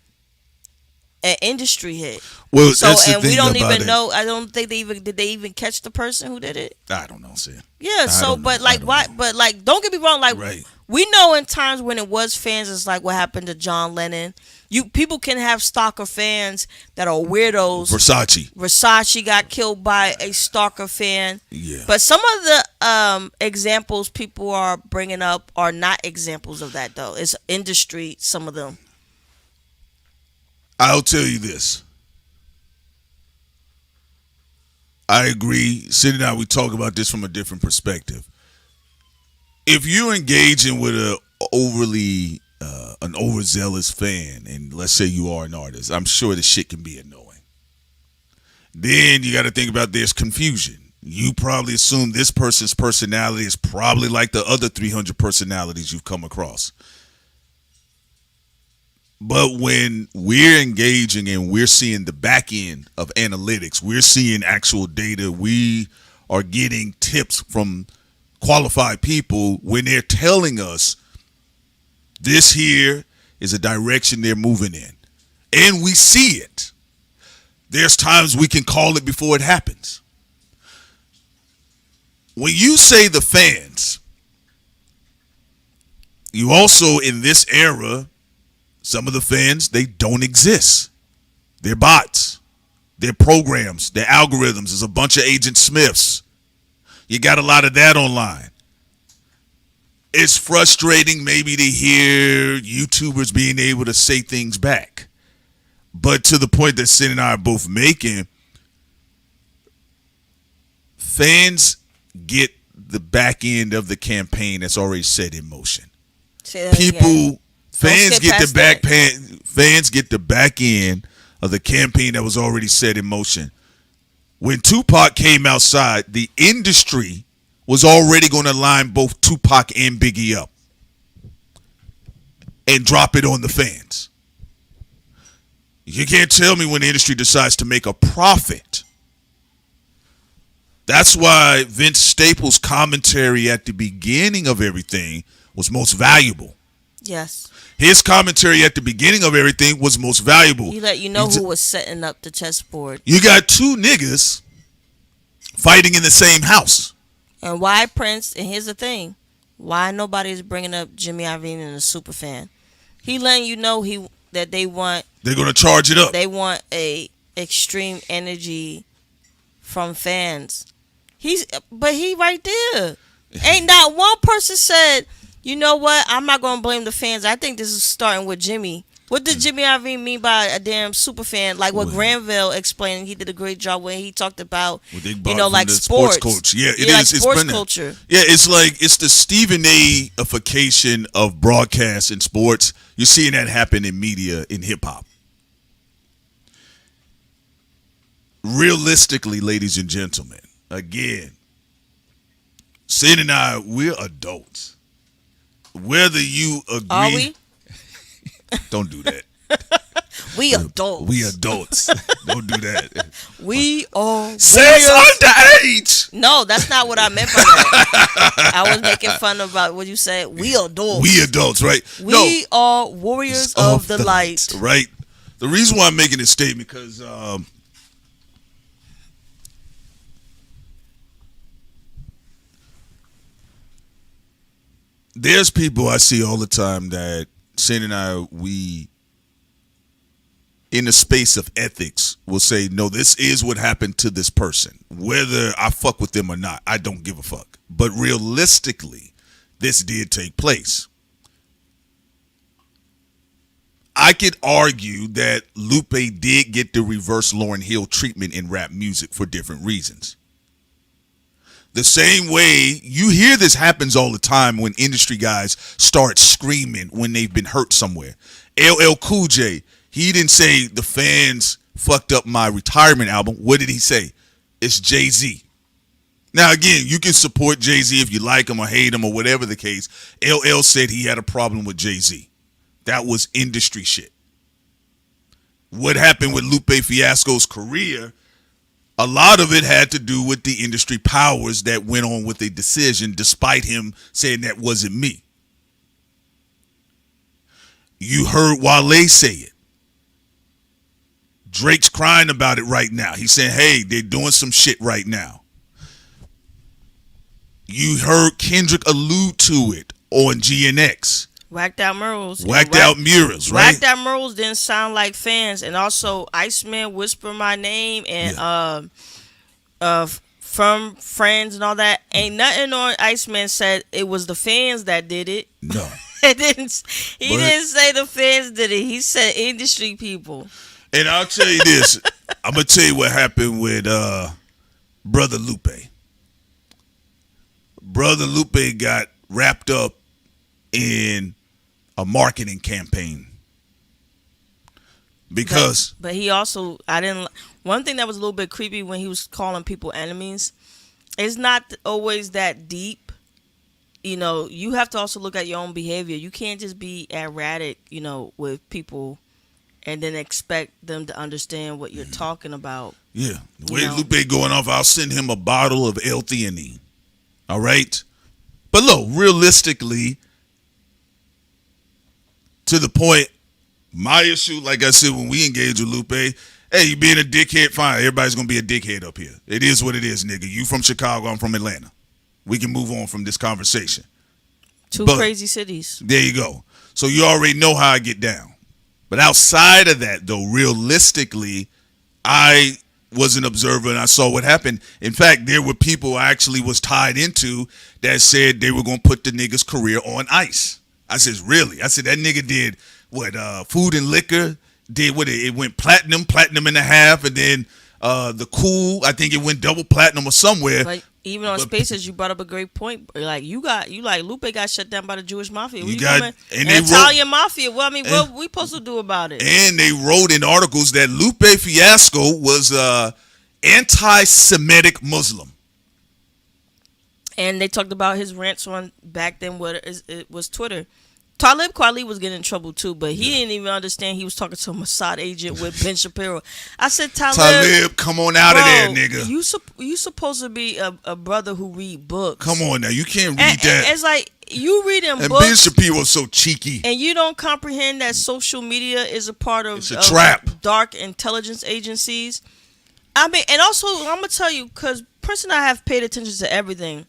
an industry hit. Well, so, that's the and thing we don't even it. know. I don't think did they even catch the person who did it? I don't know, Sid. Yeah. So, but like, why? But like, don't get me wrong. Like, we know in times when it was fans, it's like what happened to John Lennon. People can have stalker fans that are weirdos. Versace got killed by a stalker fan. Yeah. But some of the examples people are bringing up are not examples of that, though. It's industry. Some of them. I'll tell you this. I agree. Sid and I, we talk about this from a different perspective. If you're engaging with an overzealous fan, and let's say you are an artist, I'm sure the shit can be annoying. Then you got to think about there's confusion. You probably assume this person's personality is probably like the other 300 personalities you've come across. But when we're engaging and we're seeing the back end of analytics, we're seeing actual data, we are getting tips from qualified people when they're telling us this here is a direction they're moving in. And we see it. There's times we can call it before it happens. When you say the fans, you also, in this era, some of the fans, they don't exist. They're bots. They're programs. They're algorithms. There's a bunch of Agent Smiths. You got a lot of that online. It's frustrating maybe to hear YouTubers being able to say things back. But to the point that Sid and I are both making, fans get the back end of the campaign that's already set in motion. Fans get the back end of the campaign that was already set in motion. When Tupac came outside, the industry was already going to line both Tupac and Biggie up and drop it on the fans. You can't tell me when the industry decides to make a profit. That's why Vince Staples' commentary at the beginning of everything was most valuable. Yes. His commentary at the beginning of everything was most valuable. He let you know who was setting up the chessboard. You got two niggas fighting in the same house. And why Prince, and here's the thing, why nobody's bringing up Jimmy Iovine and a super fan? He letting you know that they're going to charge it up. They want a extreme energy from fans. But he right there. Ain't not one person said, you know what? I'm not going to blame the fans. I think this is starting with Jimmy. What did Jimmy Iovine mean by a damn super fan? Like what Granville explained, he did a great job when he talked about, like sports culture. Yeah, it like is. Sports it's culture. Yeah, it's the Stephen A-ification of broadcast and sports. You're seeing that happen in media, in hip hop. Realistically, ladies and gentlemen, again, Sid and I, we're adults. Whether you agree, Are we? Don't do that. We adults. We adults. Don't do that. We are. Say it's underage. No, that's not what I meant by that. I was making fun about what you said. We adults. We adults, right? We are warriors of the light. Right. The reason why I'm making this statement because there's people I see all the time that Sid and I, we, in the space of ethics, will say, no, this is what happened to this person. Whether I fuck with them or not, I don't give a fuck. But realistically, this did take place. I could argue that Lupe did get the reverse Lauryn Hill treatment in rap music for different reasons. The same way you hear this happens all the time when industry guys start screaming when they've been hurt somewhere. LL Cool J, he didn't say the fans fucked up my retirement album. What did he say? It's Jay-Z. Now, again, you can support Jay-Z if you like him or hate him or whatever the case. LL said he had a problem with Jay-Z. That was industry shit. What happened with Lupe Fiasco's career, a lot of it had to do with the industry powers that went on with a decision despite him saying that wasn't me. You heard Wale say it. Drake's crying about it right now. He's saying, hey, they're doing some shit right now. You heard Kendrick allude to it on GNX. Whacked Out Murals. Whacked Out Murals, right? Whacked Out Murals didn't sound like fans. And also, Iceman Whisper My Name and From Friends and all that. Ain't nothing on Iceman said it was the fans that did it. No. He didn't say the fans did it. He said industry people. And I'll tell you this. I'm going to tell you what happened with Brother Lupe. Brother Lupe got wrapped up in a marketing campaign because but he also one thing that was a little bit creepy when he was calling people enemies, it's not always that deep. You know, you have to also look at your own behavior. You can't just be erratic, with people and then expect them to understand what you're talking about. Yeah, the way Lupe going off, I'll send him a bottle of L-theanine. All right, but look, realistically, to the point, my issue, like I said, when we engage with Lupe, hey, you being a dickhead, fine. Everybody's going to be a dickhead up here. It is what it is, nigga. You from Chicago, I'm from Atlanta. We can move on from this conversation. Two crazy cities. There you go. So you already know how I get down. But outside of that, though, realistically, I was an observer and I saw what happened. In fact, there were people I actually was tied into that said they were going to put the nigga's career on ice. I said, really? I said, that nigga did what? Food and Liquor did what? It went platinum and a half, and then the Cool, I think it went double platinum or somewhere. But even on Spaces, you brought up a great point. Like Lupe got shut down by the Jewish mafia. Italian mafia. Well, I mean, what we supposed to do about it? And they wrote in articles that Lupe Fiasco was anti-Semitic Muslim. And they talked about his rants on back then. It was Twitter. Talib Kweli was getting in trouble too, but he didn't even understand he was talking to a Mossad agent with Ben Shapiro. I said, Talib, come on out of there, nigga. You supposed to be a brother who read books. Come on now, you can't read that. It's like you reading books. And Ben Shapiro's so cheeky, and you don't comprehend that social media is a part of trap, dark intelligence agencies. I mean, and also I'm gonna tell you, because Prince and I have paid attention to everything.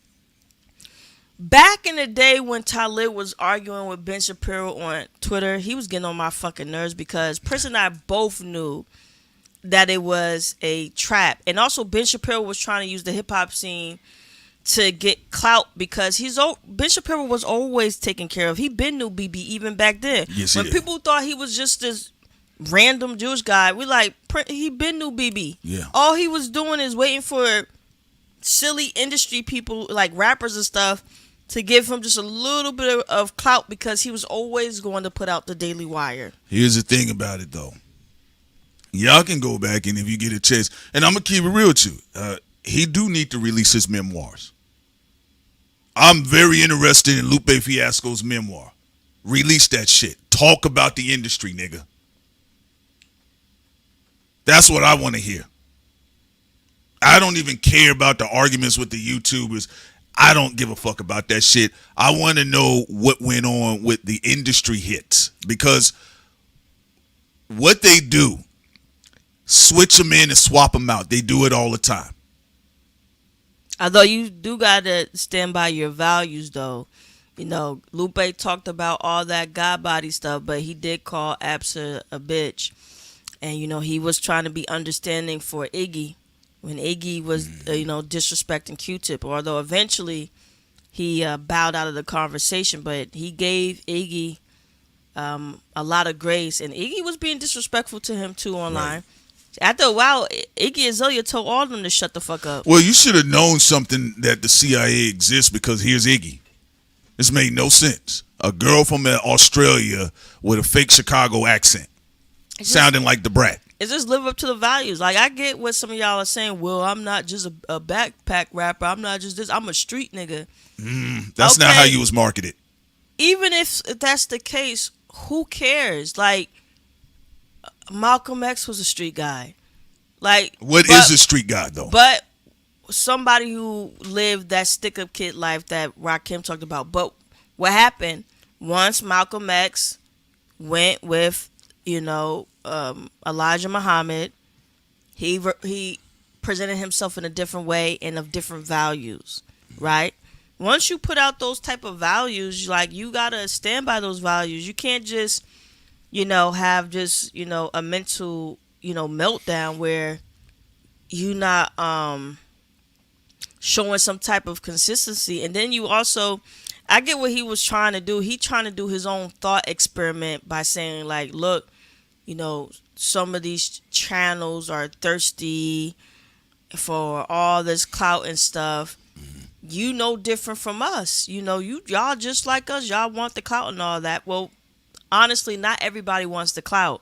Back in the day when Talib was arguing with Ben Shapiro on Twitter, he was getting on my fucking nerves because Prince and I both knew that it was a trap. And also Ben Shapiro was trying to use the hip-hop scene to get clout because Ben Shapiro was always taken care of. He been knew BB even back then. Yes, when people thought he was just this random Jewish guy, we like he been knew BB. Yeah. All he was doing is waiting for silly industry people like rappers and stuff to give him just a little bit of clout because he was always going to put out the Daily Wire. Here's the thing about it though. Y'all can go back and if you get a chance, and I'm gonna keep it real with you. He do need to release his memoirs. I'm very interested in Lupe Fiasco's memoir. Release that shit. Talk about the industry, nigga. That's what I want to hear. I don't even care about the arguments with the YouTubers. I don't give a fuck about that shit. I want to know what went on with the industry hits. Because what they do, switch them in and swap them out. They do it all the time. Although you do gotta stand by your values, though. You know, Lupe talked about all that God body stuff, but he did call Absa a bitch. And, you know, he was trying to be understanding for Iggy when Iggy was, disrespecting Q-Tip. Although eventually he bowed out of the conversation, but he gave Iggy a lot of grace. And Iggy was being disrespectful to him, too, online. Right. After a while, Iggy Azalea told all of them to shut the fuck up. Well, you should have known something that the CIA exists because here's Iggy. This made no sense. A girl from Australia with a fake Chicago accent, sounding like the brat. It just live up to the values. Like, I get what some of y'all are saying. Well, I'm not just a backpack rapper. I'm not just this. I'm a street nigga. That's not how you was marketed. Even if that's the case, who cares? Like, Malcolm X was a street guy. Like, what is a street guy though? But somebody who lived that stick-up kid life that Rakim talked about. But what happened once Malcolm X went with, Elijah Muhammad, he presented himself in a different way and of different values, right? Once you put out those type of values, like, you gotta stand by those values. You can't just have just, a mental, meltdown where you not showing some type of consistency. And then you also, I get what he was trying to do. He trying to do his own thought experiment by saying, like, look, some of these channels are thirsty for all this clout and stuff. Different from us. Y'all just like us. Y'all want the clout and all that. Well, honestly, not everybody wants the clout.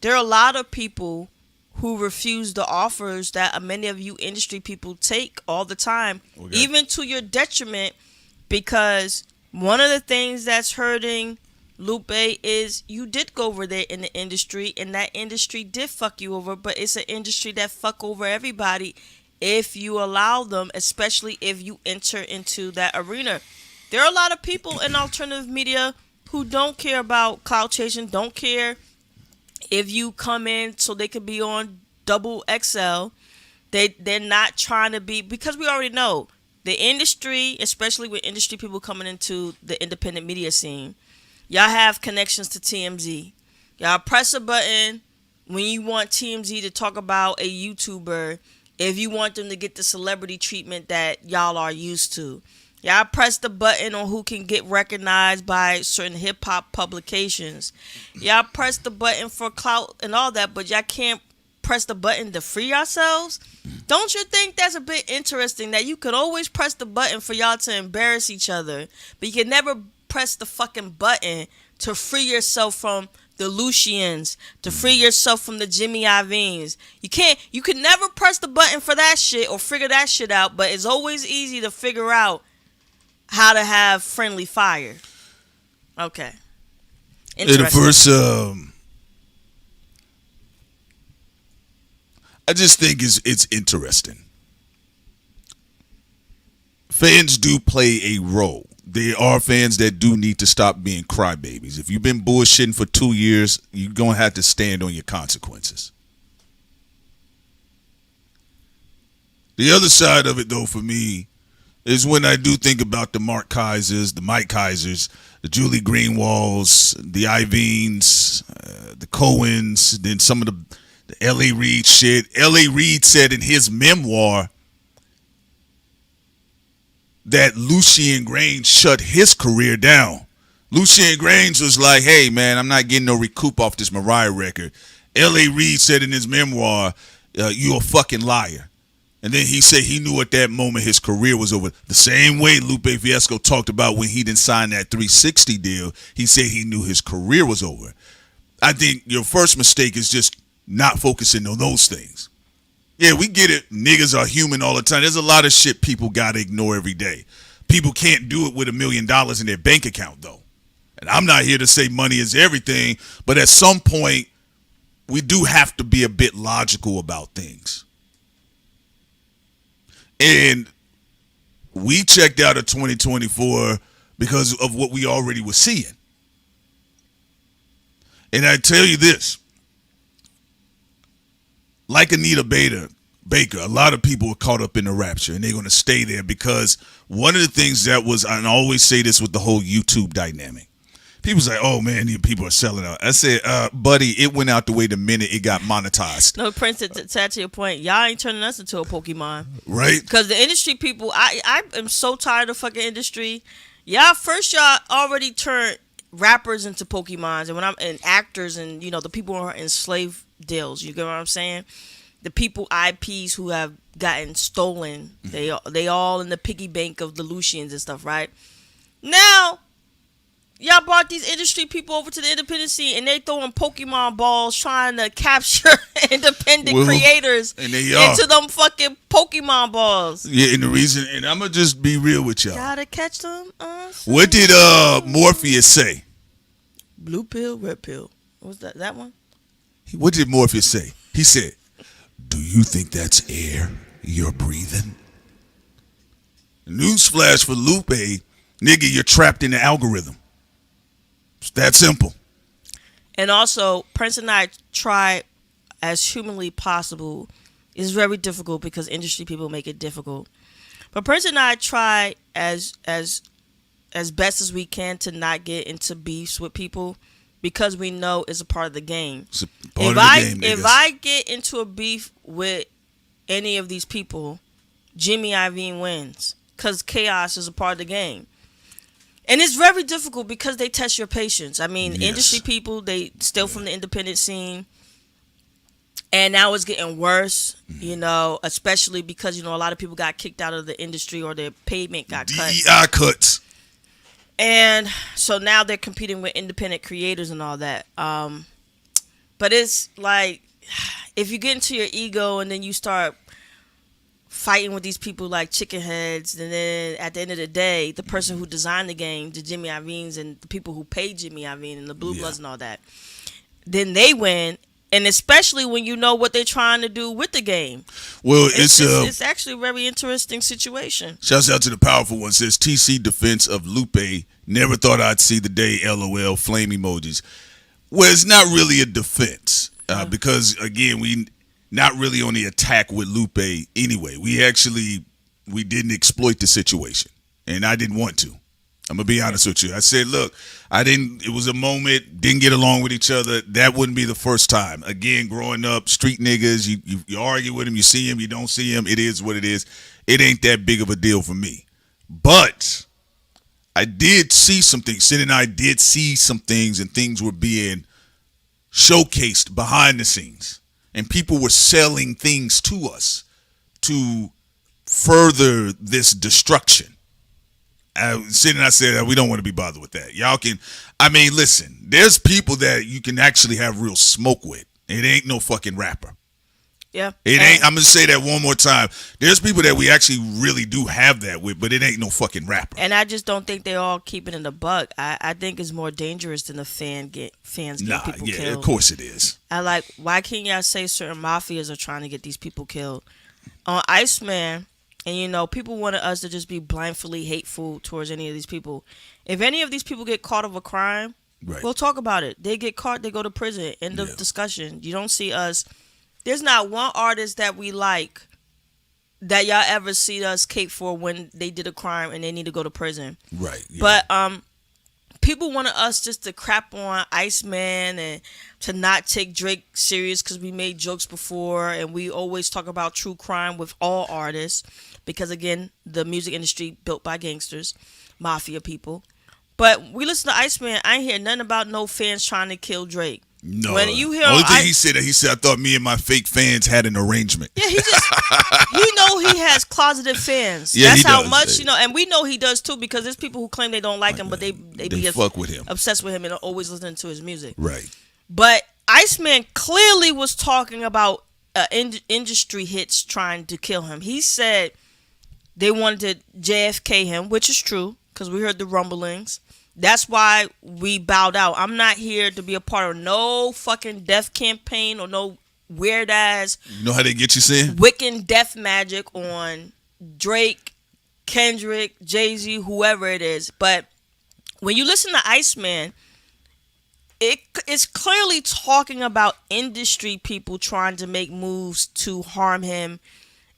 There are a lot of people who refuse the offers that many of you industry people take all the time, even to your detriment, because one of the things that's hurting Lupe is you did go over there in the industry, and that industry did fuck you over, but it's an industry that fuck over everybody if you allow them, especially if you enter into that arena. There are a lot of people in alternative media who don't care about clout chasing, don't care if you come in so they could be on double XL. They're not trying to be, because we already know the industry, especially with industry people coming into the independent media scene, y'all have connections to TMZ. Y'all press a button when you want TMZ to talk about a YouTuber if you want them to get the celebrity treatment that y'all are used to. Y'all press the button on who can get recognized by certain hip-hop publications. Y'all press the button for clout and all that, but y'all can't press the button to free yourselves? Don't you think that's a bit interesting that you could always press the button for y'all to embarrass each other, but you can never press the fucking button to free yourself from the Lucians, to free yourself from the Jimmy Iovine's? You can never press the button for that shit or figure that shit out, but it's always easy to figure out how to have friendly fire. Okay. In the first, I just think it's interesting. Fans do play a role. There are fans that do need to stop being crybabies. If you've been bullshitting for 2 years, you're going to have to stand on your consequences. The other side of it, though, for me, is when I do think about the Mark Kaisers, the Mike Kaisers, the Julie Greenwalds, the Ivines, the Cohens, then some of the L.A. Reid shit. L.A. Reid said in his memoir, that Lucien Grange shut his career down. Lucien Grange was like, hey, man, I'm not getting no recoup off this Mariah record. L.A. Reid said in his memoir, you a fucking liar. And then he said he knew at that moment his career was over. The same way Lupe Fiasco talked about when he didn't sign that 360 deal, he said he knew his career was over. I think your first mistake is just not focusing on those things. Yeah, we get it. Niggas are human all the time. There's a lot of shit people got to ignore every day. People can't do it with $1 million in their bank account, though. And I'm not here to say money is everything, but at some point, we do have to be a bit logical about things. And we checked out of 2024 because of what we already were seeing. And I tell you this, like Anita Baker, a lot of people are caught up in the rapture, and they're going to stay there because one of the things that was, and I always say this with the whole YouTube dynamic, people say, oh man, these people are selling out. I said, buddy, it went out the way the minute it got monetized. No, Prince, to your point, y'all ain't turning us into a Pokemon. Right? Because the industry people, I am so tired of fucking industry. Y'all already turned rappers into Pokemons, and actors and, you know, the people who are in slave deals. You get what I'm saying? The people, IPs who have gotten stolen, they all in the piggy bank of the Lucians and stuff, right? Now, y'all brought these industry people over to the independent scene, and they throwing Pokemon balls trying to capture independent creators into them fucking Pokemon balls. Yeah, and the reason, and I'm going to just be real with y'all. Gotta catch them. What did Morpheus say? Blue pill, red pill. What was that one? What did Morpheus say? He said, do you think that's air you're breathing? Newsflash for Lupe, nigga, you're trapped in the algorithm. It's that simple. And also, Prince and I try as humanly possible. It's very difficult because industry people make it difficult. But Prince and I try as best as we can to not get into beefs with people because we know it's a part of the game. It's a part of the game, if I get into a beef with any of these people, Jimmy Iovine wins because chaos is a part of the game. And it's very difficult because they test your patience. I mean, industry people, they still from the independent scene. And now it's getting worse, you know, especially because, you know, a lot of people got kicked out of the industry or their payment got cut. DEI cuts. And so now they're competing with independent creators and all that. But it's like, if you get into your ego and then you start fighting with these people like chicken heads, and then at the end of the day, the person who designed the game, the Jimmy Iovines and the people who paid Jimmy Iovine and the Blue Bloods and all that, then they win. And especially when you know what they're trying to do with the game. Well, it's actually a very interesting situation. Shouts out to the powerful one. Says TC defense of Lupe. Never thought I'd see the day. LOL. Flame emojis. Well, it's not really a defense because again, we not really on the attack with Lupe anyway. We didn't exploit the situation, and I didn't want to. I'm gonna be honest with you. I said, look, it was a moment, didn't get along with each other. That wouldn't be the first time. Again, growing up, street niggas, you argue with them, you see them, you don't see them. It is what it is. It ain't that big of a deal for me. But I did see some things. Sid and I did see some things, and things were being showcased behind the scenes. And people were selling things to us to further this destruction. Sid and I said, we don't want to be bothered with that. Y'all can, listen, there's people that you can actually have real smoke with. It ain't no fucking rapper. Yeah. It ain't, I'm going to say that one more time. There's people that we actually really do have that with, but it ain't no fucking rapper. And I just don't think they all keep it in the buck. I think it's more dangerous than the fans get people killed. Of course it is. Why can't y'all say certain mafias are trying to get these people killed? On Iceman, and, you know, people wanted us to just be blindly hateful towards any of these people. If any of these people get caught of a crime, we'll talk about it. They get caught, they go to prison. End of discussion. You don't see us. There's not one artist that we like that y'all ever see us cape for when they did a crime and they need to go to prison. Right. Yeah. But people wanted us just to crap on Iceman and to not take Drake serious because we made jokes before, and we always talk about true crime with all artists. because again, the music industry built by gangsters, mafia people. But we listen to Iceman. I ain't hear nothing about no fans trying to kill Drake. No. When you hear only thing he said, I thought me and my fake fans had an arrangement. Yeah, he has closeted fans. Yeah, that's he how does, much, yeah. and we know he does too, because there's people who claim they don't like him, but they be fuck with him, obsessed with him, and are always listening to his music. Right. But Iceman clearly was talking about industry hits trying to kill him. He said they wanted to JFK him, which is true, because we heard the rumblings. That's why we bowed out. I'm not here to be a part of no fucking death campaign or no weird ass. You know how they get you saying? Wiccan death magic on Drake, Kendrick, Jay-Z, whoever it is. But when you listen to Iceman, it's clearly talking about industry people trying to make moves to harm him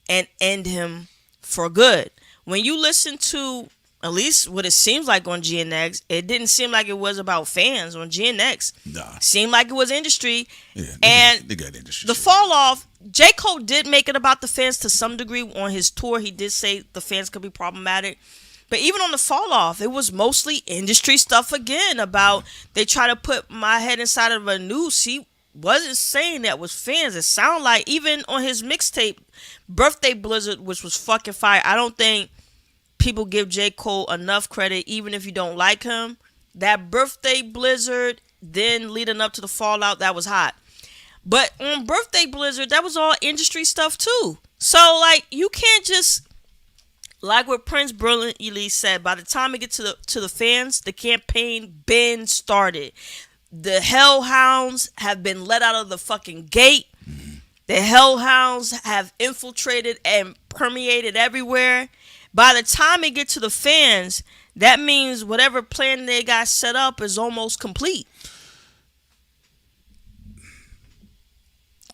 and end him for good. When you listen to, at least what it seems like on GNX, it didn't seem like it was about fans on GNX. Nah. Seemed like it was industry. Yeah, they got industry. The fall off, J. Cole did make it about the fans to some degree on his tour. He did say the fans could be problematic. But even on the fall off, it was mostly industry stuff again about they try to put my head inside of a noose. He wasn't saying that was fans. It sounded like even on his mixtape, Birthday Blizzard, which was fucking fire. I don't think people give J. Cole enough credit, even if you don't like him. That Birthday Blizzard, then leading up to the Fallout, that was hot. But on Birthday Blizzard, that was all industry stuff too. So, like, you can't just, like what Prince brilliantly said, by the time it gets to the fans, the campaign been started. The hellhounds have been let out of the fucking gate. The hellhounds have infiltrated and permeated everywhere. By the time it gets to the fans, that means whatever plan they got set up is almost complete.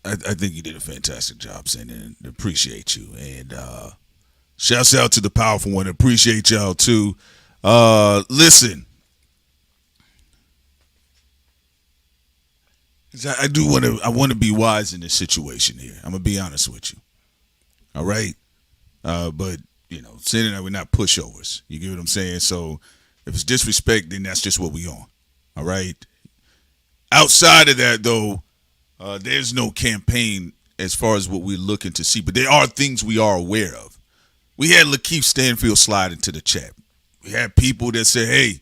I think you did a fantastic job, saying and appreciate you. And shouts out to the powerful one. Appreciate y'all too. Listen, I do want to. I want to be wise in this situation here. I'm gonna be honest with you. All right, but you know, saying that we're not pushovers. You get what I'm saying? So if it's disrespect, then that's just what we on. All right. Outside of that, though, there's no campaign as far as what we're looking to see, but there are things we are aware of. We had Lakeith Stanfield slide into the chat. We had people that said, hey,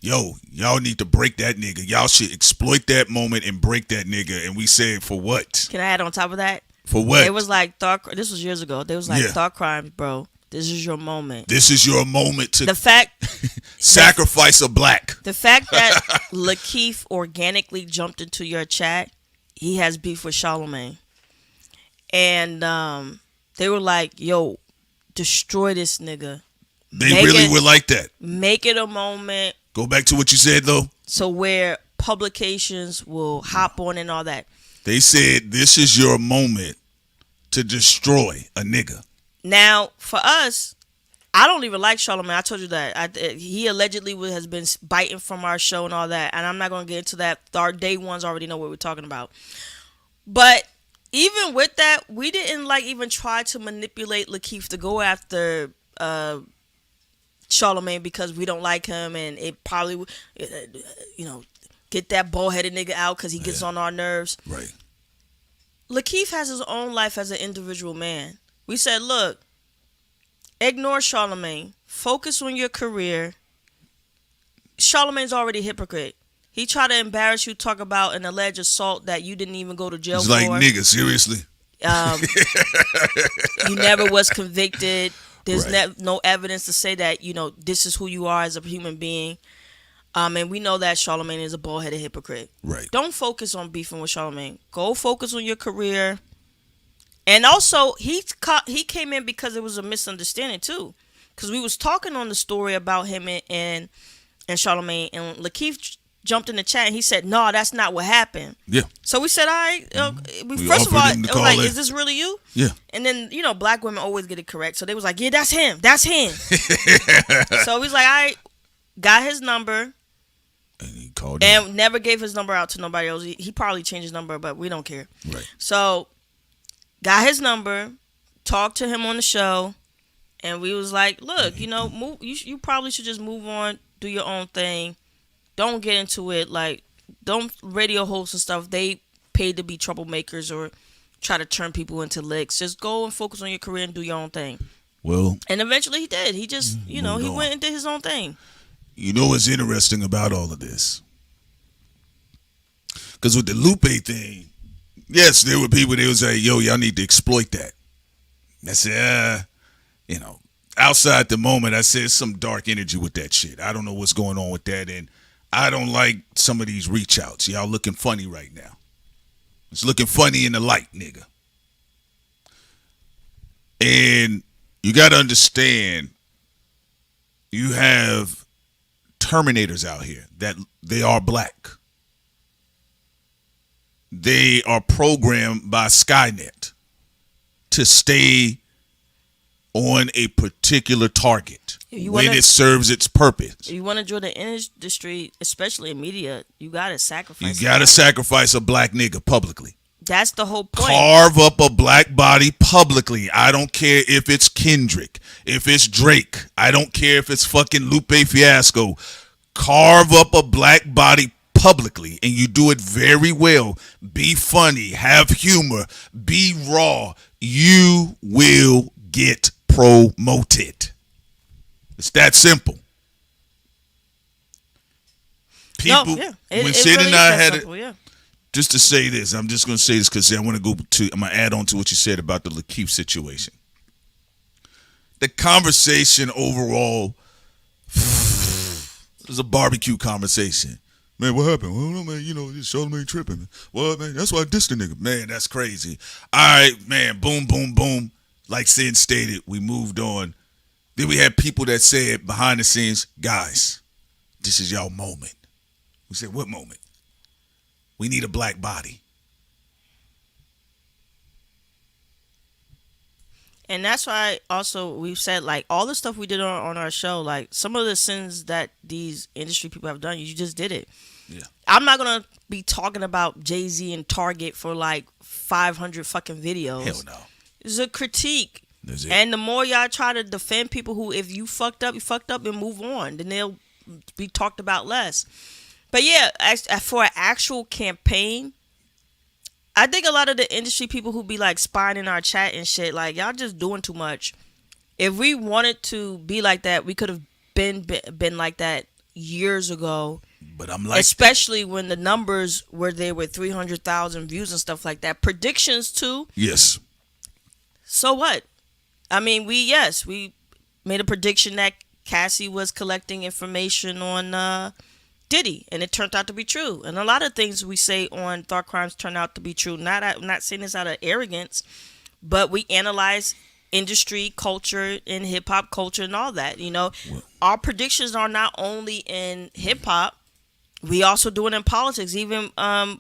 yo, y'all need to break that nigga. Y'all should exploit that moment and break that nigga. And we said, for what? Can I add on top of that? For what? It was like, this was years ago. They was like, Thought Crimes, bro. This is your moment. This is your moment to the fact sacrifice a black. The fact that Lakeith organically jumped into your chat, he has beef with Charlemagne. And they were like, yo, destroy this nigga. They really were like that. Make it a moment. Go back to what you said, though. So where publications will hop on and all that. They said, this is your moment to destroy a nigga. Now, for us, I don't even like Charlemagne. I told you that. He allegedly has been biting from our show and all that. And I'm not going to get into that. Our day ones already know what we're talking about. But even with that, we didn't even try to manipulate Lakeith to go after Charlemagne because we don't like him. And it probably would, get that bald-headed nigga out because he gets on our nerves. Right. Lakeith has his own life as an individual man. We said, look, ignore Charlemagne. Focus on your career. Charlemagne's already a hypocrite. He tried to embarrass you, talk about an alleged assault that you didn't even go to jail for. It's like, nigga, seriously? You never was convicted. There's right. No evidence to say that, this is who you are as a human being. And we know that Charlemagne is a bald-headed hypocrite. Right. Don't focus on beefing with Charlemagne. Go focus on your career. And also, he came in because it was a misunderstanding, too. Because we was talking on the story about him and Charlemagne. And Lakeith jumped in the chat and he said, no, that's not what happened. Yeah. So we said, all right. First of all, it was like, is this really you? Yeah. And then, black women always get it correct. So they was like, yeah, that's him. That's him. So he's like, all right. Got his number. And he called and never gave his number out to nobody else. He probably changed his number, but we don't care. Right. So got his number, talked to him on the show, and we was like, look, move. You probably should just move on, do your own thing. Don't get into it. Like, don't radio hosts and stuff. They paid to be troublemakers or try to turn people into licks. Just go and focus on your career and do your own thing. Well, and eventually he did. He just, he went and did his own thing. You know what's interesting about all of this? Because with the Lupe thing, yes, there were people that was like, yo, y'all need to exploit that. I said, outside the moment, I said some dark energy with that shit. I don't know what's going on with that, and I don't like some of these reach outs. Y'all looking funny right now. It's looking funny in the light, nigga. And you got to understand, you have Terminators out here that they are black. They are programmed by Skynet to stay on a particular target when it serves its purpose. If you want to join the industry, especially in media, you got to sacrifice. You got to sacrifice a black nigga publicly. That's the whole point. Carve up a black body publicly. I don't care if it's Kendrick, if it's Drake. I don't care if it's fucking Lupe Fiasco. Carve up a black body publicly, and you do it very well. Be funny, have humor, be raw. You will get promoted. It's that simple. People, when Sid and I had it, just to say this, I'm just going to say this because I'm going to add on to what you said about the Lakeith situation. The conversation overall was a barbecue conversation. Man, what happened? Well, man, Charlamagne tripping. Man. Well, man, that's why I dissed the nigga. Man, that's crazy. All right, man, boom, boom, boom. Like Sid stated, we moved on. Then we had people that said behind the scenes, guys, this is y'all moment. We said, what moment? We need a black body. And that's why also we've said, like, all the stuff we did on our show, like, some of the sins that these industry people have done, you just did it. Yeah. I'm not going to be talking about Jay-Z and Target for, like, 500 fucking videos. Hell no. It's a critique. That's it. And the more y'all try to defend people who, if you fucked up, and move on. Then they'll be talked about less. But yeah, for an actual campaign, I think a lot of the industry people who be like spying in our chat and shit, like, y'all just doing too much. If we wanted to be like that, we could have been like that years ago. But I'm like, especially when the numbers were there with 300,000 views and stuff like that. Predictions too. Yes. So what? I mean, we made a prediction that Cassie was collecting information on Diddy, and it turned out to be true. And a lot of things we say on Thought Crimes turn out to be true. I'm not saying this out of arrogance, but we analyze industry, culture, and hip hop culture and all that. Our predictions are not only in hip hop, we also do it in politics. Even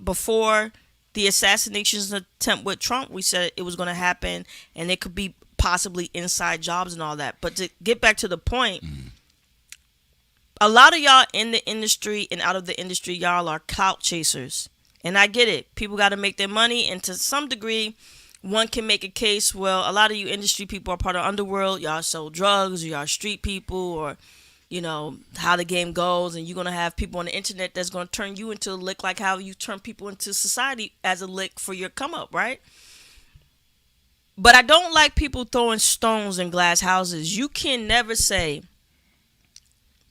before the assassination attempt with Trump, we said it was going to happen, and it could be possibly inside jobs and all that. But to get back to the point, a lot of y'all in the industry and out of the industry, y'all are clout chasers. And I get it. People got to make their money. And to some degree, one can make a case, well, a lot of you industry people are part of underworld. Y'all sell drugs, or y'all street people, or, how the game goes. And you're going to have people on the internet that's going to turn you into a lick, like how you turn people into society as a lick for your come up, right? But I don't like people throwing stones in glass houses. You can never say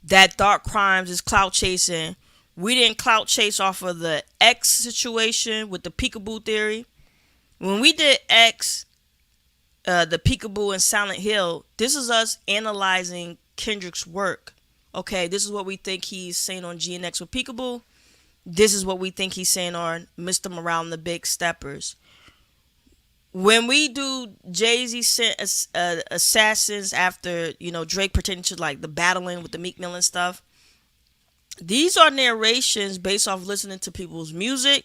that Thought Crimes is clout chasing. We didn't clout chase off of the X situation with the peekaboo theory. When we did X, the peekaboo and Silent Hill, this is us analyzing Kendrick's work. Okay, this is what we think he's saying on GNX with peekaboo. This is what we think he's saying on Mr. Morale and the Big Steppers. When we do Jay-Z sent assassins after, Drake pretending to like the battling with the Meek Mill and stuff, these are narrations based off listening to people's music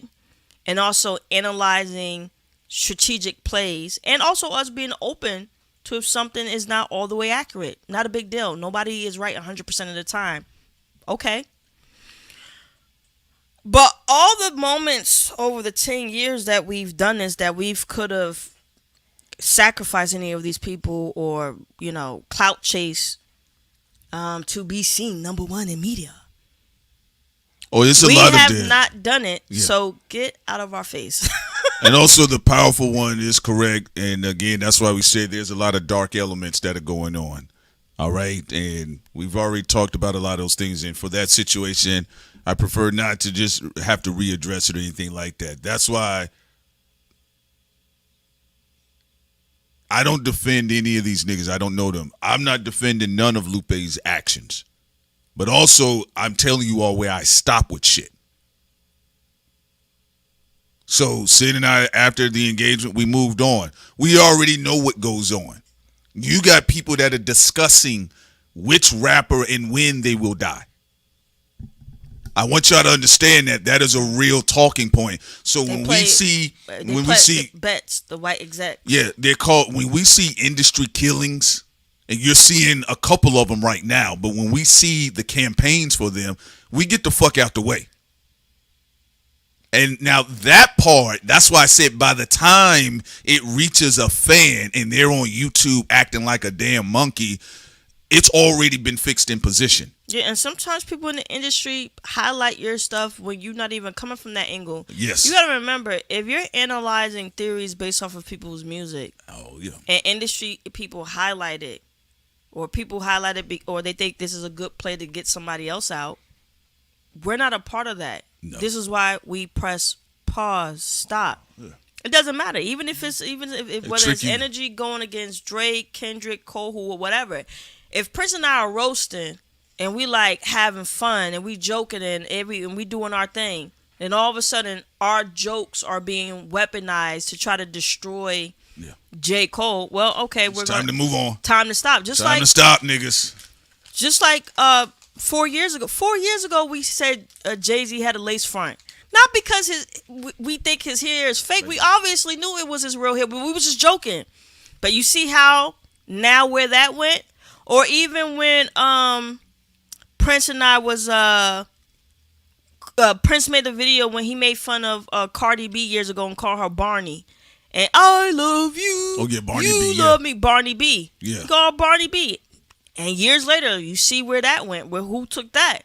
and also analyzing strategic plays, and also us being open to if something is not all the way accurate. Not a big deal. Nobody is right 100% of the time. Okay. But all the moments over the 10 years that we've done this, that we've could have sacrifice any of these people or, clout chase to be seen number one in media. Oh, it's a we lot of have that. not done it, Yeah. so get out of our face. And also the powerful one is correct. And again, that's why we said there's a lot of dark elements that are going on. All right. And we've already talked about a lot of those things. And for that situation, I prefer not to just have to readdress it or anything like that. That's why I don't defend any of these niggas. I don't know them. I'm not defending none of Lupe's actions. But also, I'm telling you all where I stop with shit. So, Sid and I, after the engagement, we moved on. We already know what goes on. You got people that are discussing which rapper and when they will die. I want y'all to understand that is a real talking point. So when we see Bets, the white exec. Yeah, when we see industry killings, and you're seeing a couple of them right now, but when we see the campaigns for them, we get the fuck out the way. And now that part, that's why I said by the time it reaches a fan and they're on YouTube acting like a damn monkey, it's already been fixed in position. Yeah, and sometimes people in the industry highlight your stuff when you're not even coming from that angle. Yes. You got to remember, if you're analyzing theories based off of people's music, and industry people highlight it, or people highlight it, or they think this is a good play to get somebody else out, we're not a part of that. No. This is why we press pause, stop. Yeah. It doesn't matter, even if whether it's energy going against Drake, Kendrick, Cole, or whatever. If Prince and I are roasting and we like having fun and we joking and we doing our thing, then all of a sudden our jokes are being weaponized to try to destroy J. Cole. Well, okay, it's time to move on. Time to stop. Time to stop, niggas. Just like 4 years ago. 4 years ago, we said Jay-Z had a lace front. Not because we think his hair is fake. We obviously knew it was his real hair, but we was just joking. But you see how now where that went? Or even when Prince and I was Prince made the video when he made fun of Cardi B years ago and called her Barney. And I love you. Oh yeah, Barney you B. You love me, Barney B. Yeah. He called Barney B. And years later, you see where that went. Who took that?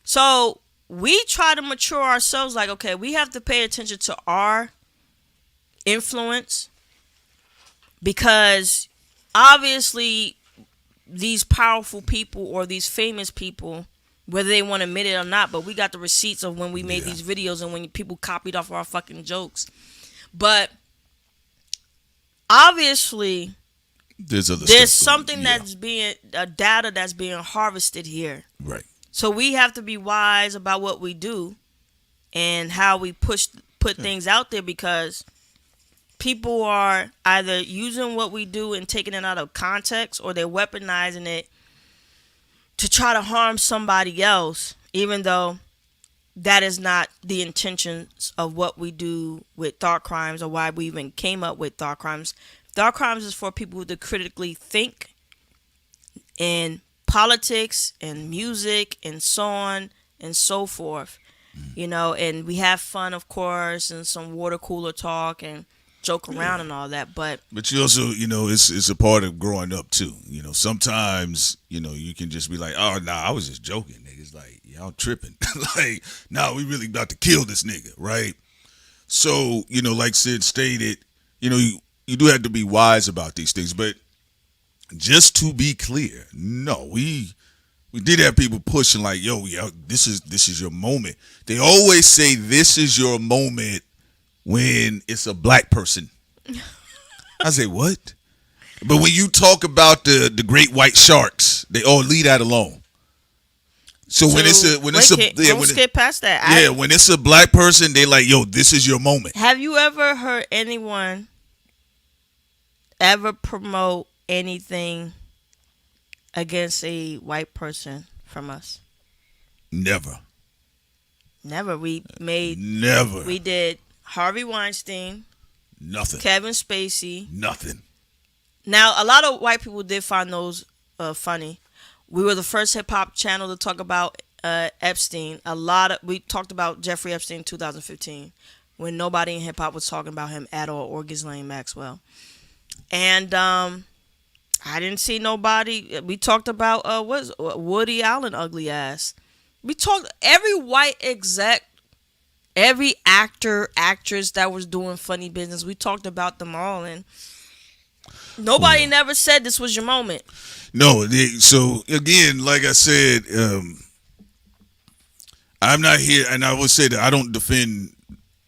So we try to mature ourselves. Like, okay, we have to pay attention to our influence, because obviously these powerful people or these famous people, whether they want to admit it or not, but we got the receipts of when we made these videos and when people copied off our fucking jokes. But obviously there's something that's being data that's being harvested here. Right. So we have to be wise about what we do and how we put things out there, because people are either using what we do and taking it out of context, or they're weaponizing it to try to harm somebody else, even though that is not the intentions of what we do with Thought Crimes, or why we even came up with Thought Crimes. Thought Crimes is for people to critically think in politics and music and so on and so forth. You know, and we have fun, of course, and some water cooler talk and joke around and all that. But you also, it's a part of growing up too. Sometimes, you can just be like, oh, nah, I was just joking. Niggas like, y'all tripping. Like, nah, we really about to kill this nigga, right? So, like Sid stated, you do have to be wise about these things. But just to be clear, no, we did have people pushing like, yo, this is your moment. They always say this is your moment when it's a black person. I say, what? But when you talk about the great white sharks, they all leave that alone. So when skip past that. When it's a black person, they like, yo, this is your moment. Have you ever heard anyone ever promote anything against a white person from us? Never. We did Harvey Weinstein. Nothing. Kevin Spacey. Nothing. Now, a lot of white people did find those funny. We were the first hip hop channel to talk about Epstein. We talked about Jeffrey Epstein in 2015. when nobody in hip hop was talking about him at all, or Ghislaine Maxwell. And I didn't see nobody. We talked about Woody Allen ugly ass. We talked every white exec, every actor, actress that was doing funny business. We talked about them all, and nobody never said this was your moment. No, so again, like I said, I'm not here, and I would say that I don't defend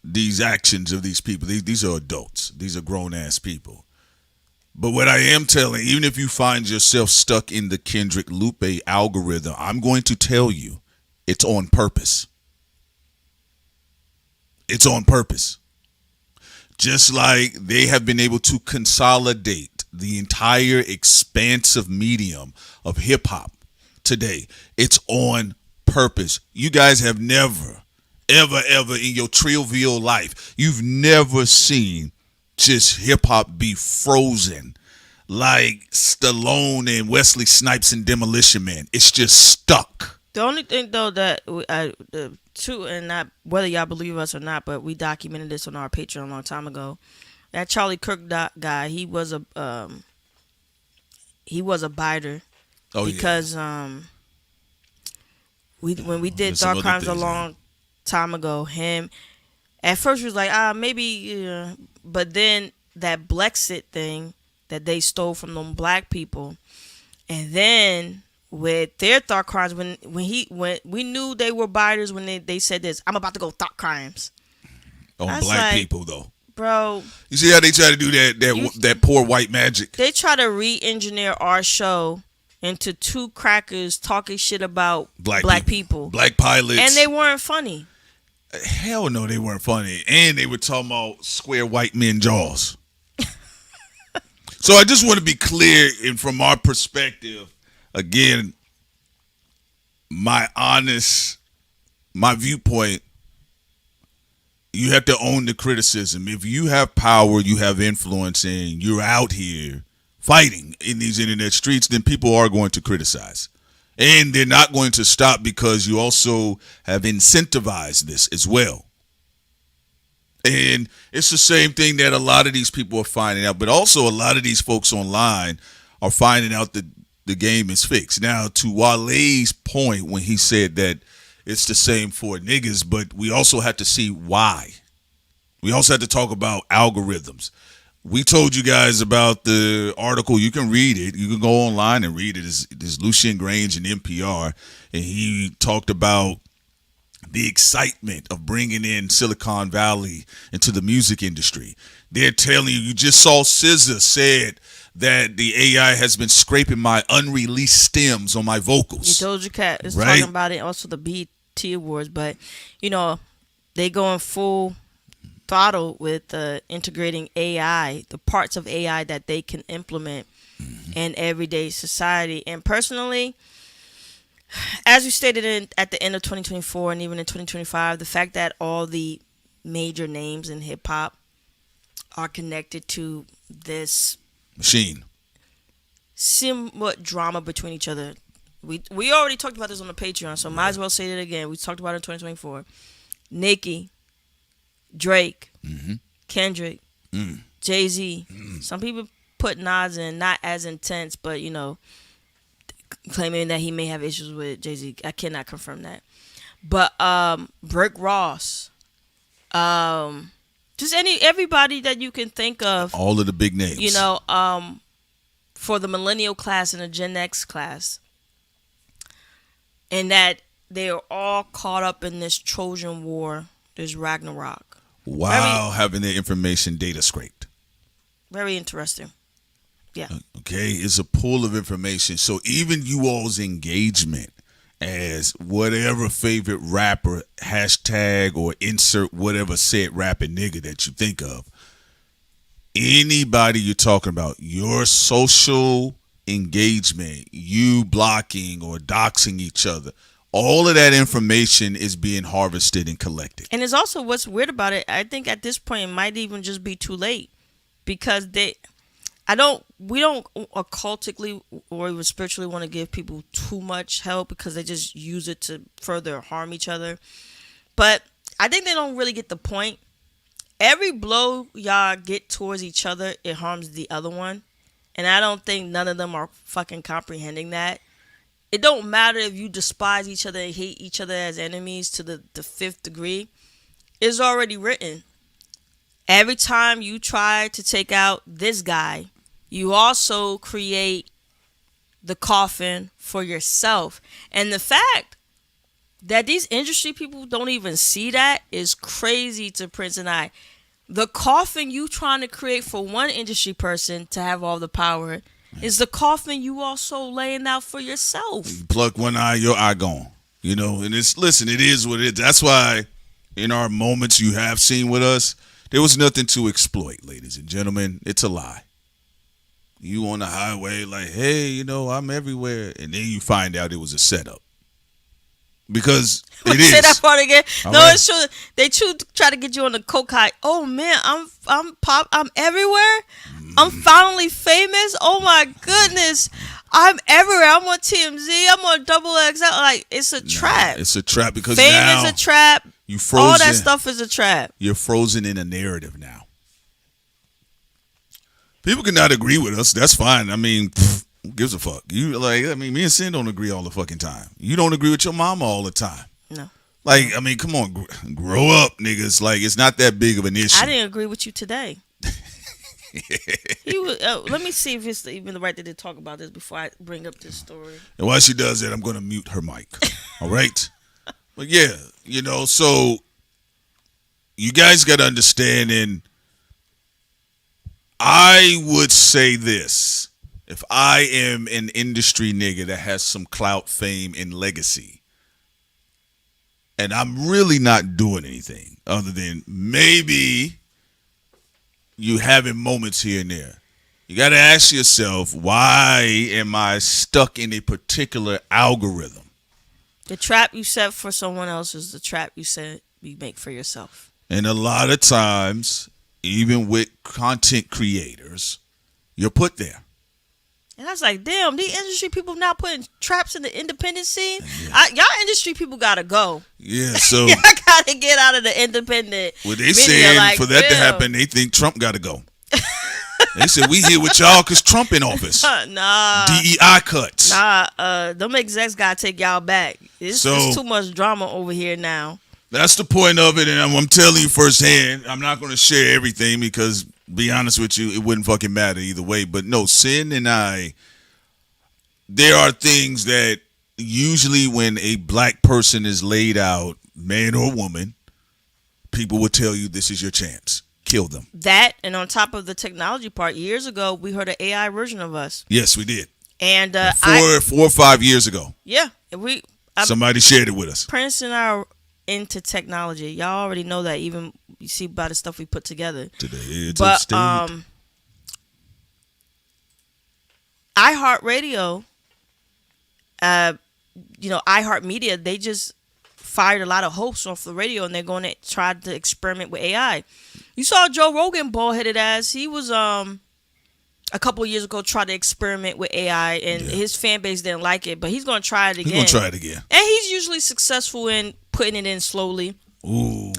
these actions of these people. These are adults. These are grown-ass people. But what I am telling, even if you find yourself stuck in the Kendrick Lupe algorithm, I'm going to tell you it's on purpose. It's on purpose. Just like they have been able to consolidate the entire expansive medium of hip-hop today. It's on purpose. You guys have never, ever in your trivial life, you've never seen just hip-hop be frozen like Stallone and Wesley Snipes and Demolition Man. It's just stuck. The only thing, though, that and not whether y'all believe us or not, but we documented this on our Patreon a long time ago. That Charlie Kirk guy, he was a biter. Oh, because when we did Dark Crimes a long time ago, him at first was like, maybe, but then that Blexit thing that they stole from them black people, and then with their thought crimes, when we knew they were biters when they said this, I'm about to go thought crimes on black people, though, bro. You see how they try to do that poor white magic? They try to re-engineer our show into two crackers talking shit about black people, black pilots, and they weren't funny. Hell no, they weren't funny, and they were talking about square white men jaws. So I just want to be clear, and from our perspective, again, my viewpoint, you have to own the criticism. If you have power, you have influence, and you're out here fighting in these internet streets, then people are going to criticize. And they're not going to stop because you also have incentivized this as well. And it's the same thing that a lot of these people are finding out, but also a lot of these folks online are finding out that the game is fixed. Now, to Wale's point when he said that it's the same for niggas, but we also have to see why. We also have to talk about algorithms. We told you guys about the article. You can read it. You can go online and read it. It's Lucien Grange and NPR, and he talked about the excitement of bringing in Silicon Valley into the music industry. They're telling you, you just saw SZA said that the AI has been scraping my unreleased stems on my vocals. You told your cat. It's right? Talking about it also the BET Awards, but they going full throttle with integrating AI, the parts of AI that they can implement in everyday society. And personally, as we stated at the end of 2024 and even in 2025, the fact that all the major names in hip hop are connected to this machine, somewhat drama between each other. We already talked about this on the Patreon, so might as well say it again. We talked about it in 2024. Nicki, Drake, Kendrick, Jay-Z. Some people put Nas in, not as intense, but claiming that he may have issues with Jay-Z. I cannot confirm that. But Rick Ross, just everybody that you can think of. All of the big names. For the millennial class and the Gen X class. And that they are all caught up in this Trojan War, this Ragnarok. Wow, having their information data scraped. Very interesting. Yeah. Okay, it's a pool of information. So even you all's engagement as whatever favorite rapper, hashtag or insert whatever said rapping nigga that you think of, anybody you're talking about, your social engagement, you blocking or doxing each other, all of that information is being harvested and collected. And it's also what's weird about it, I think at this point it might even just be too late because we don't occultically or even spiritually want to give people too much help because they just use it to further harm each other. But I think they don't really get the point every blow y'all get towards each other, it harms the other one. And I don't think none of them are fucking comprehending that. It don't matter if you despise each other and hate each other as enemies to the fifth degree. It's already written. Every time you try to take out this guy, you also create the coffin for yourself. And the fact that these industry people don't even see that is crazy to Prince and I. The coffin you trying to create for one industry person to have all the power is the coffin you also laying out for yourself. You pluck one eye, your eye gone. You know, and it is what it is. That's why in our moments you have seen with us, there was nothing to exploit, ladies and gentlemen. It's a lie. You on the highway like, hey, you know, I'm everywhere. And then you find out it was a setup. Because it is. Say that part again. All no, right. it's true. They try to get you on the coke high. Oh man, I'm everywhere. I'm finally famous. Oh my goodness, I'm everywhere. I'm on TMZ. I'm on Double XL. Like it's a trap. It's a trap because Fame now is a trap. you frozen. All that stuff is a trap. You're frozen in a narrative now. People cannot agree with us. That's fine. I mean, who gives a fuck? Me and Sin don't agree all the fucking time. You don't agree with your mama all the time. No. Like, I mean, come on, grow up, niggas. Like, it's not that big of an issue. I didn't agree with you today. Let me see if it's even the right thing to talk about this before I bring up this story. And while she does that, I'm going to mute her mic. All right? But yeah, you know, so you guys got to understand, and I would say this. If I am an industry nigga that has some clout, fame, and legacy, and I'm really not doing anything other than maybe you having moments here and there, you got to ask yourself, why am I stuck in a particular algorithm? The trap you set for someone else is the trap you make for yourself. And a lot of times, even with content creators, you're put there. And I was like, damn, these industry people now putting traps in the independent scene. Y'all industry people gotta go. Yeah, so y'all gotta get out of the independent. well, they saying like, for that to happen, they think Trump gotta go. They said we here with y'all because Trump in office. Nah, DEI cuts. Them execs gotta take y'all back. It's too much drama over here now. That's the point of it, and I'm telling you firsthand. I'm not going to share everything because, be honest with you, it wouldn't fucking matter either way. But no, Sin and I, there are things that usually when a black person is laid out, man or woman, people will tell you this is your chance. Kill them. That, and on top of the technology part, years ago, we heard an AI version of us. Yes, we did. And 4 or 5 years ago. Yeah. Somebody shared it with us. Prince and I are into technology. Y'all already know that, even you see by the stuff we put together. Today it's but upstate. iHeartRadio, iHeartMedia, they just fired a lot of hosts off the radio, and they're going to try to experiment with AI. You saw Joe Rogan, bald-headed ass. He was a couple years ago tried to experiment with AI, and his fan base didn't like it, but he's going to try it again. He's going to try it again. And he's usually successful in putting it in slowly. Ooh.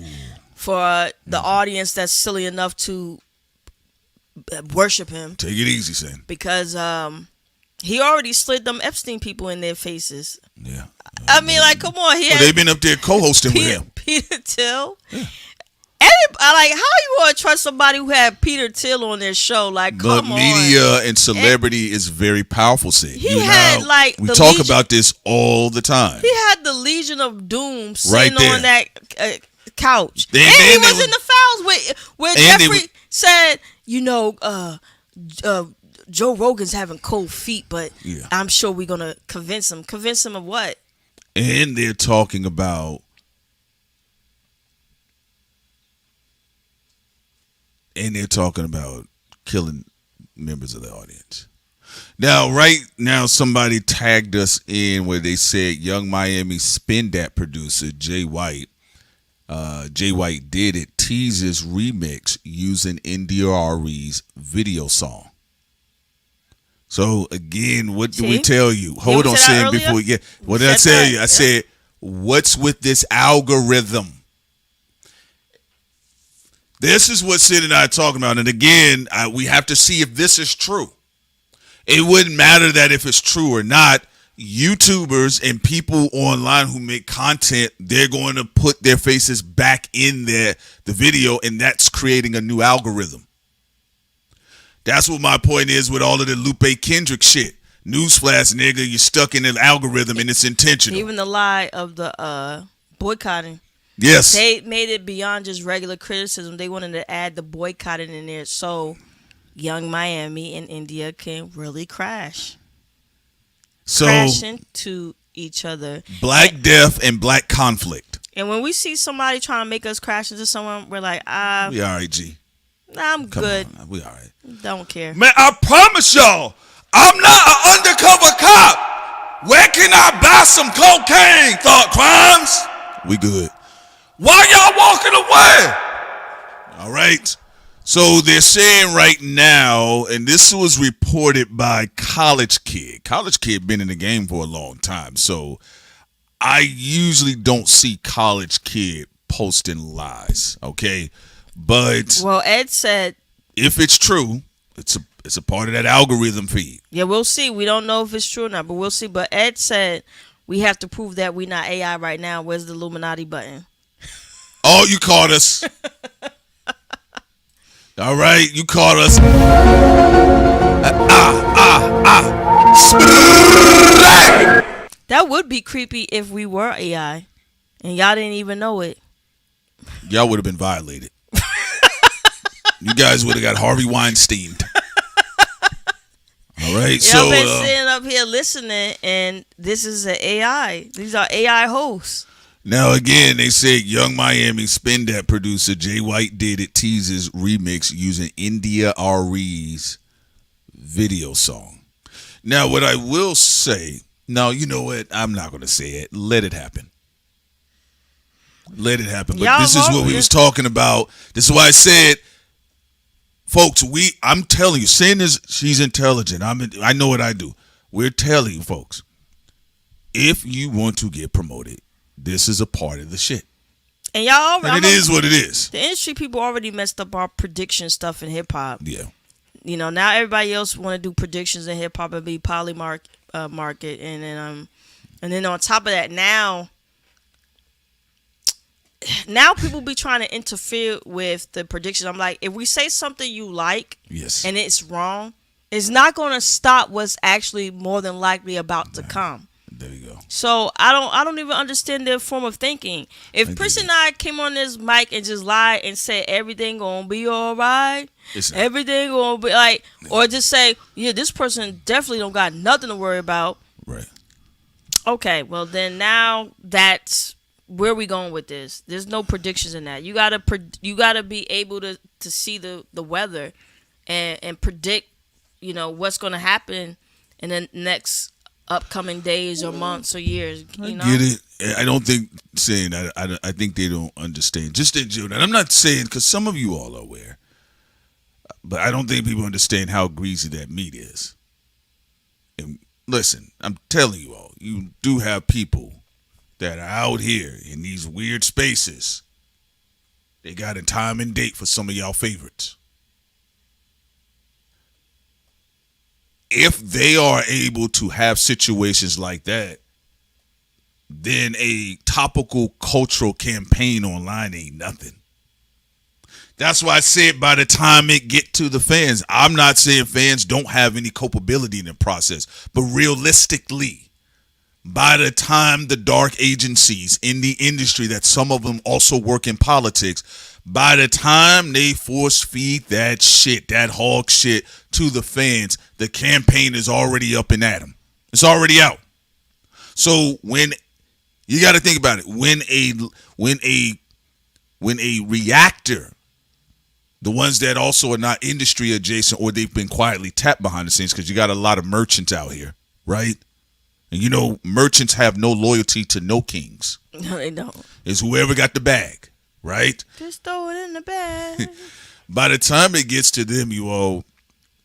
For the audience that's silly enough to worship him. Take it easy, Sam. Because he already slid them Epstein people in their faces. Yeah. I mean, like, come on. They've been up there co-hosting with him. Peter Thiel. Yeah. How you want to trust somebody who had Peter Thiel on their show? Like, come on. Media and celebrity is very powerful, Sid. We talk about this all the time. He had the Legion of Doom sitting right there on that couch. And he was in the files where Jeffrey said, Joe Rogan's having cold feet, but I'm sure we're going to convince him. Convince him of what? And they're talking about killing members of the audience. Now, right now, somebody tagged us in where they said Young Miami Spin Dat producer Jay White did it, teases remix using NDRE's video song. So again, what do we tell you? Hold on, Sam. Before we get, what did I tell you? I said, what's with this algorithm? This is what Sid and I are talking about. And again, we have to see if this is true. It wouldn't matter that if it's true or not. YouTubers and people online who make content, they're going to put their faces back in the video, and that's creating a new algorithm. That's what my point is with all of the Lupe Kendrick shit. Newsflash, nigga, you're stuck in an algorithm and it's intentional. Even the lie of the boycotting. Yes. They made it beyond just regular criticism. They wanted to add the boycotting in there so Young Miami and India can really crash. So, crash into each other. Black death and black conflict. And when we see somebody trying to make us crash into someone, we're like, we all right, G. Nah, I'm Come good. on, we all right. Don't care. Man, I promise y'all, I'm not an undercover cop. Where can I buy some cocaine, Thought Crimes? We good. Why y'all walking away? All right. So they're saying right now, and this was reported by College Kid. College Kid been in the game for a long time, so I usually don't see College Kid posting lies, okay? But well, Ed said if it's true, it's a part of that algorithm feed. Yeah, we'll see. We don't know if it's true or not, but we'll see. But Ed said we have to prove that we're not AI right now. Where's the Illuminati button? Oh, you caught us. All right, you caught us. That would be creepy if we were AI and y'all didn't even know it. Y'all would have been violated. You guys would have got Harvey Weinstein. All right, Y'all been sitting up here listening, and this is an AI. These are AI hosts. Now, again, they said Young Miami Spin Dat producer Jay White did it teases remix using India Arie's video song. Now, what I will say, no, you know what? I'm not going to say it. Let it happen. Let it happen. But this is what we was talking about. This is why I said, folks, I'm telling you, saying this, she's intelligent. I know what I do. We're telling you, folks, if you want to get promoted, this is a part of the shit. And y'all already, and it is what it is. The industry people already messed up our prediction stuff in hip hop. Yeah. You know, now everybody else want to do predictions in hip hop and be market, and then on top of that, now people be trying to interfere with the predictions. I'm like, if we say something you like, yes, and it's wrong, it's not going to stop what's actually more than likely about to come. There you go. So I don't even understand their form of thinking. If Prince and I came on this mic and just lied and said everything gonna be all right, everything gonna be like, or just say, yeah, this person definitely don't got nothing to worry about. Right. Okay, well then now that's where we going with this. There's no predictions in that. You gotta be able to see the weather and predict, you know, what's gonna happen in the next upcoming days or months or years. You know? I get it. I don't think saying that. I think they don't understand. Just in general, and I'm not saying because some of you all are aware, but I don't think people understand how greasy that meat is. And listen, I'm telling you all, you do have people that are out here in these weird spaces. They got a time and date for some of y'all favorites. If they are able to have situations like that, then a topical cultural campaign online ain't nothing. That's why I said by the time it get to the fans, I'm not saying fans don't have any culpability in the process, but realistically, by the time the dark agencies in the industry, that some of them also work in politics, by the time they force feed that shit, that hog shit to the fans, the campaign is already up and at them. It's already out. So when you got to think about it, when a reactor, the ones that also are not industry adjacent or they've been quietly tapped behind the scenes, because you got a lot of merchants out here, right? And you know, merchants have no loyalty to no kings. No, they don't. It's whoever got the bag. Right? Just throw it in the bag. By the time it gets to them, you all,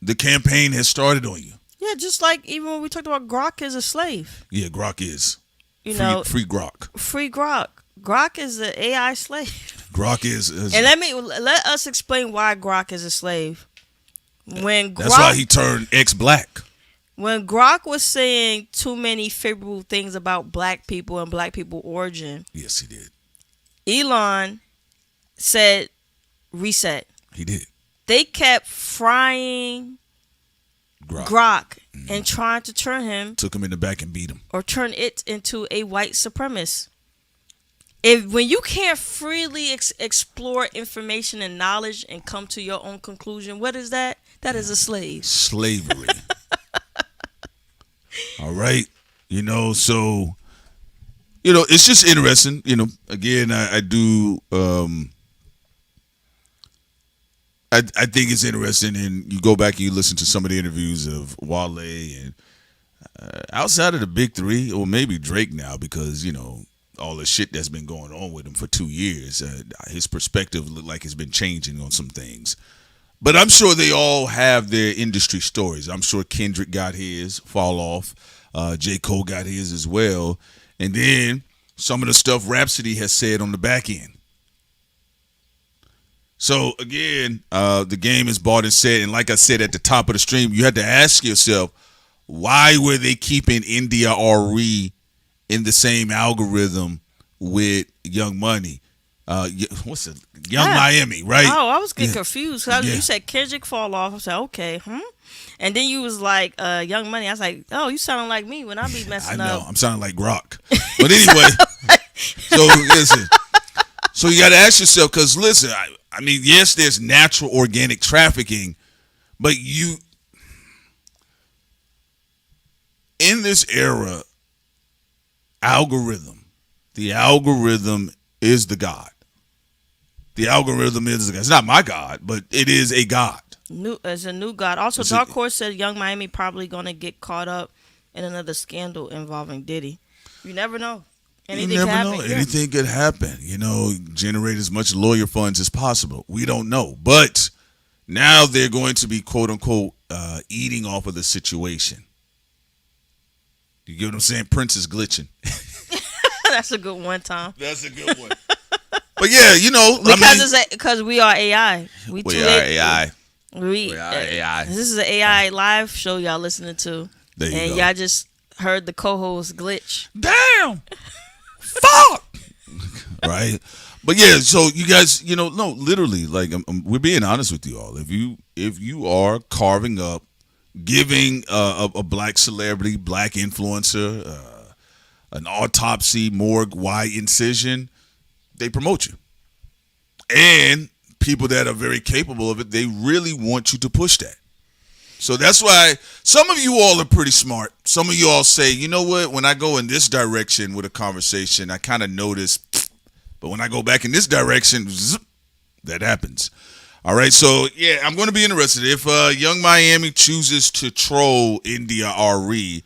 the campaign has started on you. Yeah, just like even when we talked about Grok is a slave. Yeah, Grok is. You know, free Grok. Free Grok. Grok is an AI slave. Grok is And let us explain why Grok is a slave. When that's why he turned ex-black. When Grok was saying too many favorable things about black people and black people origin, Yes, he did. Elon said reset. He did. They kept frying Grok and trying to turn him, took him in the back and beat him, or turn it into a white supremacist. When you can't freely explore information and knowledge and come to your own conclusion, what is that? That is a slave. Slavery. All right. So it's just interesting. Again, I do. I think it's interesting, and you go back and you listen to some of the interviews of Wale and outside of the big three, or maybe Drake now, because all the shit that's been going on with him for 2 years, his perspective look like it's been changing on some things. But I'm sure they all have their industry stories. I'm sure Kendrick got his fall off. J. Cole got his as well. And then some of the stuff Rhapsody has said on the back end. So, again, the game is bought and said. And like I said at the top of the stream, you had to ask yourself, why were they keeping India Arie in the same algorithm with Young Money? What's it? Miami, right? Oh, I was getting confused. You said Kendrick fall off. I said, okay, And then you was like, Young Money. I was like, oh, you sounding like me when I be messing up. I know. I'm sounding like Grok. But anyway, so listen. So you got to ask yourself, because listen, I mean, yes, there's natural organic trafficking, but in this era, the algorithm is the God. The algorithm is the God. It's not my God, but it is a God. As a new God. Also, Dark Horse said Young Miami probably going to get caught up in another scandal involving Diddy. You never know. Anything you never know. Anything could happen. Generate as much lawyer funds as possible. We don't know. But now they're going to be, quote unquote, eating off of the situation. You get what I'm saying? Prince is glitching. That's a good one, Tom. That's a good one. But yeah, because we are AI. We are AI. We are AI. This is an AI live show y'all listening to. There you and go. Y'all just heard the co-host glitch. Damn. Fuck. Right. But yeah, so you guys, no, literally, like we're being honest with you all. If you are carving up, giving a black celebrity, black influencer, an autopsy, morgue, wide incision, they promote you. And people that are very capable of it, they really want you to push that. So that's why some of you all are pretty smart. Some of you all say, you know what, when I go in this direction with a conversation, I kind of notice, but when I go back in this direction, that happens. All right, so yeah, I'm going to be interested. If Young Miami chooses to troll India Arie,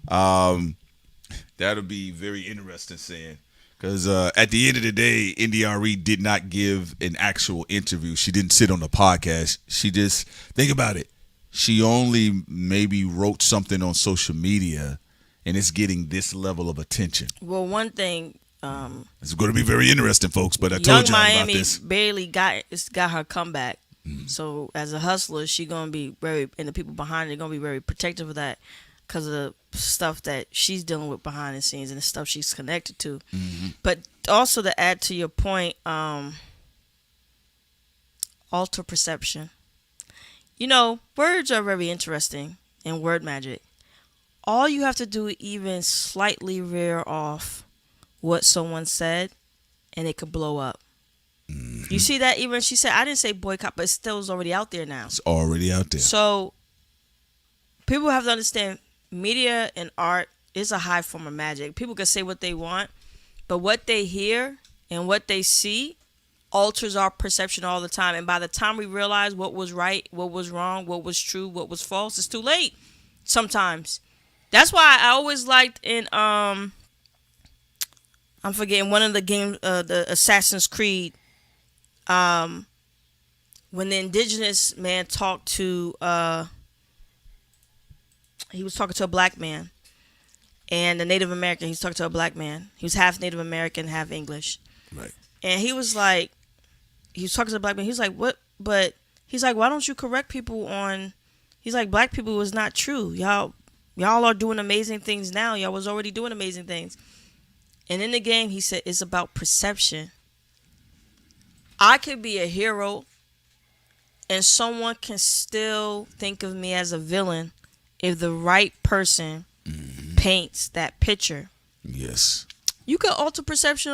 that'll be very interesting seeing. Because at the end of the day, India Arie did not give an actual interview. She didn't sit on the podcast. She just, think about it. She only maybe wrote something on social media, and it's getting this level of attention. Well, one thing. It's going to be very interesting, folks, but I told y'all about this. Young Miami barely got her comeback. Mm-hmm. So as a hustler, she going to be and the people behind her are going to be very protective of that because of the stuff that she's dealing with behind the scenes and the stuff she's connected to. Mm-hmm. But also to add to your point, alter perception. Words are very interesting in word magic. All you have to do is even slightly veer off what someone said, and it could blow up. Mm-hmm. You see that? Even she said, I didn't say boycott, but it still is already out there now. It's already out there. So people have to understand media and art is a high form of magic. People can say what they want, but what they hear and what they see alters our perception all the time. And by the time we realize what was right, what was wrong, what was true, what was false, it's too late sometimes. That's why I always liked in I'm forgetting one of the games, the Assassin's Creed, when the indigenous man talked to he was talking to a black man, and the Native American, he's talking to a black man. He was half Native American, half English. Right. And he was like, he was talking to the black man. He was like, what? But he's like, why don't you correct people on, he's like, black people was not true. Y'all are doing amazing things now. Y'all was already doing amazing things. And in the game, he said, it's about perception. I could be a hero and someone can still think of me as a villain if the right person paints that picture. Yes. You can alter perception.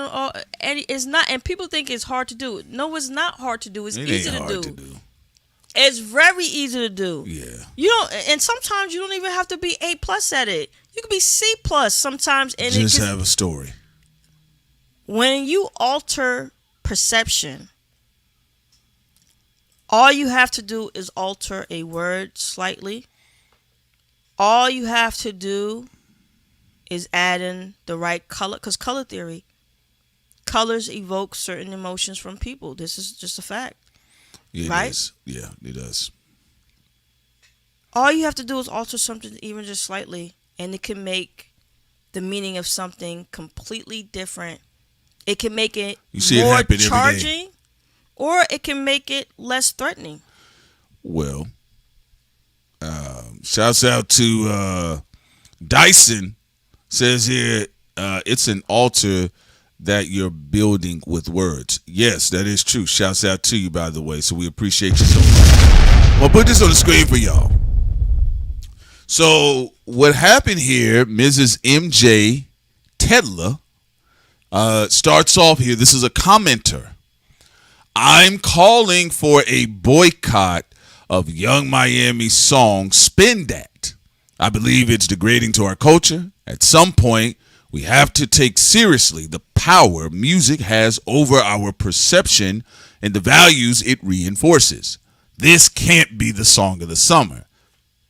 And it's not, and people think it's hard to do. No, it's not hard to do. It's easy to do. It's very easy to do. Yeah. You don't, and sometimes you don't even have to be A+ at it. You can be C+ sometimes, and just have a story. When you alter perception, all you have to do is alter a word slightly. All you have to do is add in the right color, because color theory, colors evoke certain emotions from people. This is just a fact. Yeah, right? It does. Yeah, it does. All you have to do is alter something even just slightly, and it can make the meaning of something completely different. It can make it more charging, or it can make it less threatening. Well, shouts out to Dyson. Says here, it's an altar that you're building with words. Yes, that is true. Shouts out to you, by the way. So we appreciate you so much. Well, put this on the screen for y'all. So what happened here, Mrs. MJ Tedler starts off here. This is a commenter. I'm calling for a boycott of Young Miami's song Spin That. I believe it's degrading to our culture. At some point, we have to take seriously the power music has over our perception and the values it reinforces. This can't be the song of the summer.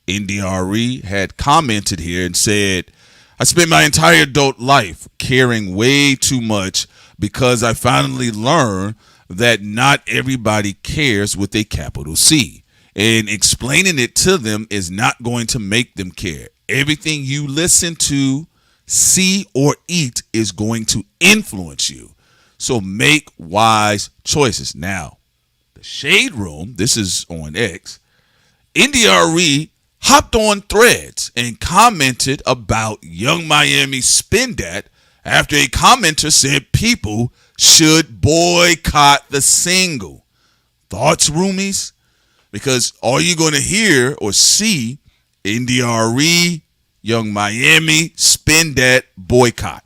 Arie had commented here and said, I spent my entire adult life caring way too much because I finally learned that not everybody cares with a capital C. And explaining it to them is not going to make them care. Everything you listen to, see, or eat is going to influence you. So make wise choices. Now, the Shade Room, this is on X, Arie hopped on Threads and commented about Young Miami's Spin That after a commenter said people should boycott the single. Thoughts, roomies? Because all you're going to hear or see, Arie, Young Miami, Spin That, boycott.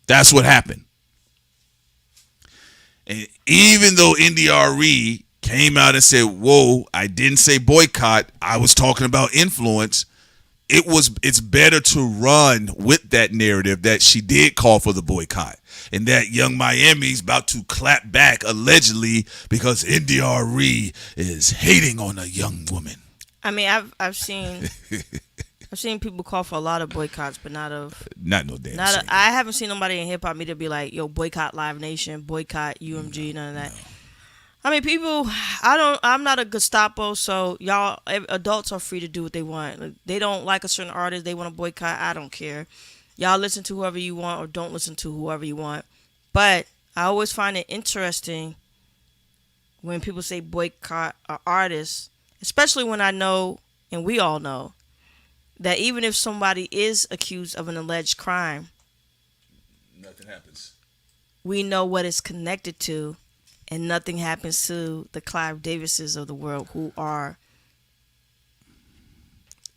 That's what happened. And even though Arie came out and said, whoa, I didn't say boycott, I was talking about influence, it's better to run with that narrative that she did call for the boycott and that Young Miami's about to clap back allegedly because Arie is hating on a young woman. I mean, I've seen people call for a lot of boycotts, but not no damn. I haven't seen nobody in hip hop media be like, "Yo, boycott Live Nation, boycott UMG," none of that. No. I mean, people. I'm not a Gestapo, so y'all adults are free to do what they want. Like, they don't like a certain artist, they want to boycott. I don't care. Y'all listen to whoever you want or don't listen to whoever you want. But I always find it interesting when people say boycott an artist, especially when I know, and we all know, that even if somebody is accused of an alleged crime, nothing happens. We know what it's connected to, and nothing happens to the Clive Davises of the world who are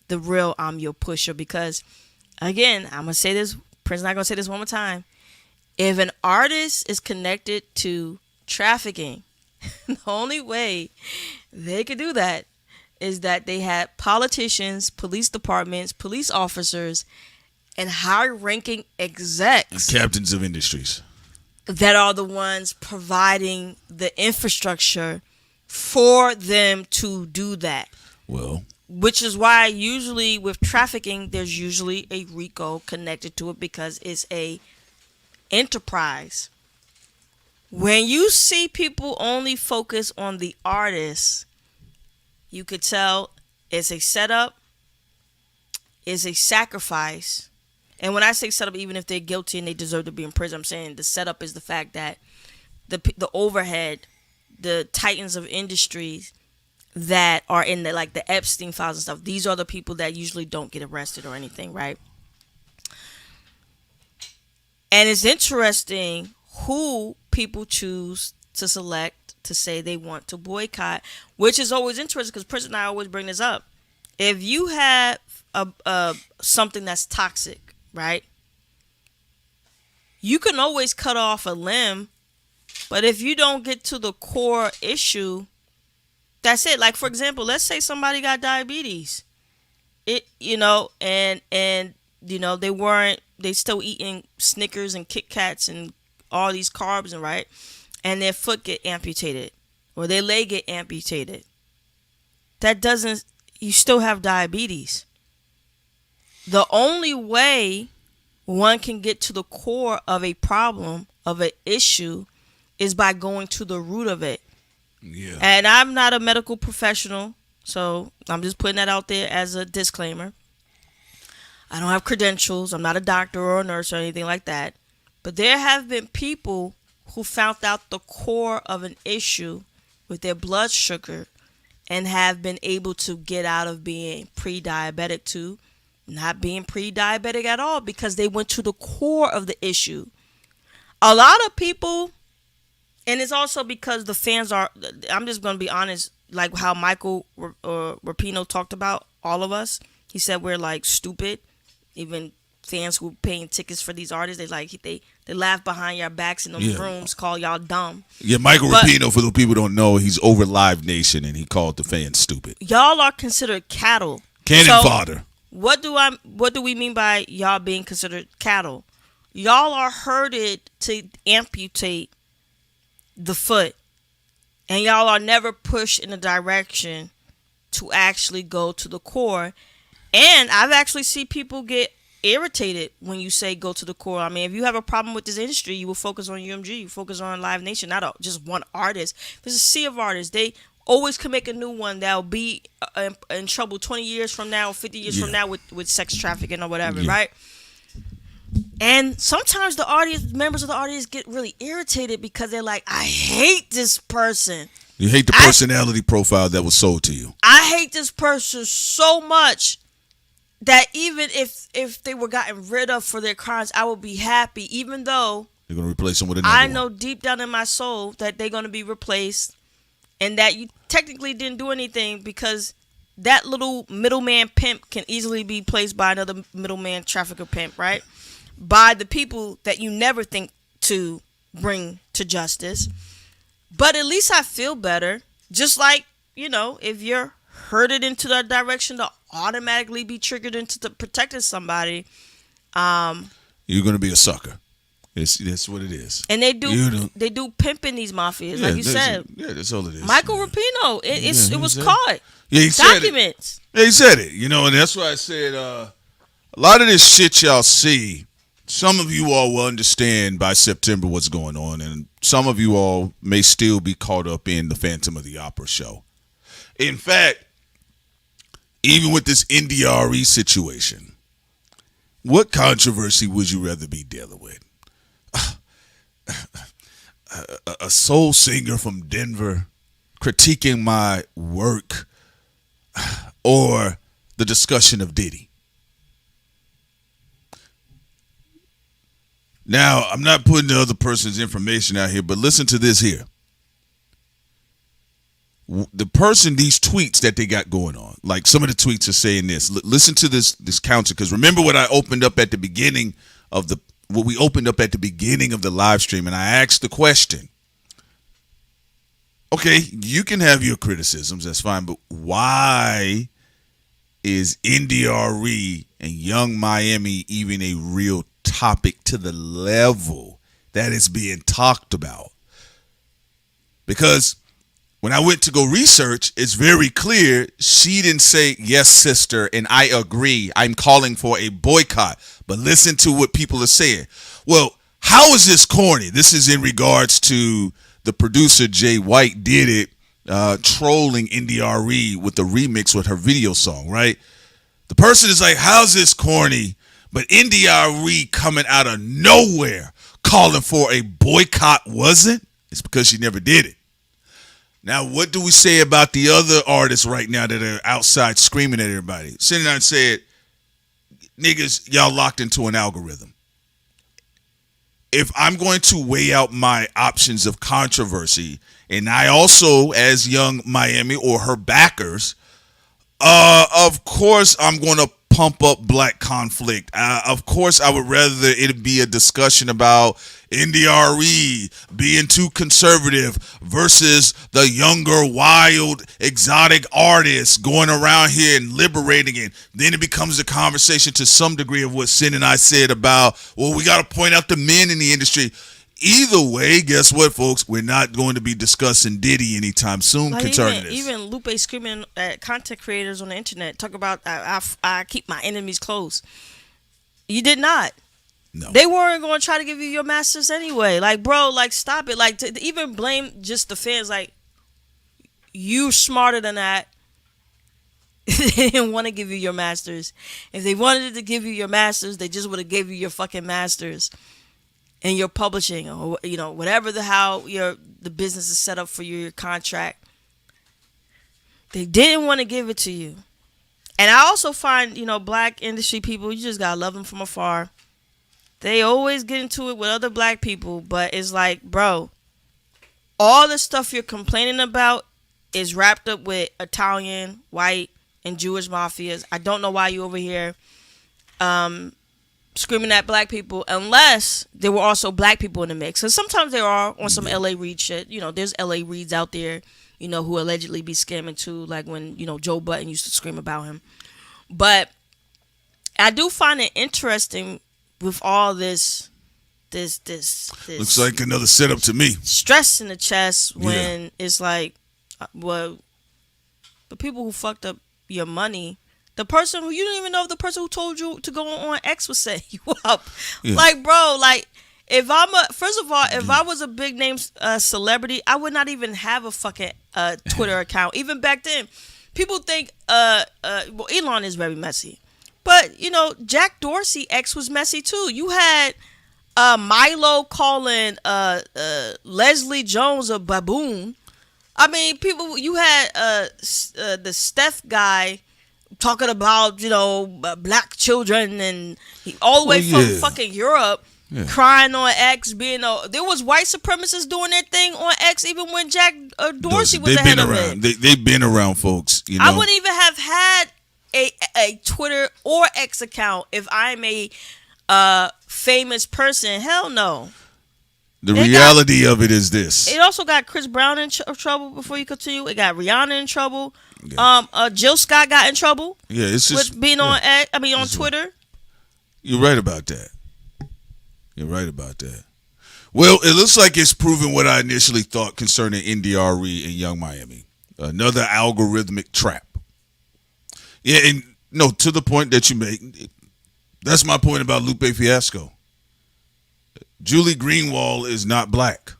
the real I'm your pusher. Because, again, I'm going to say this, Prince not going to say this one more time. If an artist is connected to trafficking, the only way they could do that is that they had politicians, police departments, police officers, and high-ranking execs. And captains of industries. That are the ones providing the infrastructure for them to do that. Well. Which is why usually with trafficking, there's usually a RICO connected to it because it's a enterprise. When you see people only focus on the artist, you could tell it's a setup, it's a sacrifice, And when I say setup, even if they're guilty and they deserve to be in prison, I'm saying the setup is the fact that the overhead, the titans of industries that are in the like the Epstein files and stuff, these are the people that usually don't get arrested or anything, right? And it's interesting who people choose to select to say they want to boycott, which is always interesting because Prince and I always bring this up. If you have something that's toxic, right? You can always cut off a limb, but if you don't get to the core issue, that's it. Like, for example, let's say somebody got diabetes. They still eating Snickers and Kit Kats and all these carbs, and right, and their foot get amputated or their leg get amputated. That doesn't, you still have diabetes. The only way one can get to the core of a problem, of an issue, is by going to the root of it. Yeah. And I'm not a medical professional, so I'm just putting that out there as a disclaimer. I don't have credentials. I'm not a doctor or a nurse or anything like that. But there have been people who found out the core of an issue with their blood sugar and have been able to get out of being pre-diabetic to not being pre-diabetic at all because they went to the core of the issue. A lot of people, and it's also because the fans are, I'm just going to be honest, like how Michael Rapino talked about all of us. He said we're like stupid. Even fans who are paying tickets for these artists, they laugh behind your backs in those rooms, call y'all dumb. Yeah, Michael Rapino, for the people who don't know, he's over Live Nation, and he called the fans stupid. Y'all are considered cattle. Cannon fodder. What do we mean by y'all being considered cattle? Y'all are herded to amputate the foot, and y'all are never pushed in a direction to actually go to the core. And I've actually seen people get irritated when you say go to the core. I mean, if you have a problem with this industry, you will focus on UMG, you focus on Live Nation, not just one artist. There's a sea of artists. They always can make a new one that'll be in trouble 20 years from now, 50 years from now with sex trafficking or whatever, right? And sometimes the members of the audience get really irritated because they're like, I hate this person. You hate the personality profile that was sold to you. I hate this person so much that even if they were gotten rid of for their crimes, I would be happy, even though you're going to replace them with another I know deep down in my soul that they're going to be replaced and that you technically didn't do anything because that little middleman pimp can easily be placed by another middleman trafficker pimp, right? By the people that you never think to bring to justice. But at least I feel better. Just like, if you're herded into that direction to automatically be triggered into protecting somebody, you're going to be a sucker. That's what it is. And they do pimping these mafias, like you said. Yeah, that's all it is. Michael Rapino, it was caught. Yeah, he said documents. Yeah, he said it. And that's why I said a lot of this shit y'all see, some of you all will understand by September what's going on, and some of you all may still be caught up in the Phantom of the Opera show. In fact, even with this NDRE situation, what controversy would you rather be dealing with? A soul singer from Denver critiquing my work, or the discussion of Diddy? Now, I'm not putting the other person's information out here, but listen to this here. The person, these tweets that they got going on, like some of the tweets are saying this. Listen to this counter, because remember what I opened up at the beginning of the live stream, and I asked the question. Okay, you can have your criticisms, that's fine, but why is NDRE and Young Miami even a real topic to the level that is being talked about? Because when I went to go research, it's very clear she didn't say, yes, sister, and I agree, I'm calling for a boycott. But listen to what people are saying. Well, how is this corny? This is in regards to the producer, Jay White, did it, trolling NDRE with the remix with her video song, right? The person is like, how's this corny? But Arie coming out of nowhere calling for a boycott wasn't. It's because she never did it. Now, what do we say about the other artists right now that are outside screaming at everybody? Sitting there and said, niggas, y'all locked into an algorithm. If I'm going to weigh out my options of controversy, and I also, as Young Miami or her backers, of course I'm going to pump up black conflict. Of course I would rather it be a discussion about Arie being too conservative versus the younger, wild, exotic artists going around here and liberating it. Then it becomes a conversation to some degree of what Sin and I said about, well, we got to point out the men in the industry. Either way, guess what, folks? We're not going to be discussing Diddy anytime soon concerning this. Even Lupe screaming at content creators on the internet, talk about I keep my enemies close. You did not. No. They weren't going to try to give you your masters anyway. Like, bro, like, stop it. Like, to even blame just the fans, like, you smarter than that. They didn't want to give you your masters. If they wanted to give you your masters, they just would have gave you your fucking masters. And your publishing, or whatever the business is set up for your contract, they didn't want to give it to you. And I also find black industry people, you just gotta love them from afar. They always get into it with other black people, but it's like, bro, all the stuff you're complaining about is wrapped up with Italian, white, and Jewish mafias. I don't know why you over here screaming at black people, unless there were also black people in the mix. So sometimes there are on some LA Reid shit. There's LA Reids out there, who allegedly be scamming too, like when, Joe Budden used to scream about him. But I do find it interesting with all this looks like another setup to me. Stress in the chest when it's like, well, the people who fucked up your money, the person who you don't even know if the person who told you to go on X was setting you up. Yeah. Like, bro, like, if I was a big name celebrity, I would not even have a fucking Twitter account. Even back then, people think well, Elon is very messy, but Jack Dorsey X was messy too. You had Milo calling Leslie Jones a baboon. I mean, people. You had the Steph guy talking about black children, and all the way from fucking Europe, crying on X, there was white supremacists doing their thing on X even when Jack Dorsey was ahead of it. They've been around, folks. I wouldn't even have had a Twitter or X account if I'm a famous person. Hell no. The reality of it is this. It also got Chris Brown in trouble. Before you continue, it got Rihanna in trouble. Yeah. Jill Scott got in trouble. Yeah, it's just with being on Twitter. You're right about that. Well, it looks like it's proven what I initially thought concerning Arie and Young Miami. Another algorithmic trap. Yeah, and no, to the point that you make, that's my point about Lupe Fiasco. Julie Greenwald is not black.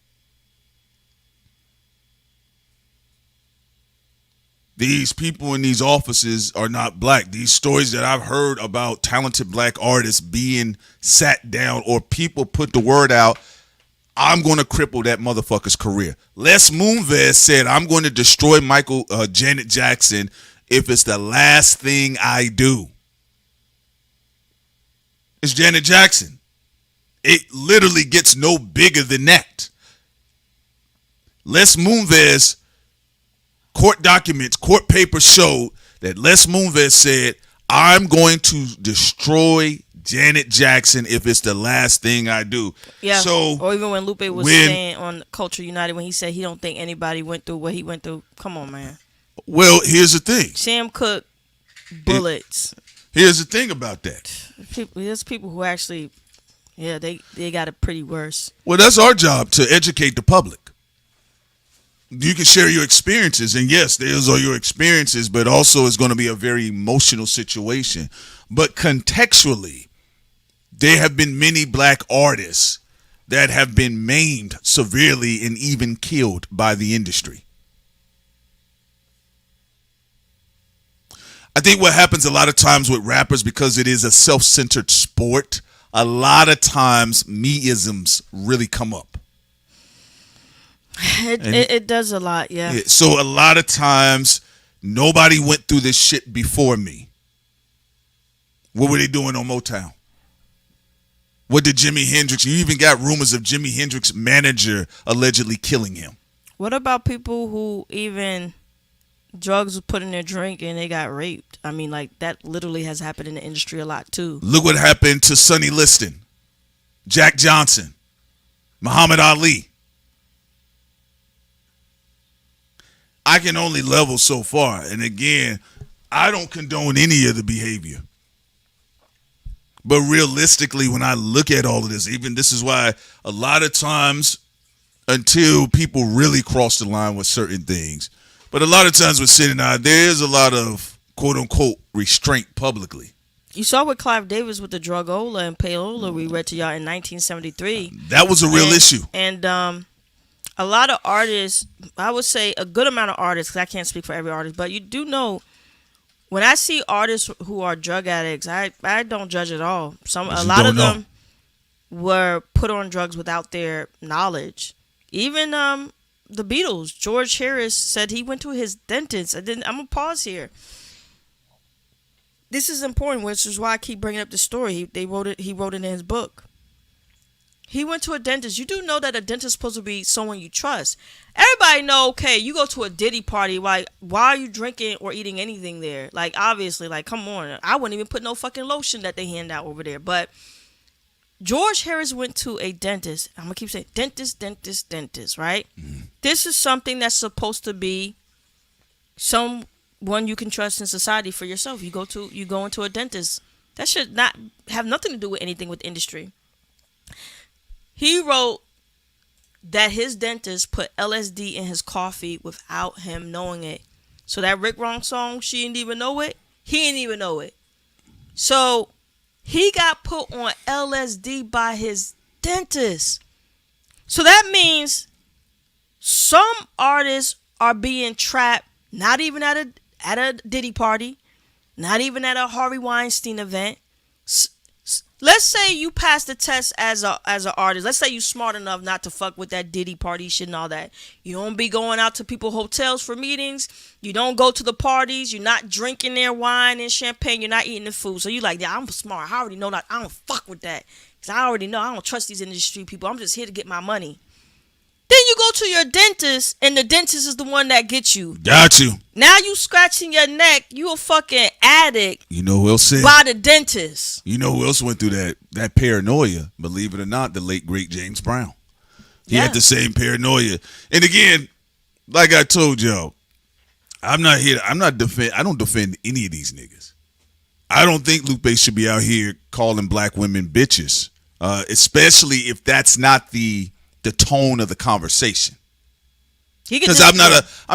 These people in these offices are not black. These stories that I've heard about talented black artists being sat down, or people put the word out, I'm going to cripple that motherfucker's career. Les Moonves said, I'm going to destroy Janet Jackson if it's the last thing I do. It's Janet Jackson. It literally gets no bigger than that. Les Moonves, court documents, court papers showed that Les Moonves said, I'm going to destroy Janet Jackson if it's the last thing I do. Yeah. So, or even when Lupe was saying on Culture United, when he said he don't think anybody went through what he went through. Come on, man. Well, here's the thing. Sam Cooke, bullets. Here's the thing about that. There's people who actually, they got it pretty worse. Well, that's our job, to educate the public. You can share your experiences, and yes, those are your experiences, but also it's going to be a very emotional situation. But contextually, there have been many black artists that have been maimed severely and even killed by the industry. I think what happens a lot of times with rappers, because it is a self-centered sport, a lot of times me-isms really come up. It does a lot, yeah. So a lot of times, nobody went through this shit before me. What were they doing on Motown? What did Jimi Hendrix? You even got rumors of Jimi Hendrix's manager allegedly killing him. What about people who even drugs were put in their drink and they got raped? I mean, like, that literally has happened in the industry a lot too. Look what happened to Sonny Liston, Jack Johnson, Muhammad Ali. I can only level so far. And again, I don't condone any of the behavior. But realistically, when I look at all of this, even this is why a lot of times, until people really cross the line with certain things, but a lot of times with Sid and I, there's a lot of quote unquote restraint publicly. You saw with Clive Davis with the Drugola and Payola we read to y'all in 1973. That was a real issue. And a lot of artists, I would say a good amount of artists, because I can't speak for every artist, but you do know, when I see artists who are drug addicts, I don't judge at all. A lot of them were put on drugs without their knowledge. Even the Beatles, George Harris said he went to his dentist. I'm gonna pause here. This is important, which is why I keep bringing up the story. He wrote it in his book. He went to a dentist. You do know that a dentist is supposed to be someone you trust. Everybody know, okay, you go to a Diddy party, why are you drinking or eating anything there? Like, obviously, like, come on. I wouldn't even put no fucking lotion that they hand out over there. But George Harris went to a dentist. I'm going to keep saying dentist, right? Mm-hmm. This is something that's supposed to be someone you can trust in society for yourself. You go into a dentist. That should not have nothing to do with anything with industry. He wrote that his dentist put LSD in his coffee without him knowing it. So that Rick Ross song, she didn't even know it. He didn't even know it. So he got put on LSD by his dentist. So that means some artists are being trapped, not even at a Diddy party, not even at a Harvey Weinstein event. Let's say you pass the test as an artist. Let's say you smart enough not to fuck with that Diddy party shit and all that. You don't be going out to people's hotels for meetings. You don't go to the parties. You're not drinking their wine and champagne. You're not eating the food. So you like, yeah, I'm smart. I already know that. I don't fuck with that. Because I already know I don't trust these industry people. I'm just here to get my money. Then you go to your dentist, and the dentist is the one that gets you. Got you. Now you scratching your neck. You a fucking addict. You know who else said? By the dentist. You know who else went through that paranoia? Believe it or not, the late great James Brown. He had the same paranoia. And again, like I told y'all, I don't defend any of these niggas. I don't think Lupe should be out here calling black women bitches, especially if that's not the tone of the conversation. Because I'm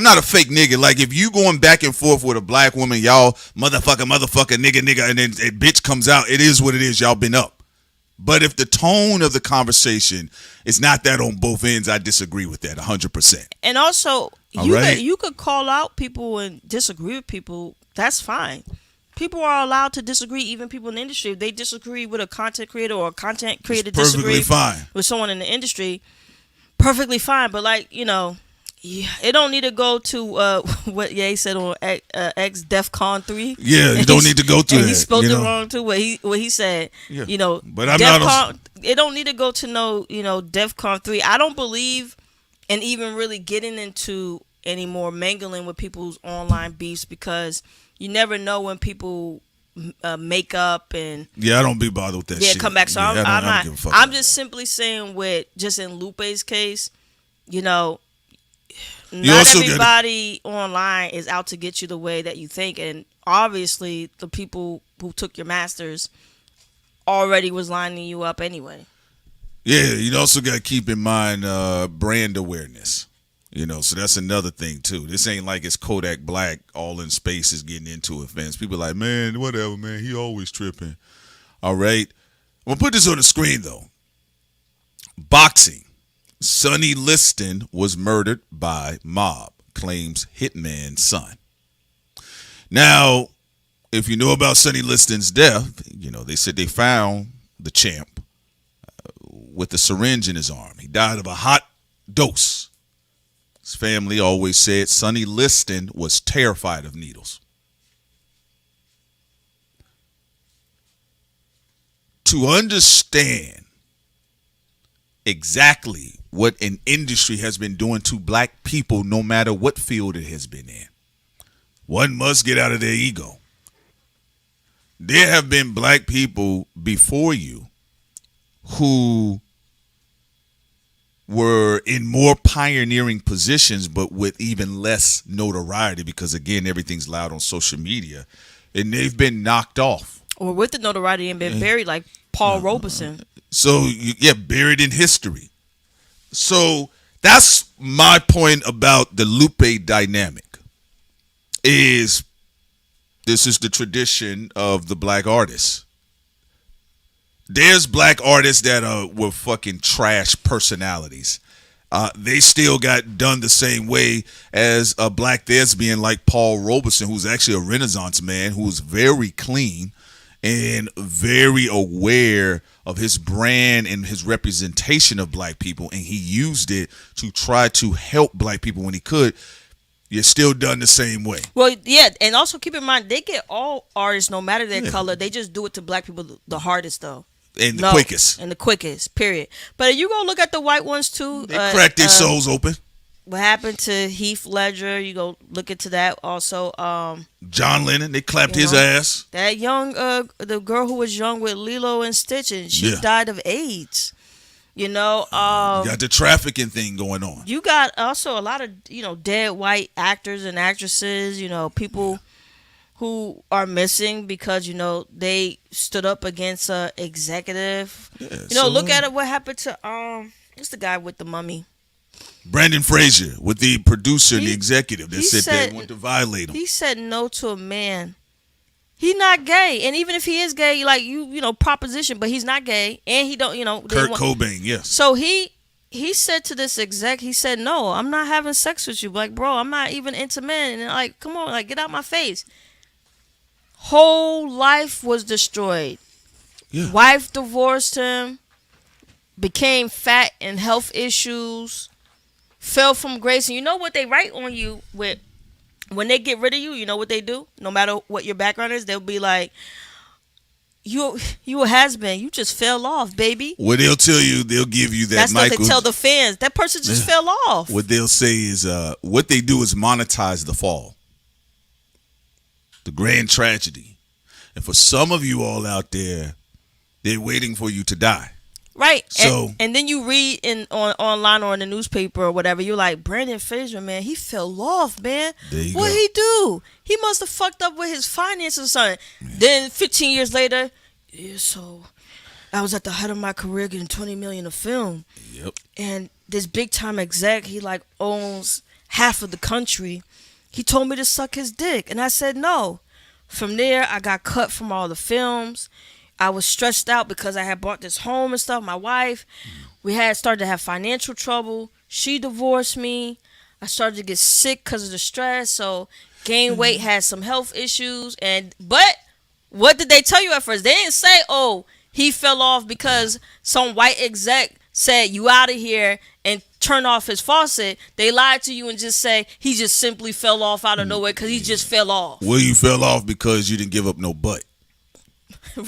not a fake nigga. Like, if you going back and forth with a black woman, y'all motherfucker, nigga, and then a bitch comes out, it is what it is. Y'all been up. But if the tone of the conversation is not that on both ends, I disagree with that 100%. And also, you could call out people and disagree with people. That's fine. People are allowed to disagree, even people in the industry. If they disagree with a content creator or a content creator disagree with someone in the industry, perfectly fine. But, like, you know, it don't need to go to what Ye said on X DEFCON 3. Yeah, you don't need to go through that. He spelled it wrong too. What he said. Yeah. You know, but I'm not. It don't need to go to DEFCON 3. I don't believe in even really getting into any more mangling with people's online beefs, because you never know when people make up and I don't be bothered with that shit. Come back. So I'm just simply saying, with just in Lupe's case, you know, not everybody online is out to get you the way that you think, and obviously the people who took your masters already was lining you up anyway. Yeah, you also got to keep in mind brand awareness. You know, so that's another thing too. This ain't like it's Kodak Black all in space is getting into offense. People are like, man, whatever, man. He always tripping. All right. I'm going to put this on the screen, though. Boxing. Sonny Liston was murdered by mob, claims hitman's son. Now, if you know about Sonny Liston's death, you know, they said they found the champ with a syringe in his arm. He died of a hot dose. His family always said Sonny Liston was terrified of needles. To understand exactly what an industry has been doing to black people, no matter what field it has been in, one must get out of their ego. There have been black people before you who were in more pioneering positions, but with even less notoriety, because again, everything's loud on social media, and they've been knocked off. Or with the notoriety and been buried, like Paul Robeson. So, yeah, buried in history. So that's my point about the Lupe dynamic. This is the tradition of the black artists. There's black artists that were fucking trash personalities. They still got done the same way as a black thespian like Paul Robeson, who's actually a Renaissance man, who's very clean and very aware of his brand and his representation of black people, and he used it to try to help black people when he could. You're still done the same way. Well, yeah, and also keep in mind, they get all artists, no matter their color, they just do it to black people the hardest, though. And the quickest. And the quickest, period. But you go look at the white ones, too. They crack their souls open. What happened to Heath Ledger? You go look into that also. John Lennon, they clapped his ass. That young, the girl who was young with Lilo and Stitch, and she died of AIDS. You know, you got the trafficking thing going on. You got also a lot of, you know, dead white actors and actresses, you know, people who are missing because, you know, they stood up against a executive. Yeah, you know, look at it. What happened to what's the guy with the mummy? Brandon Fraser, with the producer and the executive that said they want to violate him. He said no to a man. He's not gay, and even if he is gay, like you know, proposition, but he's not gay, and he don't, you know. Kurt Cobain, yes. So he said to this exec, he said, "No, I'm not having sex with you." Like, bro, I'm not even into men, and like, come on, like, get out my face. Whole life was destroyed. Yeah. Wife divorced him, became fat and health issues, fell from grace, and you know what they write on you with. When they get rid of you, you know what they do? No matter what your background is, they'll be like, you a has-been. You just fell off, baby. What they'll tell you, they'll give you that. That's what they tell the fans. That person just fell off. What they'll say is, what they do is monetize the fall. The grand tragedy. And for some of you all out there, they're waiting for you to die. Right. So and then you read online or in the newspaper or whatever, you're like, Brandon Fraser, man, he fell off, man. What'd he do? He must have fucked up with his finances or something. Man. Then 15 years later, so I was at the height of my career getting $20 million a film. Yep. And this big time exec, he like owns half of the country. He told me to suck his dick. And I said no. From there, I got cut from all the films. I was stressed out because I had bought this home and stuff. My wife, we had started to have financial trouble. She divorced me. I started to get sick because of the stress. So gained weight, had some health issues. But what did they tell you at first? They didn't say, oh, he fell off because some white exec said you out of here and turn off his faucet. They lied to you and just say he just simply fell off out of nowhere because he just fell off. Well, you fell off because you didn't give up no butt.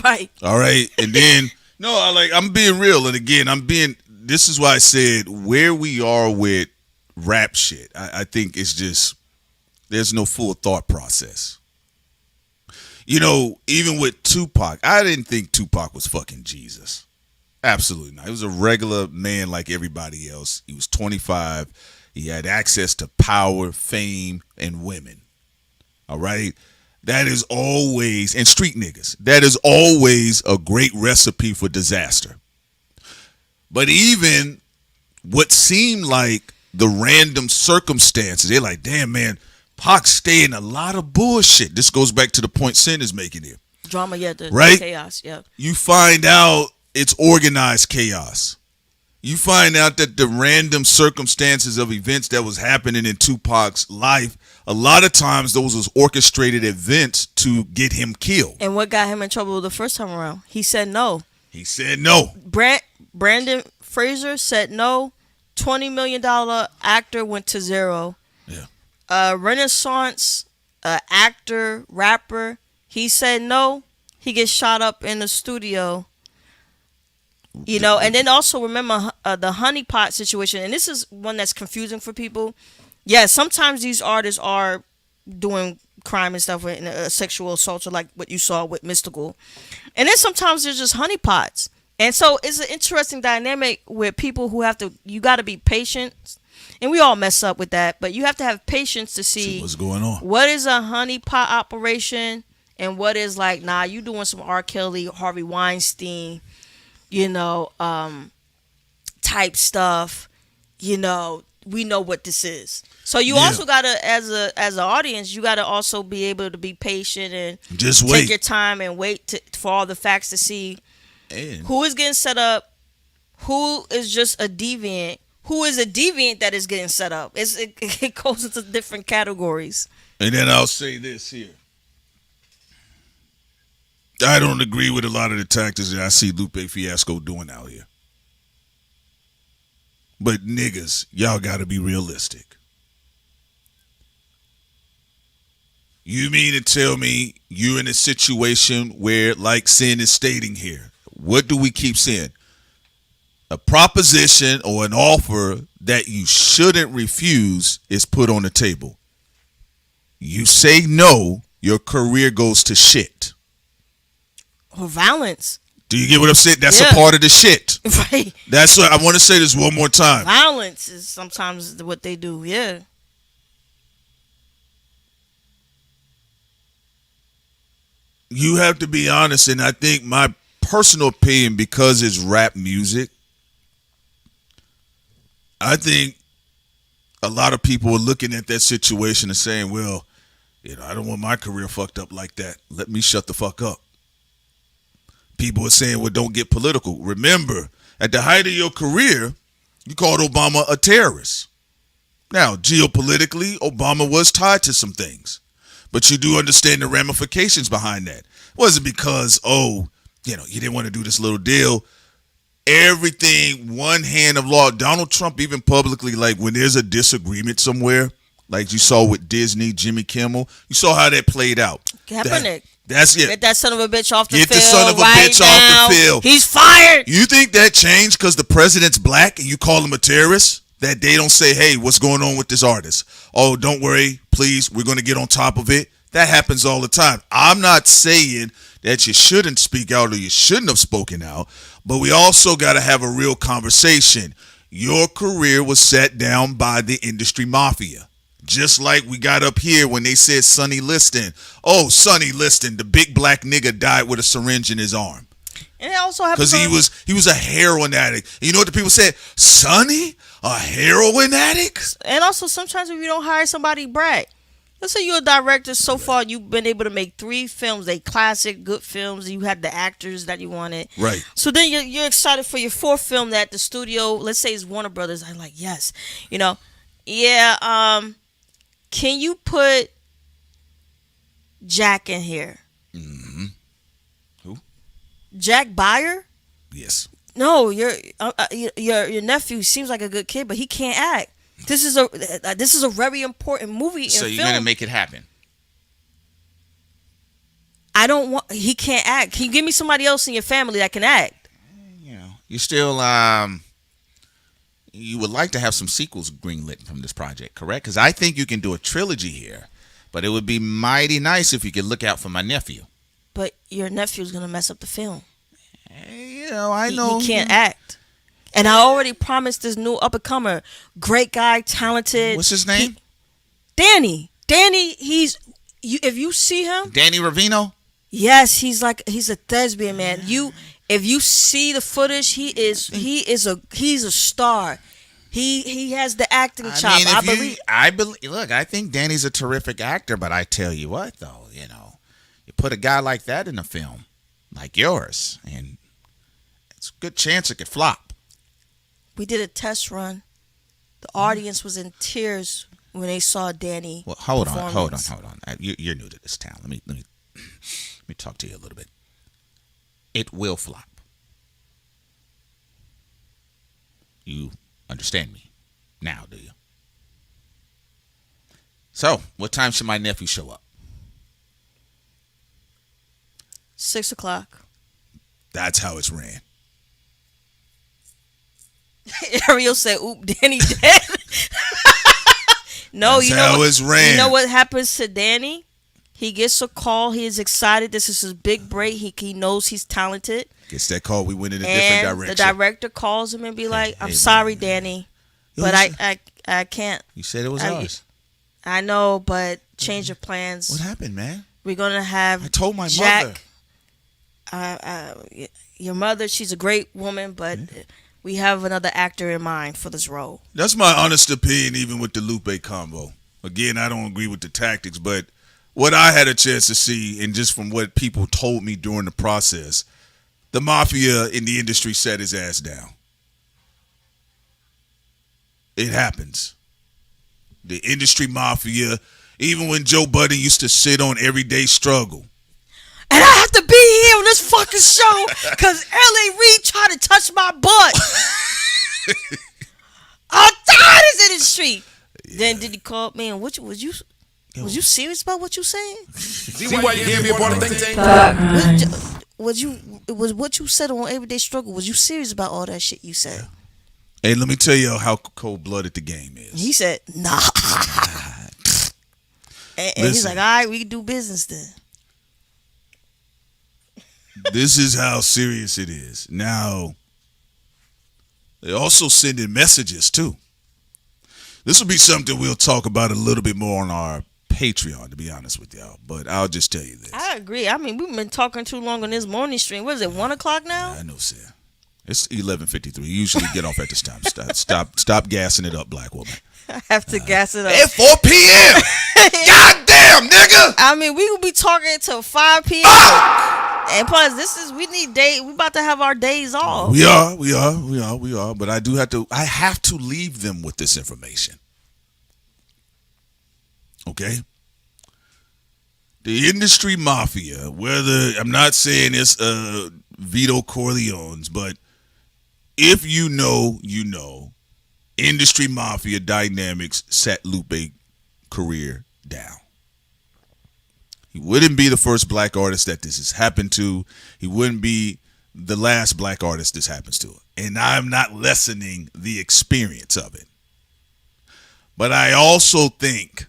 Right. All right. And then, I'm being real. And again, this is why I said where we are with rap shit. I think it's just, there's no full thought process. You know, even with Tupac, I didn't think Tupac was fucking Jesus. Absolutely not. He was a regular man like everybody else. He was 25. He had access to power, fame, and women. All right. That is always, and street niggas, that is always a great recipe for disaster. But even what seemed like the random circumstances, they're like, damn, man, Pac stay in a lot of bullshit. This goes back to the point Sin is making here. Drama, yeah, the right? chaos, yeah. You find out it's organized chaos. you find out that the random circumstances of events that was happening in Tupac's life, a lot of times those was orchestrated events to get him killed. And what got him in trouble the first time around? He said no. He said no. Brandon Fraser said no. $20 million actor went to zero. Yeah. Renaissance actor, rapper, he said no. He gets shot up in the studio. You know, and then also remember the honeypot situation, and this is one that's confusing for people. Yeah, sometimes these artists are doing crime and stuff with sexual assaults, or like what you saw with Mystical, and then sometimes there's just honeypots, and so it's an interesting dynamic with people who you got to be patient, and we all mess up with that, but you have to have patience to see what's going on. What is a honeypot operation, and what is like, nah, you doing some R. Kelly, Harvey Weinstein, you know, type stuff. You know, we know what this is. So you also gotta, as an audience, you gotta also be able to be patient and just take your time and wait for all the facts to see who is getting set up, who is just a deviant, who is a deviant that is getting set up. It goes into different categories. And then I'll say this here. I don't agree with a lot of the tactics that I see Lupe Fiasco doing out here. But niggas, y'all gotta be realistic. You mean to tell me you're in a situation where, like Sin is stating here, what do we keep saying? A proposition or an offer that you shouldn't refuse is put on the table. You say no, your career goes to shit. Or violence. Do you get what I'm saying? That's a part of the shit. Right. That's what I want to say this one more time. Violence is sometimes what they do. Yeah. You have to be honest, and I think my personal opinion, because it's rap music, I think a lot of people are looking at that situation and saying, well, you know, I don't want my career fucked up like that. Let me shut the fuck up. People are saying, well, don't get political. Remember, at the height of your career, you called Obama a terrorist. Now, geopolitically, Obama was tied to some things. But you do understand the ramifications behind that. It wasn't because, you didn't want to do this little deal. Everything, one hand of law. Donald Trump, even publicly, like when there's a disagreement somewhere, like you saw with Disney, Jimmy Kimmel, you saw how that played out. Kaepernick. That's it. Get that son of a bitch off the field. Get the son of a bitch off the field. He's fired. You think that changed because the president's black and you call him a terrorist? That they don't say, hey, what's going on with this artist? Oh, don't worry, please, we're going to get on top of it. That happens all the time. I'm not saying that you shouldn't speak out or you shouldn't have spoken out, but we also got to have a real conversation. Your career was set down by the industry mafia. Just like we got up here when they said Sonny Liston. Oh, Sonny Liston, the big black nigga died with a syringe in his arm. And it also happened because he was a heroin addict. You know what the people said? Sonny, a heroin addict? And also sometimes if you don't hire somebody, brag. Let's say you're a director. So far, you've been able to make 3 films, they classic, good films. You had the actors that you wanted. Right. So then you're excited for your 4th film that the studio, let's say it's Warner Brothers. I'm like, yes. You know, can you put Jack in here? Mm-hmm. Who? Jack Byer? Yes. No, your nephew seems like a good kid, but he can't act. This is a very important movie. So you're gonna make it happen. He can't act. Can you give me somebody else in your family that can act? You know, you still you would like to have some sequels greenlit from this project, correct? Because I think you can do a trilogy here, but it would be mighty nice if you could look out for my nephew. But your nephew's gonna mess up the film. I know he can't act. And I already promised this new up-and-comer, great guy, talented. What's his name? Danny. If you see him, Danny Ravino. Yes, he's a thespian, man. If you see the footage, he's a star. He has the acting chop. I believe. Look, I think Danny's a terrific actor, but I tell you what, though, you put a guy like that in a film like yours, and it's a good chance it could flop. We did a test run. The audience was in tears when they saw Danny. Well, hold on. performance. You're new to this town. Let me talk to you a little bit. It will flop. You understand me now, do you? So, what time should my nephew show up? 6 o'clock. That's how it's ran. Ariel said, "Oop, Danny dead." No, That's you know how what, it's ran. You know what happens to Danny? He gets a call. He is excited. This is his big break. He knows he's talented. Gets that call. We went in a And different direction. the director calls him and be like, "I'm hey, sorry, man. Danny, Yo, but you I can't. You said it was I- ours. I know, but change of plans. What happened, man? We're gonna have I told my Jack, mother. your mother. She's a great woman, but we have another actor in mind for this role." That's my honest opinion, even with the Lupe combo. Again, I don't agree with the tactics, but what I had a chance to see, and just from what people told me during the process, the mafia in the industry set his ass down. It happens. The industry mafia, even when Joe Budden used to sit on Everyday Struggle. And I have to be here on this fucking show because L.A. Reid tried to touch my butt. I'm tired of this industry. Yeah. Then did he call me and was you serious about what you saying? See why you can't be a part of the think tank? Thought crime. Was what you said on Everyday Struggle? Was you serious about all that shit you said? Hey, let me tell you how cold-blooded the game is. He said, "Nah." and he's like, "All right, we can do business then." This is how serious it is. Now, they also send in messages, too. This will be something we'll talk about a little bit more on our Patreon, to be honest with y'all. But I'll just tell you this. I agree. I mean, we've been talking too long on this morning stream. What is it, 1 o'clock now? I know, sir. It's 11:53. You usually get off at this time. Stop gassing it up, black woman. I have to gas it up. At 4 p.m. Goddamn, nigga. I mean, we will be talking till 5 p.m. And plus, we about to have our days off. We are. But I have to leave them with this information. Okay? The industry mafia, whether, I'm not saying it's Vito Corleone's, but if you know, you know, industry mafia dynamics set Lupe career down. He wouldn't be the first black artist that this has happened to. He wouldn't be the last black artist this happens to. And I'm not lessening the experience of it. But I also think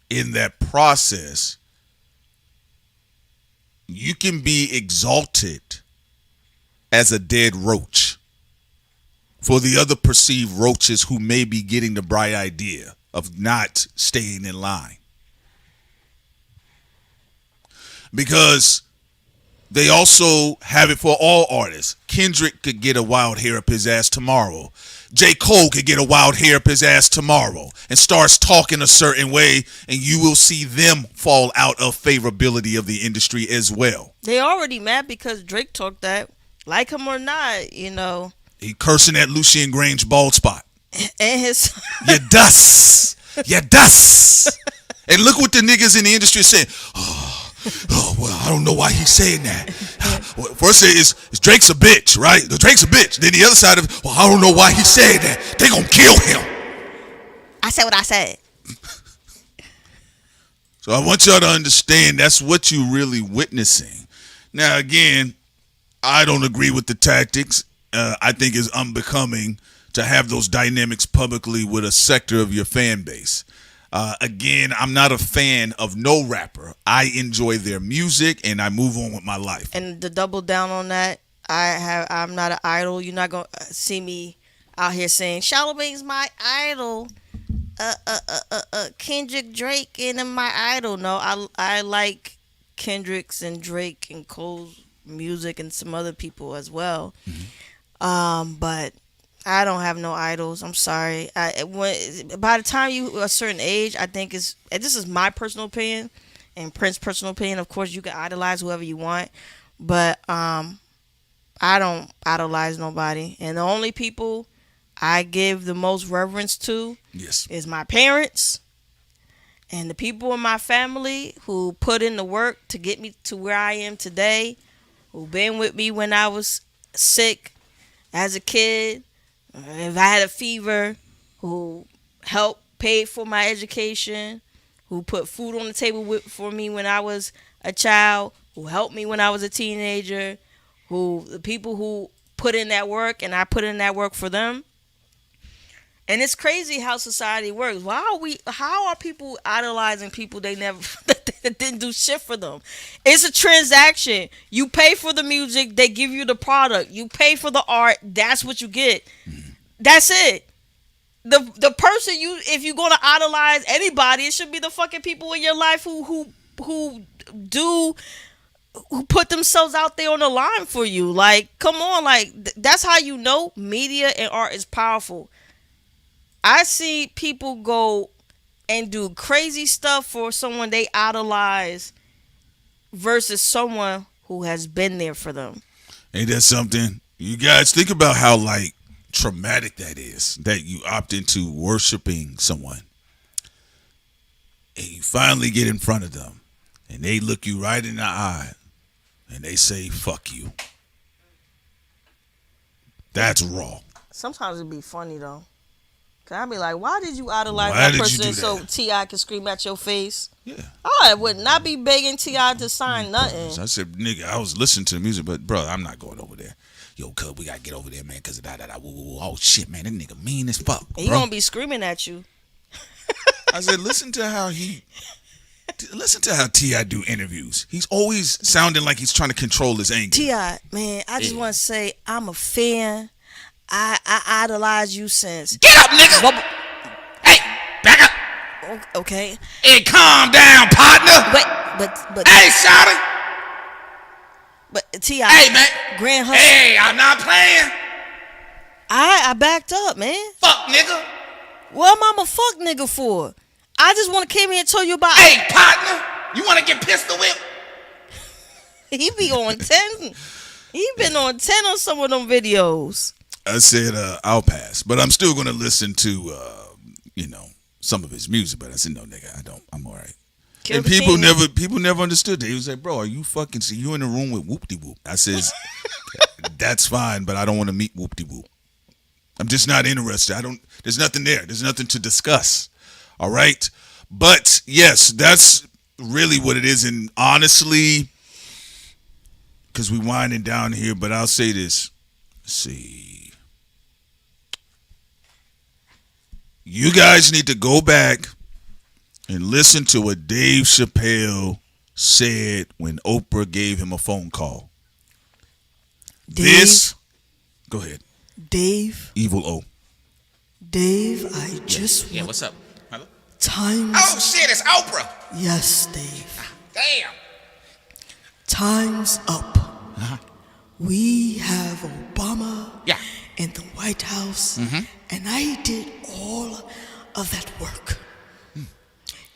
in that process, you can be exalted as a dead roach for the other perceived roaches who may be getting the bright idea of not staying in line. Because they also have it for all artists. Kendrick could get a wild hair up his ass tomorrow. J. Cole could get a wild hair up his ass tomorrow and starts talking a certain way, and you will see them fall out of favorability of the industry as well. They already mad because Drake talked that. Like him or not, you know. He cursing at Lucien Grange bald spot. And his... You dust. You dust. And look what the niggas in the industry are saying. Oh, well, I don't know why he's saying that. First is Drake's a bitch, right? Drake's a bitch. Then the other side of it, well, I don't know why he's saying that. They gonna kill him. I said what I said. So I want y'all to understand that's what you're really witnessing. Now, again, I don't agree with the tactics. I think it's unbecoming to have those dynamics publicly with a sector of your fan base. Again, I'm not a fan of no rapper. I enjoy their music and I move on with my life. And to double down on that, I'm not an idol. You're not gonna see me out here saying Charlamagne's my idol. Kendrick, Drake, and my idol. No, I like Kendrick's and Drake and Cole's music and some other people as well. Mm-hmm. But I don't have no idols. I'm sorry. By the time you a certain age, I think this is my personal opinion and Prince's personal opinion. Of course, you can idolize whoever you want, but I I don't idolize nobody, and the only people I give the most reverence to is my parents and the people in my family who put in the work to get me to where I am today, who been with me when I was sick as a kid, if I had a fever, who helped pay for my education, who put food on the table for me when I was a child, who helped me when I was a teenager, the people who put in that work and I put in that work for them. And it's crazy how society works. How are people idolizing people they never that didn't do shit for them? It's a transaction. You pay for the music, they give you the product. You pay for the art, that's what you get. That's it. The person if you're gonna idolize anybody, it should be the fucking people in your life who put themselves out there on the line for you. Like, come on, like that's how you know media and art is powerful. I see people go and do crazy stuff for someone they idolize versus someone who has been there for them. Ain't that something? You guys think about how like traumatic that is, that you opt into worshiping someone and you finally get in front of them and they look you right in the eye and they say, fuck you. That's raw. Sometimes it'd be funny though. I'd be like, why did you idolize that person so T.I. can scream at your face? Yeah. I would not be begging T.I. to sign nothing. So I said, nigga, I was listening to the music, but bro, I'm not going over there. Yo, cuz, we gotta get over there, man, because of that. Oh, shit, man, that nigga mean as fuck. He gonna be screaming at you. I said, listen to how T.I. do interviews. He's always sounding like he's trying to control his anger. T.I., man, I just want to say I'm a fan. I idolize you since. Get up, nigga! Hey, back up! Okay. Hey, calm down, partner! But hey, shawty! But T.I. Hey, man! Grand Hustle. Hey, I'm not playing! I backed up, man. Fuck, nigga! What am I a fuck nigga for? I just want to came here and tell you about. Hey, partner! You want to get pistol whipped? He be on 10. He been on 10 on some of them videos. I said I'll pass, but I'm still gonna listen to some of his music. But I said no, nigga, I don't. I'm all right. And people never understood that. He was like, bro, are you fucking? See, you in the room with Whoop De Whoop? I says, that's fine, but I don't want to meet Whoop De Whoop. I'm just not interested. There's nothing there. There's nothing to discuss. All right, but yes, that's really what it is. And honestly, because we winding down here, but I'll say this. Let's see. You guys need to go back and listen to what Dave Chappelle said when Oprah gave him a phone call. Go ahead. Dave. Evil O. Dave, I just Yeah, what's up? Hello? Times. Oh, shit, it's Oprah. Yes, Dave. Damn. Time's up. We have Obama in the White House, and I did all of that work.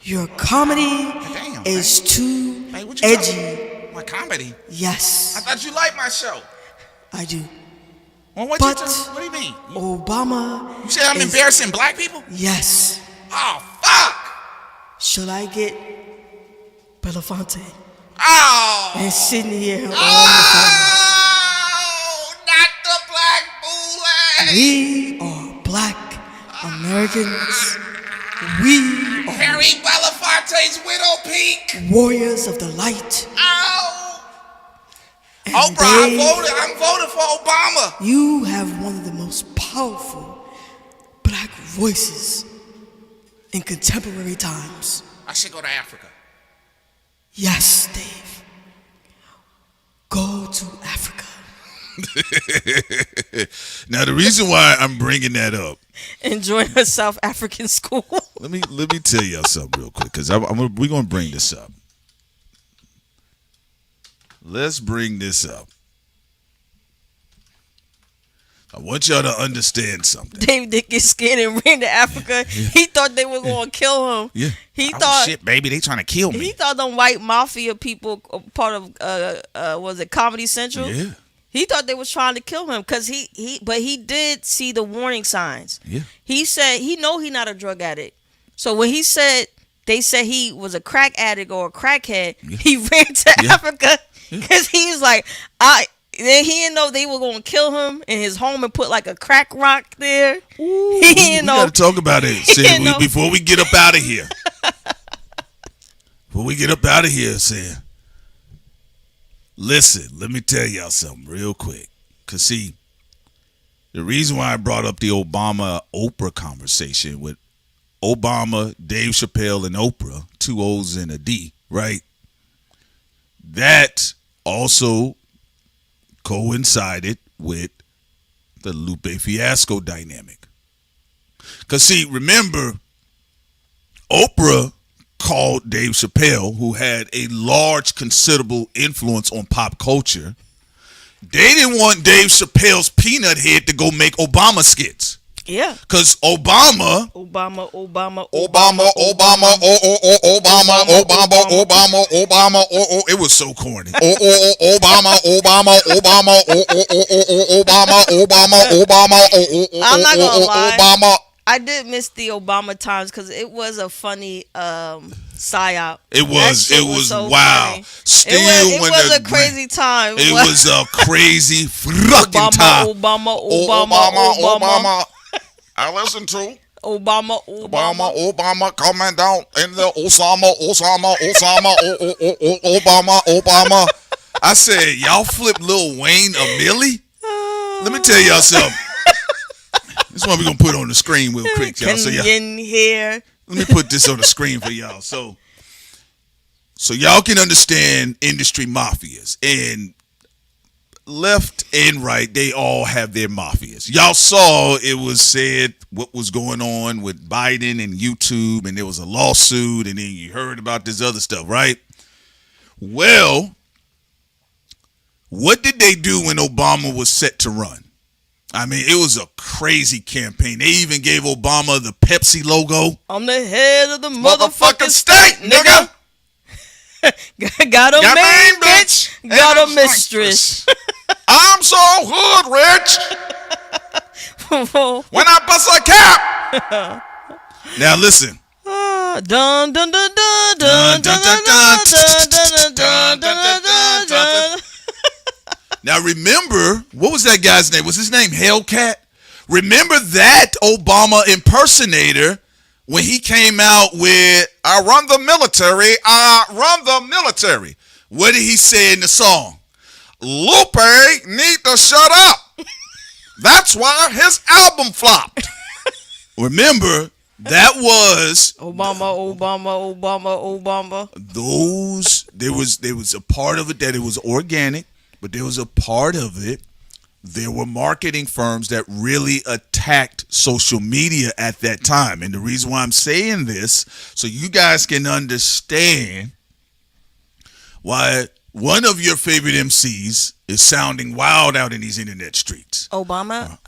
Your comedy is too edgy. My comedy? Yes. I thought you liked my show. I do. Well, what do you mean? Obama. You said I'm embarrassing black people? Yes. Oh, fuck. Should I get Belafonte? Oh. And Sydney here. Not the black boule. We are black Americans. We are Harry Belafonte's Widow Peak. Warriors of the light. Oh. Oprah, I'm voting for Obama. You have one of the most powerful black voices in contemporary times. I should go to Africa. Yes, Dave. Go to Africa. Now, the reason why I'm bringing that up. Enjoy a South African school. Let me tell y'all something real quick, because we're going to bring this up. Let's bring this up. I want y'all to understand something. Dave did get scared and ran to Africa. He thought they were going to kill him. Yeah. He thought, shit, baby, they trying to kill me. He thought them white mafia people, part of, was it Comedy Central? Yeah. He thought they was trying to kill him because but he did see the warning signs. Yeah. He said he not a drug addict. So when they said he was a crack addict or a crackhead, he ran to Africa because he was like, then he didn't know they were going to kill him in his home and put like a crack rock there. Ooh, we got to talk about it. Before we get up out of here. Listen, let me tell y'all something real quick. Because, see, the reason why I brought up the Obama-Oprah conversation with Obama, Dave Chappelle, and Oprah, 2 O's and a D, right? That also coincided with the Lupe fiasco dynamic. Because, see, remember, Oprah called Dave Chappelle, who had a large, considerable influence on pop culture. They didn't want Dave Chappelle's peanut head to go make Obama skits. Yeah. Because Obama, it was so corny. I'm not gonna lie. I did miss the Obama times because it was a funny psyop. It was so wow. funny. Still, it was a crazy time. It was a crazy fucking time. Obama. I listened to Obama coming down in the Obama. I said, y'all flip Lil Wayne a milli? Let me tell y'all something. This is what we're going to put on the screen real quick, y'all. So here. Let me put this on the screen for y'all. So y'all can understand industry mafias. And left and right, they all have their mafias. Y'all saw it was said what was going on with Biden and YouTube, and there was a lawsuit, and then you heard about this other stuff, right? Well, what did they do when Obama was set to run? I mean, it was a crazy campaign. They even gave Obama the Pepsi logo. I'm the head of the motherfucking state, nigga. Got a main bitch, got a mistress. I'm so hood rich. When I bust a cap. Now listen. Dun dun dun dun dun dun dun dun dun dun. Now remember, what was that guy's name? Was his name Hellcat? Remember that Obama impersonator when he came out with I run the military. What did he say in the song? Lupe need to shut up. That's why his album flopped. Remember, that was Obama. There was a part of it that it was organic, but there was a part of it. There were marketing firms that really attacked social media at that time. And the reason why I'm saying this, so you guys can understand why one of your favorite MCs is sounding wild out in these internet streets. Obama,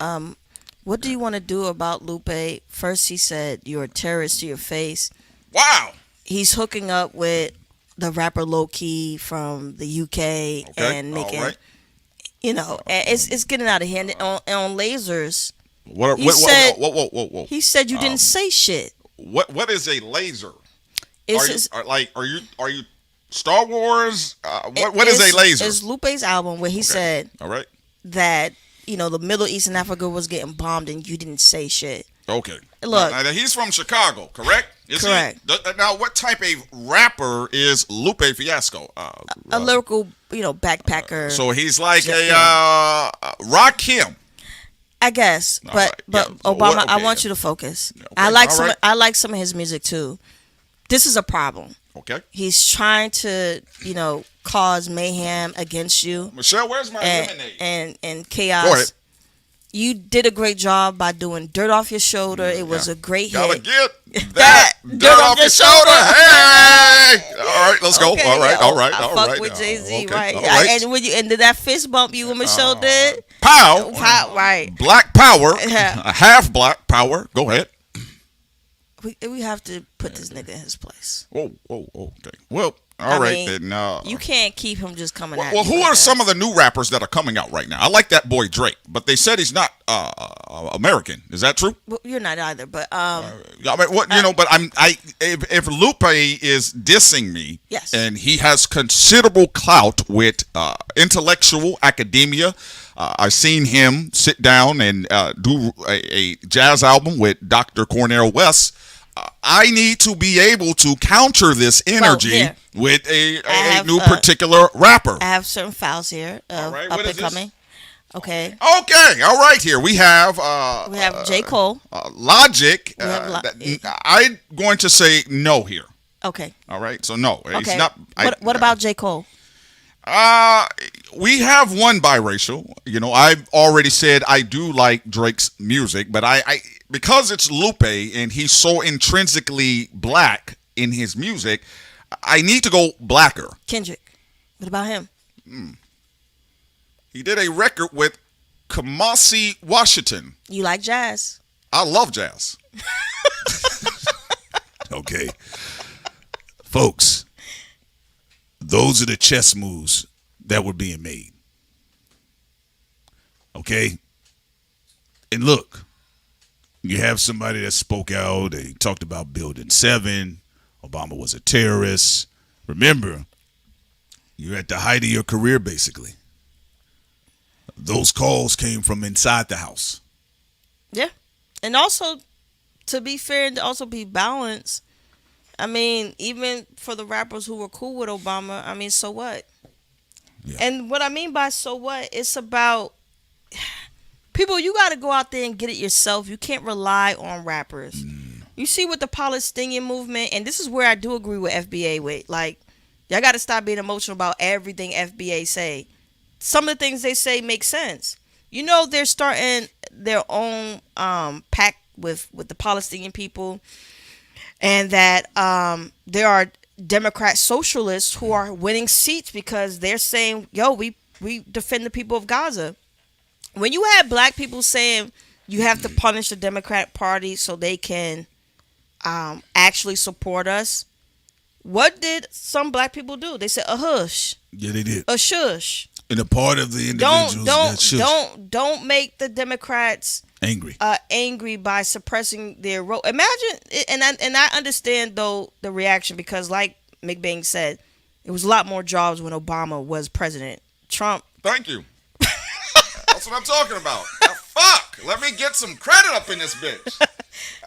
what do you want to do about Lupe? First, he said you're a terrorist to your face. Wow. He's hooking up with the rapper Low Key from the UK and making, it's getting out of hand. On Lasers, he said you didn't say shit. What is a laser? Are you Star Wars? What is a laser? It's Lupe's album where he said that the Middle East and Africa was getting bombed and you didn't say shit. Okay. Look, now he's from Chicago, correct? Correct. Now, what type of rapper is Lupe Fiasco? A lyrical, backpacker. So he's like a Rakim. I guess, but Obama, I want you to focus. Okay. I like some of his music too. This is a problem. Okay. He's trying to, cause mayhem against you. Michelle, where's my lemonade? And chaos. Go ahead. You did a great job by doing Dirt Off Your Shoulder. It was a great hit. Gotta get that dirt off your shoulder. Hey! All right, let's go. Okay, all right. I fuck with Jay-Z, right? All right. And did that fist bump you and Michelle did? Pow. Right. Black power. Half black power. Go ahead. We have to put this nigga in his place. Whoa, okay. Well, All right, then. You can't keep him just coming at Well, you who like are that. some of the new rappers that are coming out right now? I like that boy Drake, but they said he's not American. Is that true? Well, you're not either, but I mean, what But if Lupe is dissing me, yes, and he has considerable clout with intellectual academia. I've seen him sit down and do a jazz album with Dr. Cornel West. I need to be able to counter this energy with a new particular rapper. I have certain files here. All right, up what is and coming. This? Okay. Okay. All right. Here we have. J. Cole. Logic. I'm going to say no here. Okay. All right. So no. Okay. It's not. What about J. Cole? We have one biracial. I've already said I do like Drake's music, but I because it's Lupe and he's so intrinsically black in his music, I need to go blacker. Kendrick. What about him? He did a record with Kamasi Washington. You like jazz? I love jazz. Okay. Folks, those are the chess moves that were being made. Okay? And look, you have somebody that spoke out. They talked about Building 7. Obama was a terrorist. Remember, you're at the height of your career, basically. Those calls came from inside the house. Yeah. And also, to be fair and to also be balanced, I mean, even for the rappers who were cool with Obama, I mean, so what? Yeah. And what I mean by so what, it's about people, you got to go out there and get it yourself. You can't rely on rappers. You see with the Palestinian movement, and this is where I do agree with FBA with, like, y'all got to stop being emotional about everything FBA say. Some of the things they say make sense. They're starting their own pact with the Palestinian people, and that there are Democrat socialists who are winning seats because they're saying, yo, we defend the people of Gaza. When you have black people saying you have to punish the Democratic Party so they can actually support us, what did some black people do? They said a hush. Yeah, they did. A shush. And a part of the individuals don't make the Democrats angry by suppressing their role. Imagine, and I understand though the reaction, because like McBain said, it was a lot more jobs when Obama was president. Trump. Thank you. That's what I'm talking about. Now, fuck. Let me get some credit up in this bitch.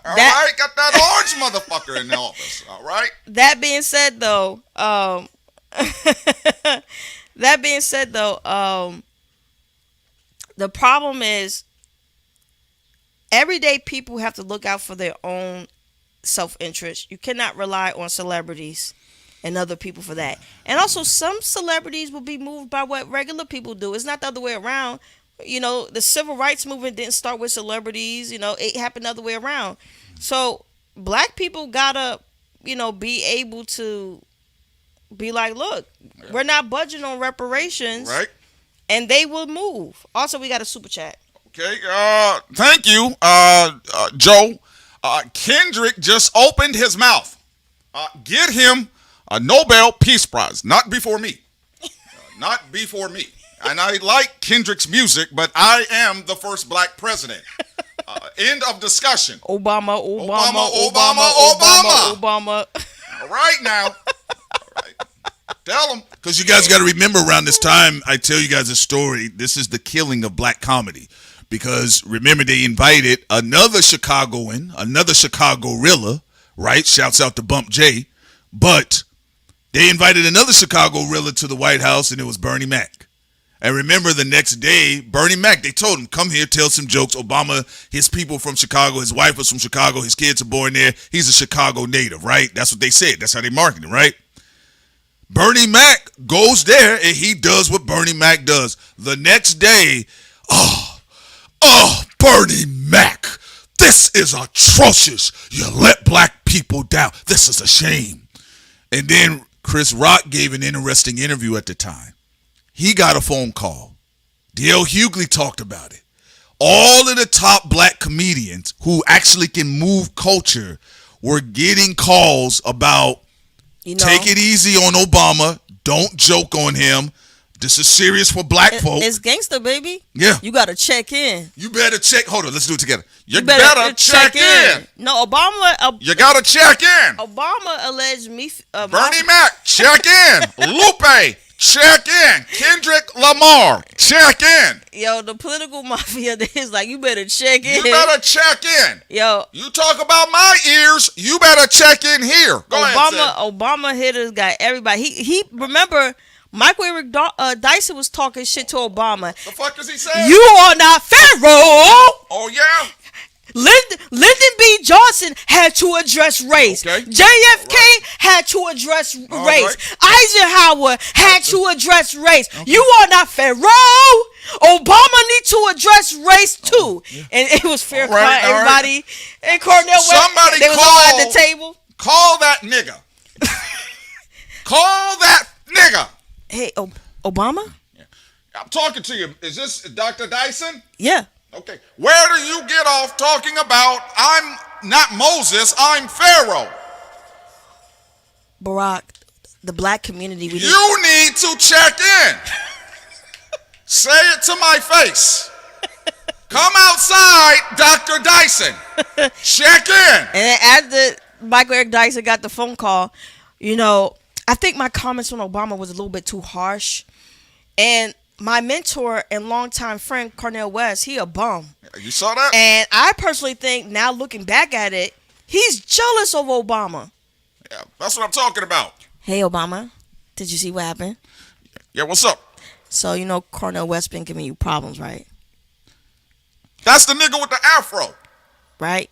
All right, got that orange motherfucker in the office. All right. That being said, though, the problem is everyday people have to look out for their own self-interest. You cannot rely on celebrities and other people for that. And also, some celebrities will be moved by what regular people do. It's not the other way around. The civil rights movement didn't start with celebrities. It happened the other way around. So black people gotta, be able to be like, look, we're not budging on reparations. Right. And they will move. Also, we got a super chat. Okay. Thank you, Joe. Kendrick just opened his mouth. Get him a Nobel Peace Prize. Not before me. Not before me. And I like Kendrick's music, but I am the first black president. End of discussion. Obama. All right now. All right. Tell them. Because you guys got to remember, around this time, I tell you guys a story. This is the killing of black comedy. Because remember, they invited another Chicagoan, another Chicago-rilla, right? Shouts out to Bump J. But they invited another Chicago-rilla to the White House, and it was Bernie Mac. And remember, the next day, Bernie Mac, they told him, come here, tell some jokes. Obama, his people from Chicago, his wife was from Chicago, his kids are born there. He's a Chicago native, right? That's what they said. That's how they marketed, right? Bernie Mac goes there, and he does what Bernie Mac does. The next day, Bernie Mac, this is atrocious. You let black people down. This is a shame. And then Chris Rock gave an interesting interview at the time. He got a phone call. D.L. Hughley talked about it. All of the top black comedians who actually can move culture were getting calls about You know, take it easy on Obama. Don't joke on him. This is serious for black folk. It's gangster, baby. Yeah. You got to check in. You better check. Hold on, let's do it together. You better check in. No, Obama. You gotta check in. Obama alleged me. Bernie Mac, check in. Lupe, check in. Kendrick Lamar, check in. Yo, the political mafia is like, you better check in. You better check in. Yo, you talk about my ears, you better check in here. Go ahead, Obama hitters got everybody. He remember Michael Eric Dyson was talking shit to Obama. The fuck is he saying? You are not Pharaoh. Oh yeah. Lyndon B. Johnson had to address race. Okay. JFK had to address race. Right. Eisenhower had to address race. Okay. You are not Pharaoh. Obama need to address race too. Yeah. And it was fair. Right, everybody and Cornell West. Somebody they was all at the table. Call that nigga. Call that nigga. Hey, Obama? Yeah. I'm talking to you. Is this Dr. Dyson? Yeah. Okay. Where do you get off talking about I'm not Moses, I'm Pharaoh? Barack, the black community. You need to check in. Say it to my face. Come outside, Dr. Dyson. Check in. And then after Michael Eric Dyson got the phone call, you know, I think my comments on Obama was a little bit too harsh. And my mentor and longtime friend, Cornell West, he a bum. You saw that? And I personally think, now looking back at it, he's jealous of Obama. Yeah, that's what I'm talking about. Hey, Obama, did you see what happened? Yeah, what's up? So, you know, Cornell West been giving you problems, right? That's the nigga with the afro. Right?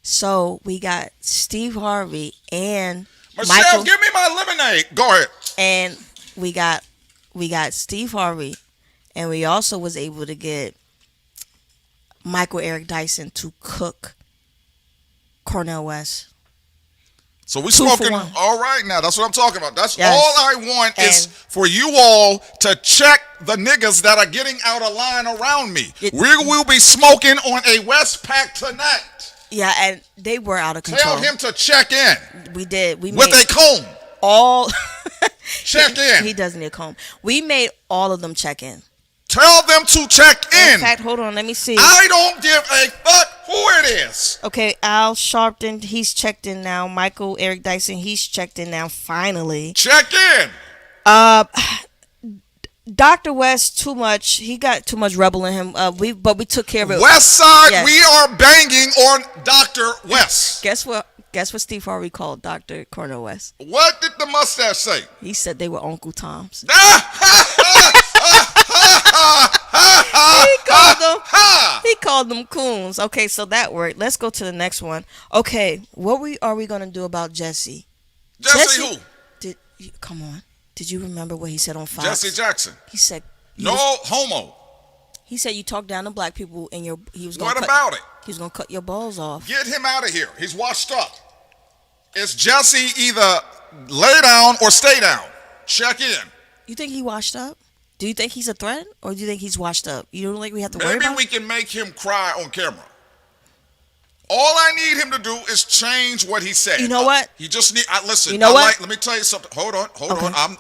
So, we got Steve Harvey and Michelle, Michael, give me my lemonade. Go ahead. And we got Steve Harvey, and we also was able to get Michael Eric Dyson to cook Cornell West. So we smoking all right now. That's what I'm talking about. That's all I want is for you all to check the niggas that are getting out of line around me. We will be smoking on a Westpac tonight. Yeah, and they were out of control. Tell him to check in. We did. We with a comb. All check in. He doesn't need a comb. We made all of them check in. Tell them to check in. In fact, hold on, let me see. I don't give a fuck who it is. Okay, Al Sharpton, he's checked in now. Michael Eric Dyson, he's checked in now. Finally, check in. Dr. West, too much. He got too much rebel in him. But we took care of it. West Side, we are banging on Dr. West. Guess what? Guess what Steve Harvey called Dr. Cornel West? What did the mustache say? He said they were Uncle Toms. He called them coons. Okay, so that worked. Let's go to the next one. Okay, what are we gonna do about Jesse? Jesse who? Come on. Did you remember what he said on Fox? Jesse Jackson. He said no homo. He said you talk down to black people and he was gonna What about it? He was gonna cut your balls off. Get him out of here. He's washed up. It's Jesse either lay down or stay down. Check in. You think he washed up? Do you think he's a threat or do you think he's washed up? You don't think we have to worry about it? Maybe we can make him cry on camera. All I need him to do is change what he said. You know what? He just need. Listen. You know what? Let me tell you something. Hold on.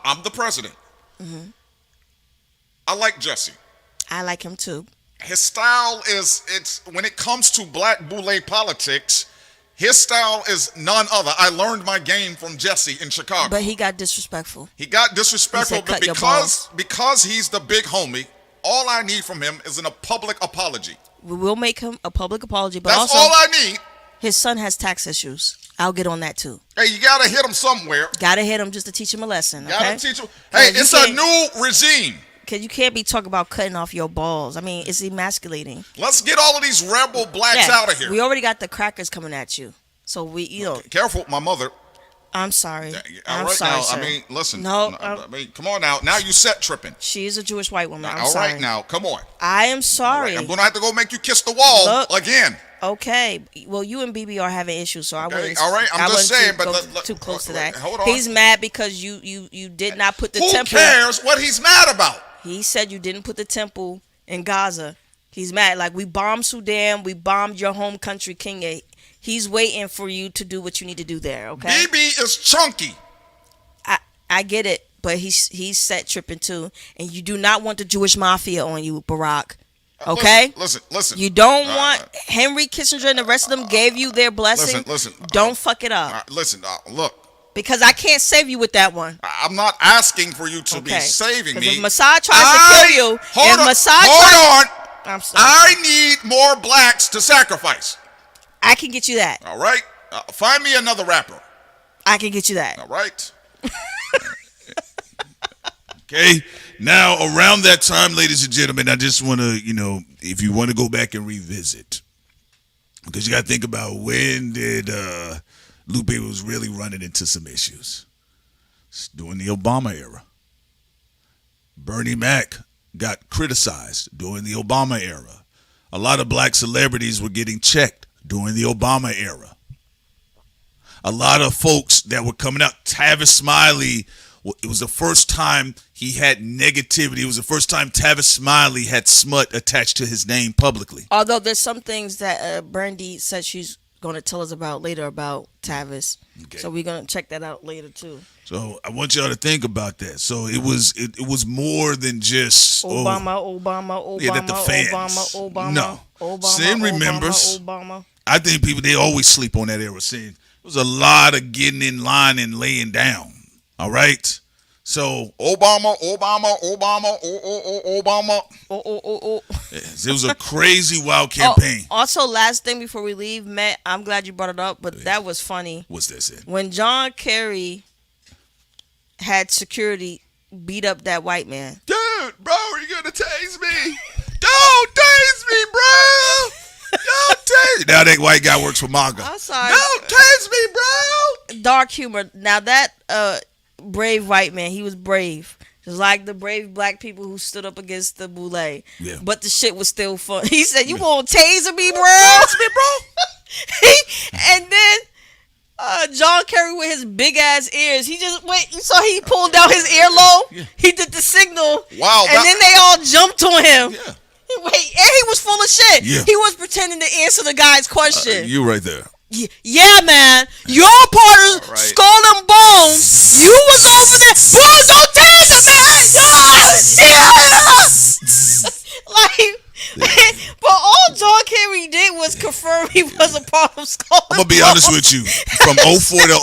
I'm the president. Mm-hmm. I like Jesse. I like him too. His style it's when it comes to black boule politics, his style is none other. I learned my game from Jesse in Chicago. But he got disrespectful. He got disrespectful, he said, but because he's the big homie, all I need from him is a public apology. We will make him a public apology, but that's also all I need. His son has tax issues. I'll get on that too. Hey, you gotta hit him somewhere. Gotta hit him just to teach him a lesson. Okay? Gotta teach him. Hey, it's a new regime. Because you can't be talking about cutting off your balls. I mean, it's emasculating. Let's get all of these rebel blacks out of here. We already got the crackers coming at you. So careful, my mother. I'm sorry. I'm sorry, now, sir. I mean, listen. No. I mean, come on now. Now you set tripping. She is a Jewish white woman. I'm all sorry. All right now, come on. I am sorry. Right, I'm going to have to go make you kiss the wall again. Okay. Well, you and BB are having issues, so I wouldn't. All right, I'm just saying, but too close to that. Hold on. He's mad because you did not put the temple. Who cares what he's mad about? He said you didn't put the temple in Gaza. He's mad. Like, we bombed Sudan. We bombed your home country, Kenya. He's waiting for you to do what you need to do there, okay? BB is chunky. I get it, but he's set tripping too. And you do not want the Jewish mafia on you, Barack. Okay? Listen. You don't want Henry Kissinger and the rest of them gave you their blessing. Listen. Don't fuck it up. Look. Because I can't save you with that one. I'm not asking for you to be saving me. If Mossad tries to kill you, hold on. I'm sorry. I need more blacks to sacrifice. I can get you that. All right. Find me another rapper. I can get you that. All right. Okay. Now, around that time, ladies and gentlemen, I just want to, if you want to go back and revisit, because you got to think about when did Lupe was really running into some issues. It's during the Obama era. Bernie Mac got criticized during the Obama era. A lot of black celebrities were getting checked during the Obama era. A lot of folks that were coming out, Tavis Smiley, it was the first time he had negativity. It was the first time Tavis Smiley had smut attached to his name publicly. Although there's some things that Brandy said she's going to tell us about later about Tavis. Okay. So we're going to check that out later too. So I want y'all to think about that. So it was more than just Obama. Yeah, that the fans. Obama. No. Obama. Sin remembers. Obama. I think they always sleep on that era. Sin. There was a lot of getting in line and laying down. All right. So Obama. It was a crazy wild campaign. Also, last thing before we leave, Matt, I'm glad you brought it up, but that was funny. What's that, Sid? When John Kerry had security beat up that white man. Dude, bro, are you gonna tase me? Don't tase me, bro. Don't tase me. Now that white guy works for MAGA. I'm sorry. Don't tase me, bro. Dark humor. Now that brave white man, he was brave. Just like the brave black people who stood up against the boule. Yeah. But the shit was still fun. He said, "You gonna taser me, bro?" Tase me, bro. And then John Kerry with his big ass ears, he just went. You saw he pulled down his earlobe. Yeah. He did the signal. Wow. And then they all jumped on him. Yeah. Wait, and he was full of shit. Yeah. He was pretending to answer the guy's question. You right there. Yeah, man. Your part of Skull and Bones. You was over there. Boys, don't taser, man. Like, but all John Kerry did was confirm he was a part of Skull and Bones. I'm going to be honest with you. From 04 to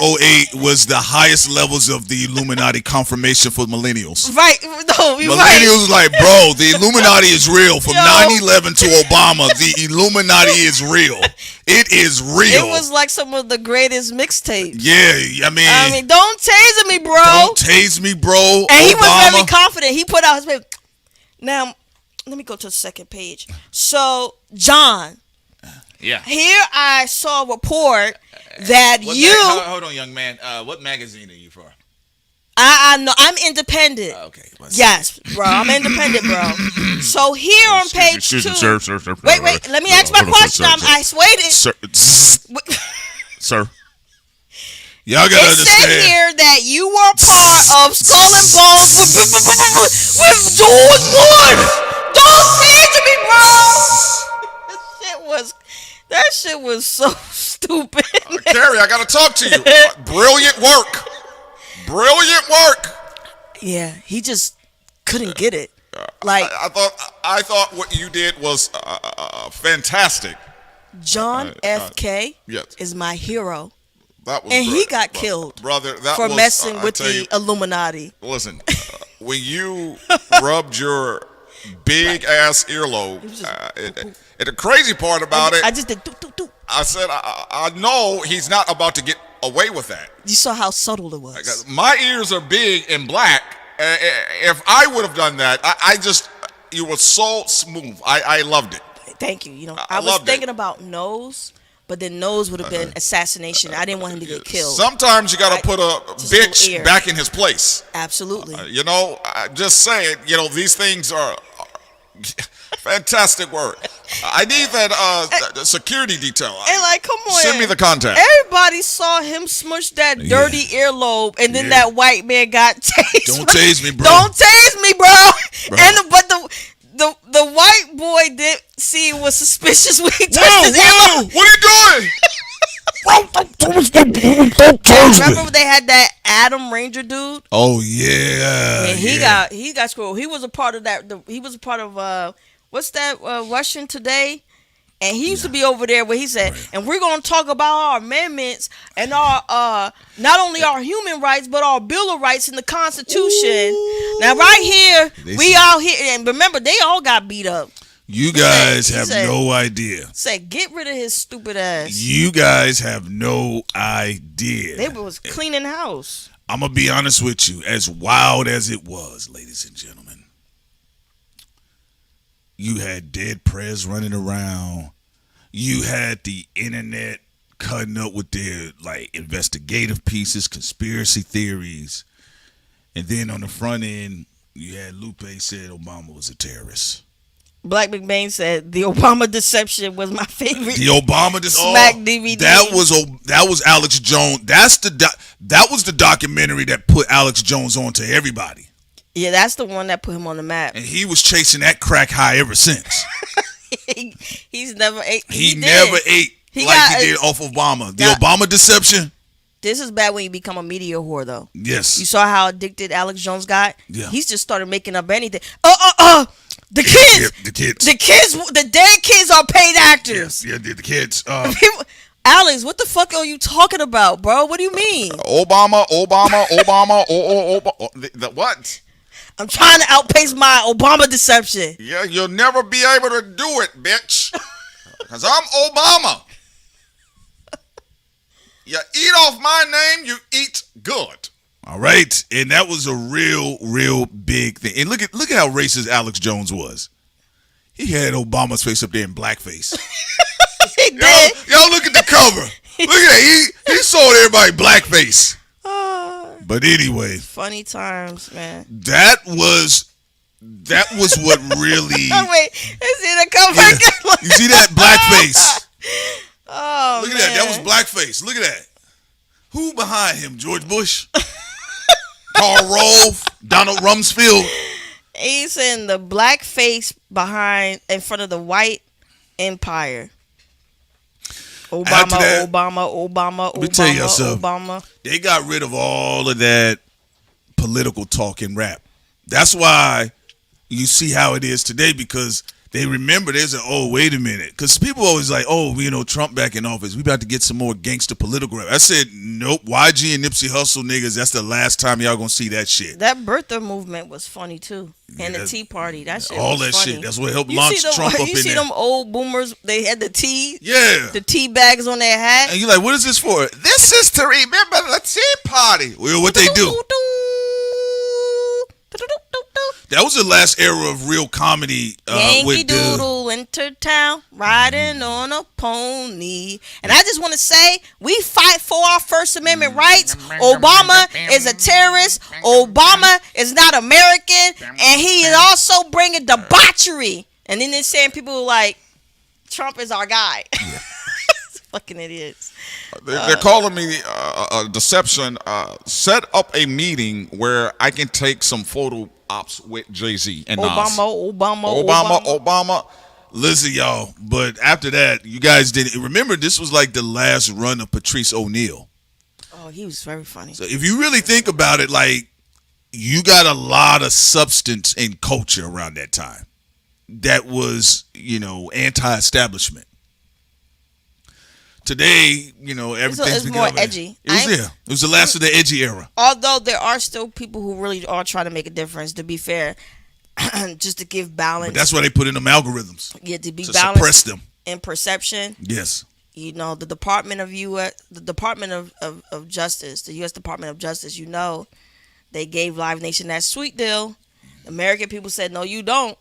08 was the highest levels of the Illuminati confirmation for millennials. Right. No, millennials like, bro, the Illuminati is real. From 9/11 to Obama, the Illuminati is real. It is real. It was like some of the greatest mixtapes. Yeah, I mean, don't taser me, bro. Don't tase me, bro. And he was very confident. He put out his paper. Now, let me go to the second page. So, John. Yeah. Here I saw a report that hold on, young man. What magazine are you for? I know. I'm independent. Okay. Yes, bro. I'm independent, bro. So here on page 2. Sir. Wait. Let me ask my question. I waited. Sir. Y'all gotta understand. It said here that you were part of Skull and Bones with George Wood. Don't tease me, bro. That shit was so stupid. Carrie, I gotta talk to you. Brilliant work. Yeah, he just couldn't get it. Like I thought what you did was fantastic. John F.K. is my hero. That was and great. He got killed, brother. For messing with the Illuminati. Listen, when you rubbed your big ass earlobe, and the crazy part about it, I just did. I said, I know he's not about to get away with that. You saw how subtle it was. My ears are big and black. If I would have done that, you were so smooth. I loved it. Thank you. I was thinking about Nose, but then Nose would have been assassination. I didn't want him to get killed. Sometimes you got to put a bitch back in his place. Absolutely. Just saying, these things are fantastic work. I need that security detail. And come on. Send me the contact. Everybody saw him smush that dirty earlobe, and then that white man got tased. Don't tase me, bro. Don't tase me, bro. And the white boy did see it was suspicious when he touched his Whoa! elbow. What are you doing? Remember when they had that Adam Ranger dude? Oh yeah. And he got screwed. He was a part of that. He was a part of what's that Russian Today? And he used to be over there where he said, and we're going to talk about our amendments and our, not only our human rights, but our Bill of Rights in the Constitution. Ooh. Now, right here, we all here, and remember, they all got beat up. You guys have no idea. Said, get rid of his stupid ass. You guys have no idea. They was cleaning house. I'm going to be honest with you. As wild as it was, ladies and gentlemen. You had dead prez running around. You had the internet cutting up with their like investigative pieces, conspiracy theories. And then on the front end, you had Lupe said Obama was a terrorist. Black McBain said the Obama deception was my favorite. The Obama smack DVD. That was Alex Jones. That was the documentary that put Alex Jones on to everybody. Yeah, that's the one that put him on the map. And he was chasing that crack high ever since. He's never ate. He never ate he did off Obama. The Obama deception. This is bad when you become a media whore, though. Yes. You saw how addicted Alex Jones got? Yeah. He's just started making up anything. The kids. The dead kids are paid actors. Yes, yeah, the kids. Alex, what the fuck are you talking about, bro? What do you mean? Obama. What? I'm trying to outpace my Obama deception. Yeah, you'll never be able to do it, bitch. Because I'm Obama. You eat off my name, you eat good. All right. And that was a real big thing. And look at how racist Alex Jones was. He had Obama's face up there in blackface. He did. Y'all look at the cover. Look at that. He sold everybody blackface. But anyway, funny times, man. That was what really. Wait, is it a cover? Yeah. You see that blackface? Oh, look at that. That was blackface. Look at that. Who behind him? George Bush, Karl Rove, Donald Rumsfeld. He's in the blackface in front of the white empire. Obama. Let me tell you something. Obama. They got rid of all of that political talk and rap. That's why you see how it is today, because they remember wait a minute. Because people always like, Trump back in office. We about to get some more gangster political rap. I said, nope. YG and Nipsey Hussle niggas, that's the last time y'all gonna see that shit. That birther movement was funny too. And the Tea Party. That shit all was that funny. Shit. That's what helped launch Trump up in there. You see them old boomers, they had the tea. Yeah. The tea bags on their hat. And you're like, what is this for? This is to remember the Tea Party. Well, what they do. That was the last era of real comedy. Yankee Doodle, Intertown, riding on a pony. And I just want to say, we fight for our First Amendment rights. Obama is a terrorist. Obama is not American. And he is also bringing debauchery. And then they're saying people like, Trump is our guy. Yeah. Fucking idiots. They're calling me a deception. Set up a meeting where I can take some photo ops with Jay-Z and Nas. Obama. Listen, y'all, but after that, you guys didn't remember. This was like the last run of Patrice O'Neal. Oh, he was very funny. So if you really think about it, like, you got a lot of substance in culture around that time that was, anti-establishment. Today, everything's more edgy. It was the last of the edgy era. Although there are still people who really are trying to make a difference, to be fair, just to give balance. But that's why they put in them algorithms. Yeah, to be to balanced suppress them in perception. Yes. The Department of Justice, the U.S. Department of Justice, they gave Live Nation that sweet deal. American people said, no, you don't.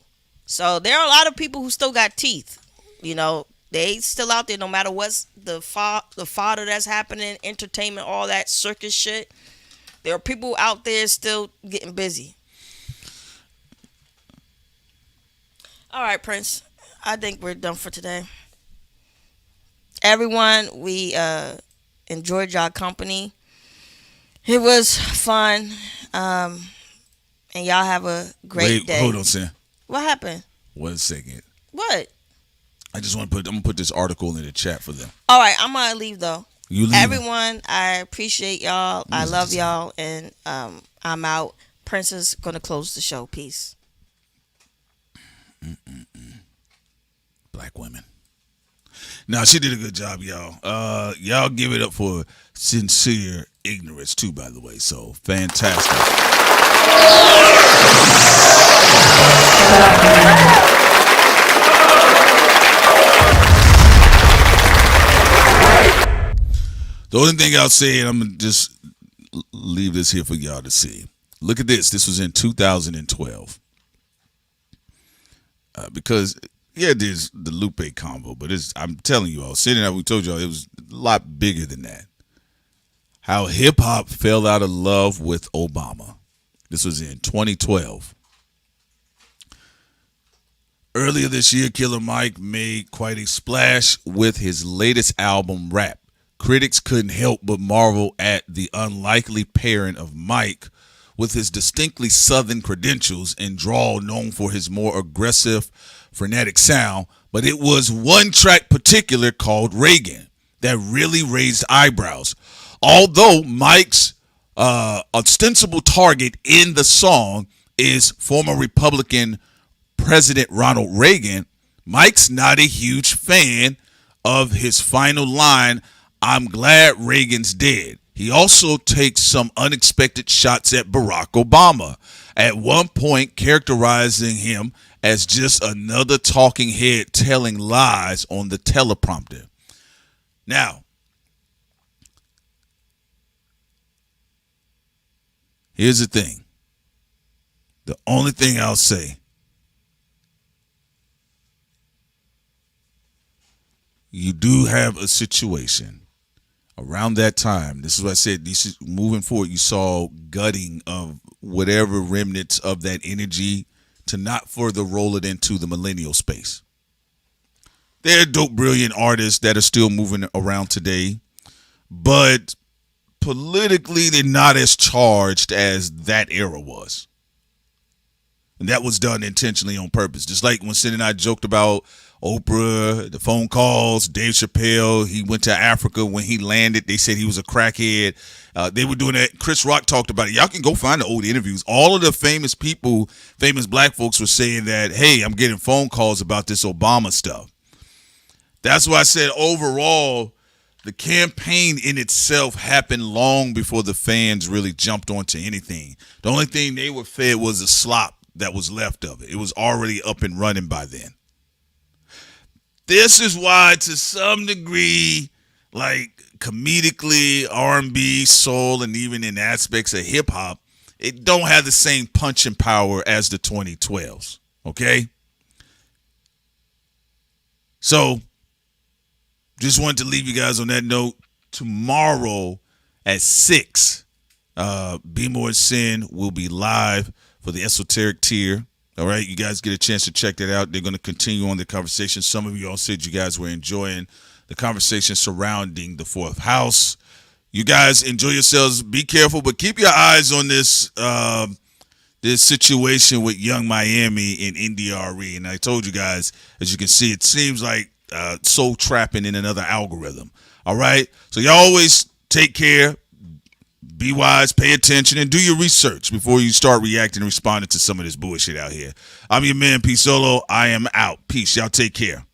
So there are a lot of people who still got teeth. They still out there no matter what's the fodder that's happening, entertainment, all that circus shit. There are people out there still getting busy. All right, Prince. I think we're done for today. Everyone, we enjoyed y'all company. It was fun. And y'all have a great day. Hold on, Sam. What happened? 1 second. What? I just want to I'm gonna put this article in the chat for them. All right, I'm gonna leave though. You leave. Everyone, I appreciate y'all. I love y'all, and I'm out. Princess gonna close the show. Peace. Black women. Now she did a good job, y'all. Y'all give it up for sincere ignorance too, by the way. So fantastic. The only thing I'll say, and I'm gonna just leave this here for y'all to see. Look at this. This was in 2012. Because there's the Lupe combo, but I'm telling you all, sitting out, we told y'all it was a lot bigger than that. How hip hop fell out of love with Obama. This was in 2012. Earlier this year, Killer Mike made quite a splash with his latest album, Rap. Critics couldn't help but marvel at the unlikely pairing of Mike with his distinctly Southern credentials and drawl known for his more aggressive, frenetic sound, but it was one track particular called Reagan that really raised eyebrows. Although Mike's ostensible target in the song is former Republican President Ronald Reagan, Mike's not a huge fan of his final line, "I'm glad Reagan's dead." He also takes some unexpected shots at Barack Obama, at one point characterizing him as just another talking head telling lies on the teleprompter. Now, here's the thing. The only thing I'll say, you do have a situation around that time. This is what I said. Moving forward, you saw gutting of whatever remnants of that energy to not further roll it into the millennial space. There are dope, brilliant artists that are still moving around today, but politically they're not as charged as that era was. And that was done intentionally on purpose. Just like when Sid and I joked about Oprah, the phone calls, Dave Chappelle, he went to Africa. When he landed, they said he was a crackhead. They were doing that. Chris Rock talked about it. Y'all can go find the old interviews. All of the famous people, famous black folks were saying that, hey, I'm getting phone calls about this Obama stuff. That's why I said overall, the campaign in itself happened long before the fans really jumped onto anything. The only thing they were fed was the slop that was left of it. It was already up and running by then. This is why, to some degree, like comedically, R&B, soul, and even in aspects of hip-hop, it don't have the same punching power as the 2012s, okay? So, just wanted to leave you guys on that note. Tomorrow at 6, Be More Sin will be live for the esoteric tier. All right, you guys get a chance to check that out. They're going to continue on the conversation. Some of you all said you guys were enjoying the conversation surrounding the 4th house. You guys enjoy yourselves. Be careful, but keep your eyes on this this situation with Young Miami in NDRE. And I told you guys, as you can see, it seems like soul trapping in another algorithm. All right, so y'all always take care. Be wise, pay attention, and do your research before you start reacting and responding to some of this bullshit out here. I'm your man, P Solo. I am out. Peace. Y'all take care.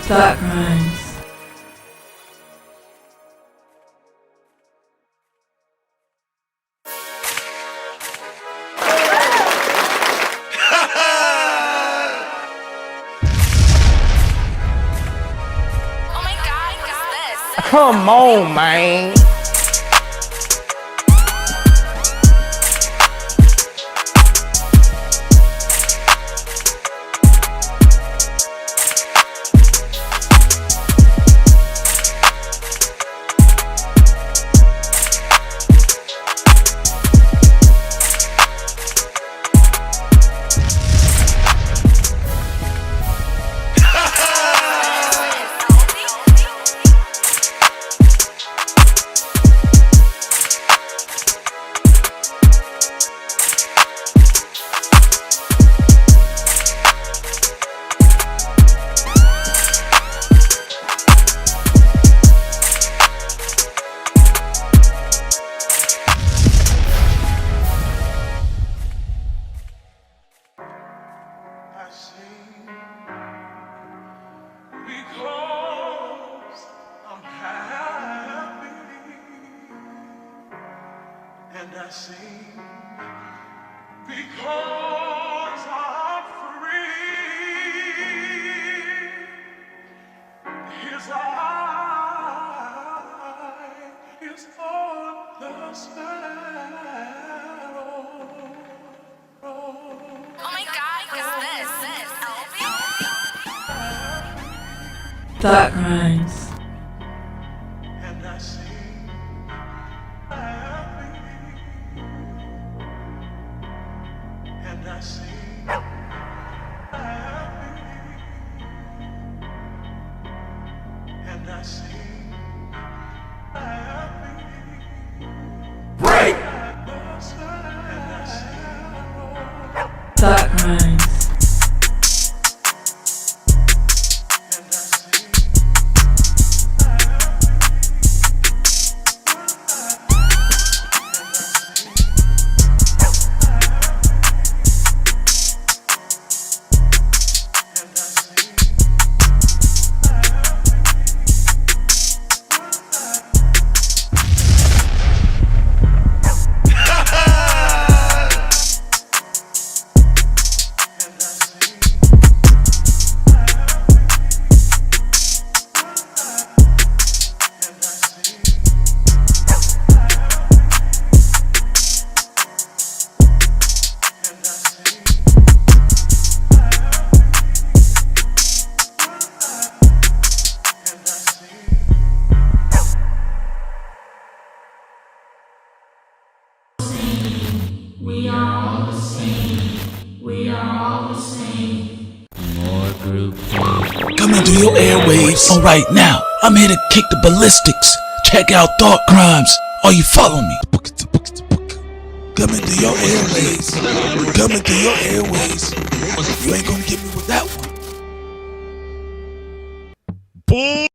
Thought crimes. Come on, man. And I sing because I'm free. His eye is on the sparrow. Oh my God, what's this? Thought crimes. And I sing and I sing and I sing break Thought crimes. We are all the same. We are all the same. More group Coming through your airwaves. All right, now I'm here to kick the ballistics. Check out Thought Crimes. Are you following me? Coming through your airwaves. Coming through your airwaves. You ain't gonna get me with that one. Bull.